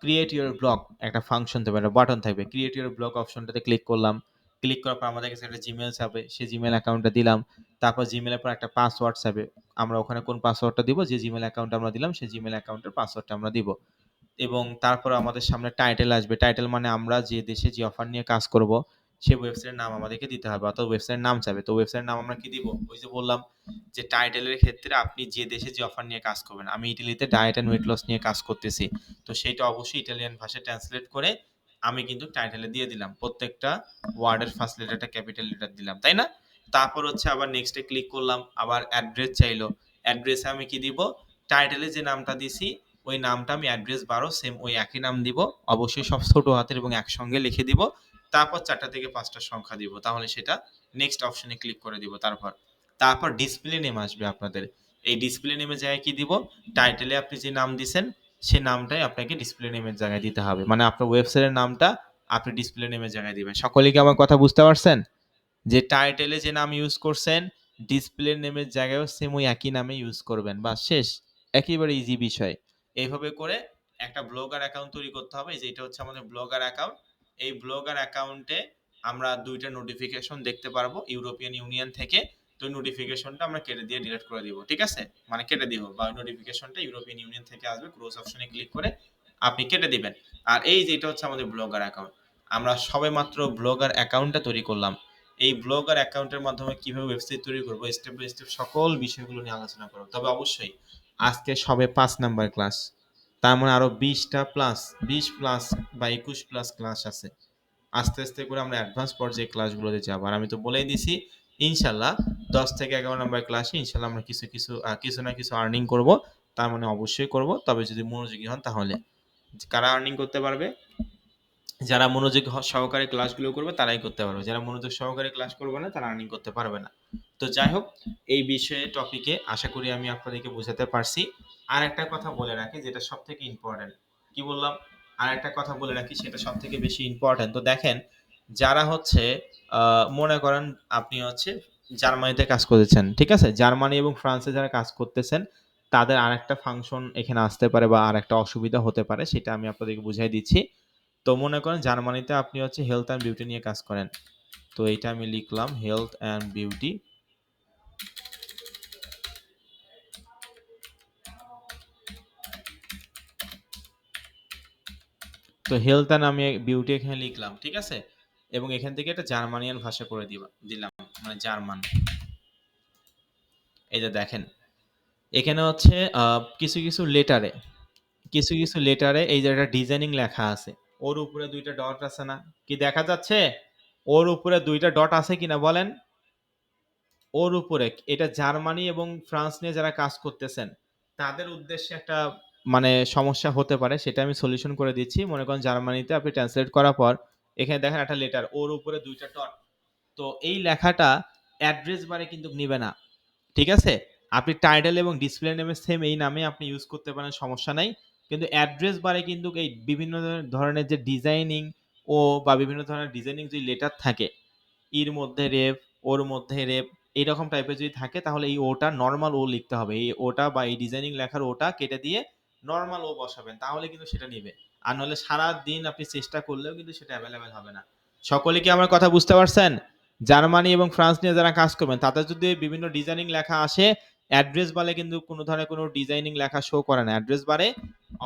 ক্রিয়েট ইউর ব্লগ একটা ফাংশন থাকবে, একটা বাটন থাকবে, ক্রিয়েট ইউর ব্লগ অপশনটাতে ক্লিক করলাম। ক্লিক করার পর আমাদের কাছে একটা জিমেল যাবে, সেই জিমেল অ্যাকাউন্টটা দিলাম। তারপর জিমেলের পর একটা পাসওয়ার্ড যাবে, আমরা ওখানে কোন পাসওয়ার্ডটা দিব, যে জিমেল অ্যাকাউন্ট আমরা দিলাম সেই জিমেল অ্যাকাউন্টের পাসওয়ার্ডটা আমরা দিব। এবং তারপর আমাদের সামনে টাইটেল আসবে। টাইটেল মানে আমরা যে দেশে যে অফার নিয়ে কাজ করব সেই ওয়েবসাইটের নাম আমাদেরকে দিতে হবে, অর্থাৎ ওয়েবসাইটের নাম চাবে। তো ওয়েবসাইটের নাম আমরা কি দিব, ওই যে বললাম যে টাইটেলের ক্ষেত্রে আপনি যে দেশে যে অফার নিয়ে কাজ করবেন, আমি ইটালিতে ডায়েট অ্যান্ড ওয়েট লস নিয়ে কাজ করতেছি, তো সেইটা অবশ্যই ইটালিয়ান ভাষায় ট্রান্সলেট করে আমি কিন্তু টাইটেলে দিয়ে দিলাম, প্রত্যেকটা ওয়ার্ডের ফার্স্ট লেটারটা ক্যাপিটাল লেটার দিলাম, তাই না? তারপর হচ্ছে আবার নেক্সটে ক্লিক করলাম, আবার অ্যাড্রেস চাইলো। অ্যাড্রেসে আমি কি দিব, টাইটেলে যে নামটা দিছি ওই নামটা আমি অ্যাড্রেস বারও সেম ওই একই নাম দিব, অবশ্যই সব ছোট হাতের এবং একসঙ্গে লিখে দিব। তারপর 4টা থেকে 5টা সংখ্যা দিব, তাহলে সেটা নেক্সট অপশনে ক্লিক করে দিব। তারপর ডিসপ্লে নেম আসবে আপনাদের। এই ডিসপ্লে নেমের জায়গায় কি দিব, টাইটেলে আপনি যে নাম দিছেন সে নামটাই আপনাকে ডিসপ্লে নেমের জায়গায় দিতে হবে, মানে আপনার ওয়েবসাইটের নামটা আপনি ডিসপ্লে নেমের জায়গায় দিবেন। সকলে কি আমার কথা বুঝতে পারছেন? যে টাইটেলে যে নাম ইউজ করছেন ডিসপ্লে নেমের জায়গায়ও সেম ওই একই নামে ইউজ করবেন, বা শেষ। একেবারে ইজি বিষয়। এইভাবে করে একটা ব্লগার অ্যাকাউন্ট তৈরি করতে হবে। এই যে এটা হচ্ছে আমাদের ব্লগার অ্যাকাউন্ট। এই ব্লগার অ্যাকাউন্টে আমরা দুইটা নোটিফিকেশন দেখতে পারবো ইউরোপিয়ান ইউনিয়ন থেকে। তো নোটিফিকেশনটা আমরা কেটে দিয়ে ডিলিট করে দিব, ঠিক আছে? মানে কেটে দিব, বা নোটিফিকেশনটা ইউরোপিয়ান ইউনিয়ন থেকে আসবে, ক্লোজ অপশনে ক্লিক করে আপনি কেটে দিবেন। আর এই যে এটা হচ্ছে আমাদের ব্লগার অ্যাকাউন্ট। আমরা সবে মাত্র ব্লগার অ্যাকাউন্টটা তৈরি করলাম। এই ব্লগার অ্যাকাউন্টের মাধ্যমে কিভাবে ওয়েবসাইট তৈরি করবো স্টেপ বাই স্টেপ সকল বিষয়গুলো নিয়ে আলোচনা করবো। তবে অবশ্যই আজকে সবে 5 নাম্বার ক্লাস, তার মানে আরো 20টা প্লাস, 20 প্লাস বা 21 প্লাস ক্লাস আছে। আস্তে আস্তে করে আমরা অ্যাডভান্স পর্যায়ে ক্লাসগুলোতে যাবো। আর আমি তো বলেই দিছি ইনশাল্লাহ 10 থেকে 11 নাম্বার ক্লাসে ইনশাল্লাহ আমরা কিছু না কিছু আর্নিং করব। তার মানে অবশ্যই করব, তবে যদি মনোযোগী হন তাহলে। কারা আর্নিং করতে পারবে, যারা মনোযোগ সহকারে ক্লাসগুলো করবে তারাই করতে পারবে, যারা মনোযোগ সহকারে ক্লাস করবে না তারা আর্নিং করতে পারবে না। তো যাই হোক, এই বিষয়ে টপিকে আশা করি আমি আপনাদেরকে বোঝাতে পারছি। আর একটা কথা বলে রাখি যেটা সব থেকে ইম্পর্টেন্ট, কি বললাম, আর একটা কথা বলে রাখি সেটা সব থেকে বেশি ইম্পর্টেন্ট। তো দেখেন, যারা হচ্ছে মনে করেন আপনি হচ্ছে জার্মানিতে কাজ করতেছেন, ঠিক আছে, জার্মানি এবং ফ্রান্সে যারা কাজ করতেছেন তাদের আরেকটা ফাংশন এখানে আসতে পারে বা আরেকটা অসুবিধা হতে পারে, সেটা আমি আপনাদেরকে বুঝাই দিচ্ছি। তো মনে করেন জার্মানিতে আপনি হচ্ছে হেলথ অ্যান্ড বিউটি নিয়ে কাজ করেন। তো এটা আমি লিখলাম হেলথ অ্যান্ড বিউটি। তো হেলথ অ্যান্ড আমি বিউটি এখানে লিখলাম, ঠিক আছে, এবং এখান থেকে একটা জার্মানিয়ান ভাষা করে দিলাম, মানে জার্মান। এই যে দেখেন, এখানে হচ্ছে কিছু লেটারে এই যে একটা ডিজাইনিং লেখা আছে, ওর উপরে দুইটা ডট আছে না, কি দেখা যাচ্ছে? ওর উপরে দুইটা ডট আছে কিনা বলেন? ওর উপরে এটা জার্মানি এবং ফ্রান্স নিয়ে যারা কাজ করতেছেন তাদের উদ্দেশ্যে একটা মানে সমস্যা হতে পারে, সেটা আমি সলিউশন করে দিচ্ছি। মনে করেন জার্মানিতে আপনি ট্রান্সলেট করার পর এখানে দেখেন একটা লেটার, ওর উপরে দুইটা ডট, তো এই লেখাটা অ্যাড্রেস বারে কিন্তু নিবে না, ঠিক আছে? আপনি টাইটেল এবং ডিসপ্লে নেমে সেম এই নামে আপনি ইউজ করতে পারেন, সমস্যা নাই। কিন্তু অ্যাড্রেস বারে কিন্তু এই বিভিন্ন ধরনের যে ডিজাইনিং ও বা বিভিন্ন ধরনের ডিজাইনিং যে লেটার থাকে, ইর মধ্যে রেফ, ওর মধ্যে রেফ, এইরকম টাইপের যদি থাকে তাহলে এই ওটা নর্মাল ও লিখতে হবে। এই ওটা বা এই ডিজাইনিং লেখার ওটা কেটে দিয়ে নর্মাল ও বসাবেন, তাহলে কিন্তু সেটা নিবে। আর নাহলে সারা দিন আপনি চেষ্টা করলেও কিন্তু সেটা অ্যাভেলেবেল হবে না। সকলে কি আমার কথা বুঝতে পারছেন? জার্মানি এবং ফ্রান্স নিয়ে যারা কাজ করবেন তাদের যদি বিভিন্ন ডিজাইনিং লেখা আসে, অ্যাড্রেস বারে কিন্তু কোনো ধরনের কোনো ডিজাইনিং লেখা শো করে না। অ্যাড্রেস বারে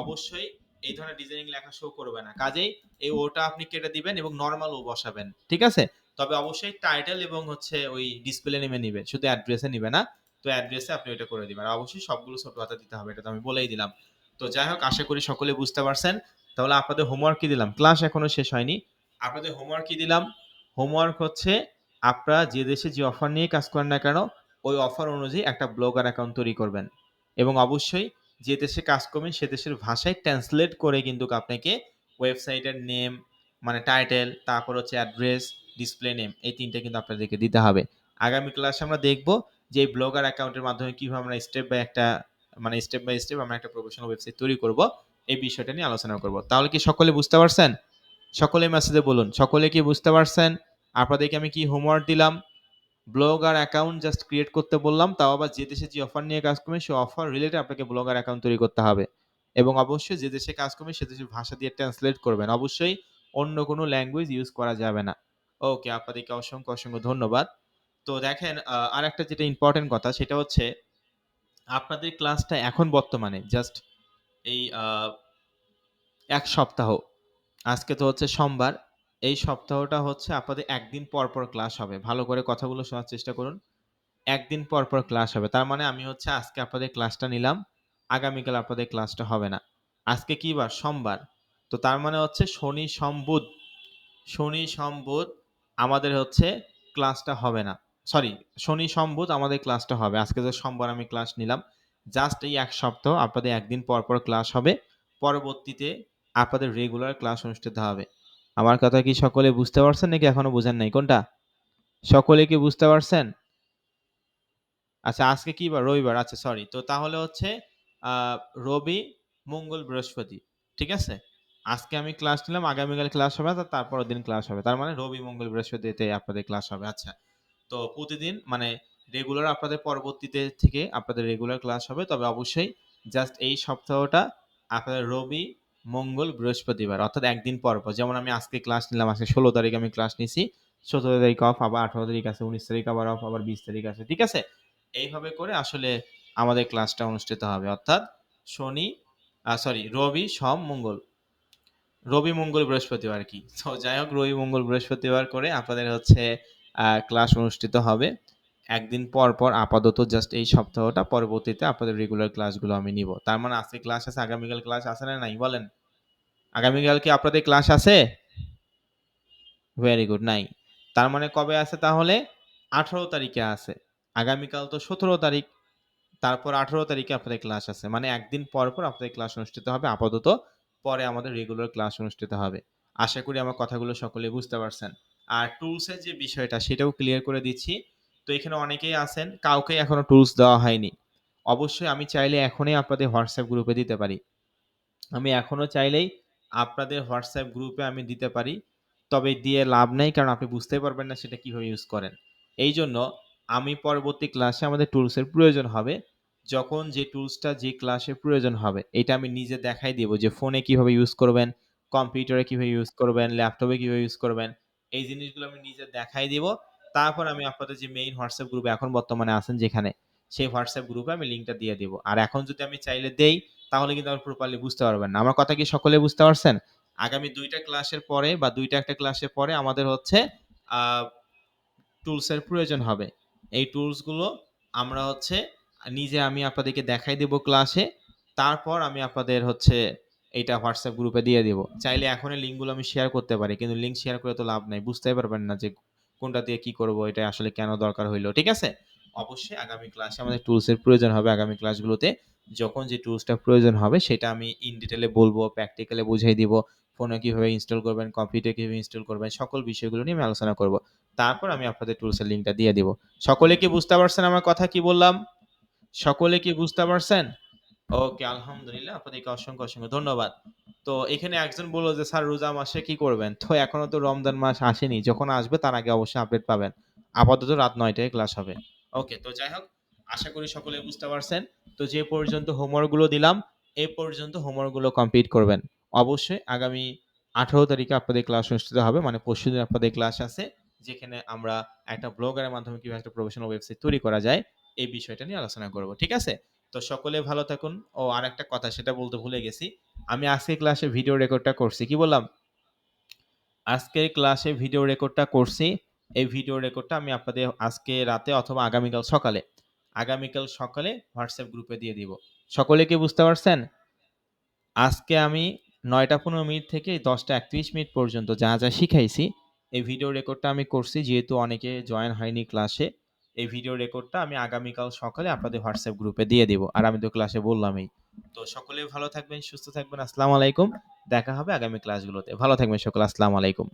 অবশ্যই এই ধরনের ডিজাইনিং লেখা শো করবে না। কাজেই এই ওটা আপনি কেটে দিবেন এবং নর্মাল ও বসাবেন, ঠিক আছে? তবে অবশ্যই টাইটেল এবং হচ্ছে ওই ডিসপ্লে নেমে নিবে, শুধু অ্যাড্রেসে নিবে না। তো অ্যাড্রেসে আপনি ওইটা করে দিবেন, আর অবশ্যই সবগুলো ছোট হাতে দিতে হবে, এটা তো আমি বলেই দিলাম। তো যাই হোক, আশা করি সকলে বুঝতে পারছেন। তাহলে আপনাদের হোমওয়ার্ক কি দিলাম, ক্লাস এখনো শেষ হয়নি, আপনাদের হোমওয়ার্ক কি দিলাম? হোমওয়ার্ক হচ্ছে আপনারা যে দেশে যে অফার নিয়ে কাজ করেন না কেন, ওই অফার অনুযায়ী একটা ব্লগার অ্যাকাউন্ট তৈরি করবেন এবং অবশ্যই যে দেশে কাজ করবেন সে দেশের ভাষায় ট্রান্সলেট করে কিন্তু আপনাকে ওয়েবসাইটের নেম মানে টাইটেল, তারপর হচ্ছে অ্যাড্রেস, ডিসপ্লে নেম, এই তিনটে কিন্তু আপনাদেরকে দিতে হবে। আগামী ক্লাসে আমরা দেখব যে এই ব্লগার অ্যাকাউন্টের মাধ্যমে কিভাবে আমরা স্টেপ বাই স্টেপ আমরা একটা প্রফেশনাল ওয়েবসাইট তৈরি করব, এই বিষয়টা নিয়ে আলোচনা করব। তাহলে কি সকলে বুঝতে পারছেন? সকলে মেসেজে বলুন, সকলে কি বুঝতে পারছেন? আপনাদেরকে আমি কি হোমওয়ার্ক দিলাম? ব্লগার অ্যাকাউন্ট জাস্ট ক্রিয়েট করতে বললাম, তাও আবার যে দেশে যে অফার নিয়ে কাজ করবেন সেই অফার রিলেটেড আপনাকে ব্লগার অ্যাকাউন্ট তৈরি করতে হবে এবং অবশ্যই যে দেশে কাজ করবেন সে দেশের ভাষা দিয়ে ট্রান্সলেট করবেন, অবশ্যই অন্য কোনো ল্যাঙ্গুয়েজ ইউজ করা যাবে না। ওকে, আপনাদেরকে অসংখ্য অসংখ্য ধন্যবাদ। তো দেখেন, আর একটা যেটা ইম্পর্টেন্ট কথা সেটা হচ্ছে আপনাদের ক্লাসটা এখন বর্তমানে জাস্ট এই এক সপ্তাহ, আজকে তো হচ্ছে সোমবার, এই সপ্তাহটা হচ্ছে আপনাদের একদিন পর পর ক্লাস হবে। ভালো করে কথাগুলো শোনার চেষ্টা করুন। একদিন পর পর ক্লাস হবে, তার মানে আমি হচ্ছে আজকে আপনাদের ক্লাসটা নিলাম, আগামীকাল আপনাদের ক্লাসটা হবে না। আজকে কি বার? সোমবার। তো তার মানে হচ্ছে শনি সোম বুধ, শনি সোম বুধ আমাদের হচ্ছে ক্লাসটা হবে না। সরি, শনি সোম বুধ আমাদের ক্লাসটা হবে। আজকে যে সোমবার আমি ক্লাস নিলাম, জাস্ট এই এক সপ্তাহ আপনাদের একদিন পর পর ক্লাস হবে। পরবর্তীতে আপনাদের রেগুলার ক্লাস অনুষ্ঠিত হবে। আমার কথা কি সকলে বুঝতে পারছেন নাকি এখনো বুঝেন নাই? কোনটা? সকলে কি বুঝতে পারছেন? আচ্ছা, আজকে কি বার? রবিবার। আচ্ছা, সরি। তো তাহলে হচ্ছে আ রবি, মঙ্গল, বৃহস্পতি। ঠিক আছে? আজকে আমি ক্লাস নিলাম, আগামীকাল ক্লাস হবে, তারপরের দিন ক্লাস হবে। তার মানে রবি, মঙ্গল, বৃহস্পতিতে আপনাদের ক্লাস হবে। আচ্ছা। তো প্রতিদিন মানে রেগুলার আপনাদের পরবর্তীতে থেকে আপনাদের রেগুলার ক্লাস হবে। তবে অবশ্যই জাস্ট এই সপ্তাহটা আপনাদের রবি, মঙ্গল, বৃহস্পতিবার অর্থাৎ একদিন পর পর। যেমন আমি আজকে ক্লাস নিলাম, আজকে ১৬ তারিখ আমি ক্লাস নিছি। ১৭ তারিখ অফ, আবার ১৮ তারিখ আছে, ১৯ তারিখ আবার অফ, আবার ২০ তারিখ আছে। ঠিক আছে? এইভাবে করে আসলে আমাদের ক্লাসটা অনুষ্ঠিত হবে। অর্থাৎ শনি সরি রবি, সোম, মঙ্গল। রবি, মঙ্গল, বৃহস্পতিবার আরকি। তো যাই হোক, রবি, মঙ্গল, বৃহস্পতিবার করে আপনাদের হচ্ছে ক্লাস অনুষ্ঠিত হবে। একদিন পর পর আপাতত জাস্ট এই সপ্তাহটা, পরবর্তীতে আপনাদের রেগুলার ক্লাসগুলো আমি নিব। তার মানে আজকে ক্লাস আছে, আগামীকাল ক্লাস আছে না নাই বলেন? আগামীকাল কি আপনাদের ক্লাস আছে? ভেরি গুড, নাই। তার মানে কবে আছে তাহলে? ১৮ তারিখে আছে। আগামীকাল তো ১৭ তারিখ। তারপর ১৮ তারিখে আপনাদের ক্লাস আছে। মানে একদিন পর পর আপনাদের ক্লাস অনুষ্ঠিত হবে আপাতত। পরে আমাদের রেগুলার ক্লাস অনুষ্ঠিত হবে। আশা করি আমার কথাগুলো সকলে বুঝতে পারছেন। আর টুলস এর যে বিষয়টা সেটাও ক্লিয়ার করে দিচ্ছি। তো এখানে অনেকেই আছেন, কাউকেই এখনো টুলস দেওয়া হয়নি। অবশ্যই আমি চাইলে এখনই আপনাদের WhatsApp গ্রুপে দিতে পারি। আমি এখনো চাইলেই আপনাদের WhatsApp গ্রুপে আমি দিতে পারি। তবে দিয়ে লাভ নাই, কারণ আপনি বুঝতেই পারবেন না সেটা কিভাবে ইউজ করেন। এইজন্য আমি পরবর্তী ক্লাসে আমাদের টুলস এর প্রয়োজন হবে। যখন যে টুলসটা যে ক্লাসে প্রয়োজন হবে, এটা আমি নিজে দেখাই দিব যে ফোনে কিভাবে ইউজ করবেন, কম্পিউটারে কিভাবে ইউজ করবেন, ল্যাপটপে কিভাবে ইউজ করবেন। এই জিনিসগুলো আমি নিজে দেখাই দিব। তারপর আমি আপনাদের যে মেইন WhatsApp গ্রুপে এখন বর্তমানে আছেন যেখানে, সেই WhatsApp গ্রুপে আমি লিংকটা দিয়ে দিব। আর এখন যদি আমি চাইলে দেই তাহলে কিন্তু আর প্রপারলি বুঝতে পারবেন না। আমার কথা কি সকলে বুঝতে পারছেন? আগামী ২ টা ক্লাসের পরে বা ২ টা একটা ক্লাসের পরে আমাদের হচ্ছে আ টুলস এর প্রয়োজন হবে। এই টুলস গুলো আমরা হচ্ছে আমি আপনাদেরকে দেখাই দেব ক্লাসে। তারপর আমি আপনাদের হচ্ছে এইটা WhatsApp গ্রুপে দিয়ে দিব। চাইলে এখনই লিংক গুলো আমি শেয়ার করতে পারি। কিন্তু লিংক শেয়ার করে তো লাভ নাই। বুঝতেই পারবেন না যে কোনটা দিয়ে কি করব, এটা আসলে কেন দরকার হইলো। ঠিক আছে? অবশ্যই আগামী ক্লাসে আমাদের টুলসের প্রয়োজন হবে। আগামী ক্লাসগুলোতে যখন যে টুলসটা প্রয়োজন হবে সেটা আমি ইন ডিটেইলে বলবো, প্র্যাকটিক্যালি বুঝিয়ে দিব। ফোনে কিভাবে ইনস্টল করবেন, কম্পিউটারে কিভাবে ইনস্টল করবেন, সকল বিষয়গুলো নিয়ে আমি আলোচনা করব। তারপর আমি আপনাদের টুলসের লিঙ্কটা দিয়ে দিব। সকলে কি বুঝতে পারছেন আমার কথা কি বললাম? সকলে কি বুঝতে পারছেন? ওকে, আলহামদুলিল্লাহ। আপনাদেরকে অসংখ্য ধন্যবাদ। তো এখানে একজন বলল যে, "স্যার রোজা মাসে কি করবেন?" তো এখনো তো রমজান মাস আসেনি। যখন আসবে তার আগে অবশ্যই আপডেট পাবেন। আপাতত রাত ৯ টায় ক্লাস হবে। ওকে, তো যাই হোক, আশা করি সকলে বুঝতে পারছেন। তো যে পর্যন্ত হোমওয়ার্ক গুলো দিলাম, এ পর্যন্ত হোমওয়ার্ক গুলো কমপ্লিট করবেন। অবশ্যই আগামী 18 তারিখে আপনাদের ক্লাস অনুষ্ঠিত হবে। মানে পরশুদিন আপনাদের ক্লাস আছে। যেখানে আমরা একটা ব্লগারের মাধ্যমে কিভাবে একটা প্রফেশনাল ওয়েবসাইট তৈরি করা যায়, এই বিষয়টা নিয়ে আলোচনা করব। ঠিক আছে? তো সকলে ভালো থাকুন। ও আরেকটা কথা সেটা বলতে ভুলে গেছি। আমি আজকের ক্লাসে ভিডিও রেকর্ডটা করছি। কি বললাম? আজকের ক্লাসে ভিডিও রেকর্ডটা করছি। এই ভিডিও রেকর্ডটা আমি আপনাদের আজকে রাতে অথবা আগামীকাল সকালে হোয়াটসঅ্যাপ গ্রুপে দিয়ে দিব। সকলে কি বুঝতে পারছেন? আজকে আমি ৯টা ১৫ মিনিট থেকে ১০টা ৩১ মিনিট পর্যন্ত যা শিখাইছি, এই ভিডিও রেকর্ডটা আমি করছি যেহেতু অনেকে জয়েন হয়নি ক্লাসে। এই ভিডিও রেকর্ডটা আমি আগামীকাল সকালে আপনাদের হোয়াটসঅ্যাপ গ্রুপে দিয়ে দিব। আর আমি তো ক্লাসে বললামই। তো সকলে ভালো থাকবেন, সুস্থ থাকবেন। আসসালামু আলাইকুম। দেখা হবে আগামী ক্লাসগুলোতে। ভালো থাকবেন সকলে। আসসালামু আলাইকুম।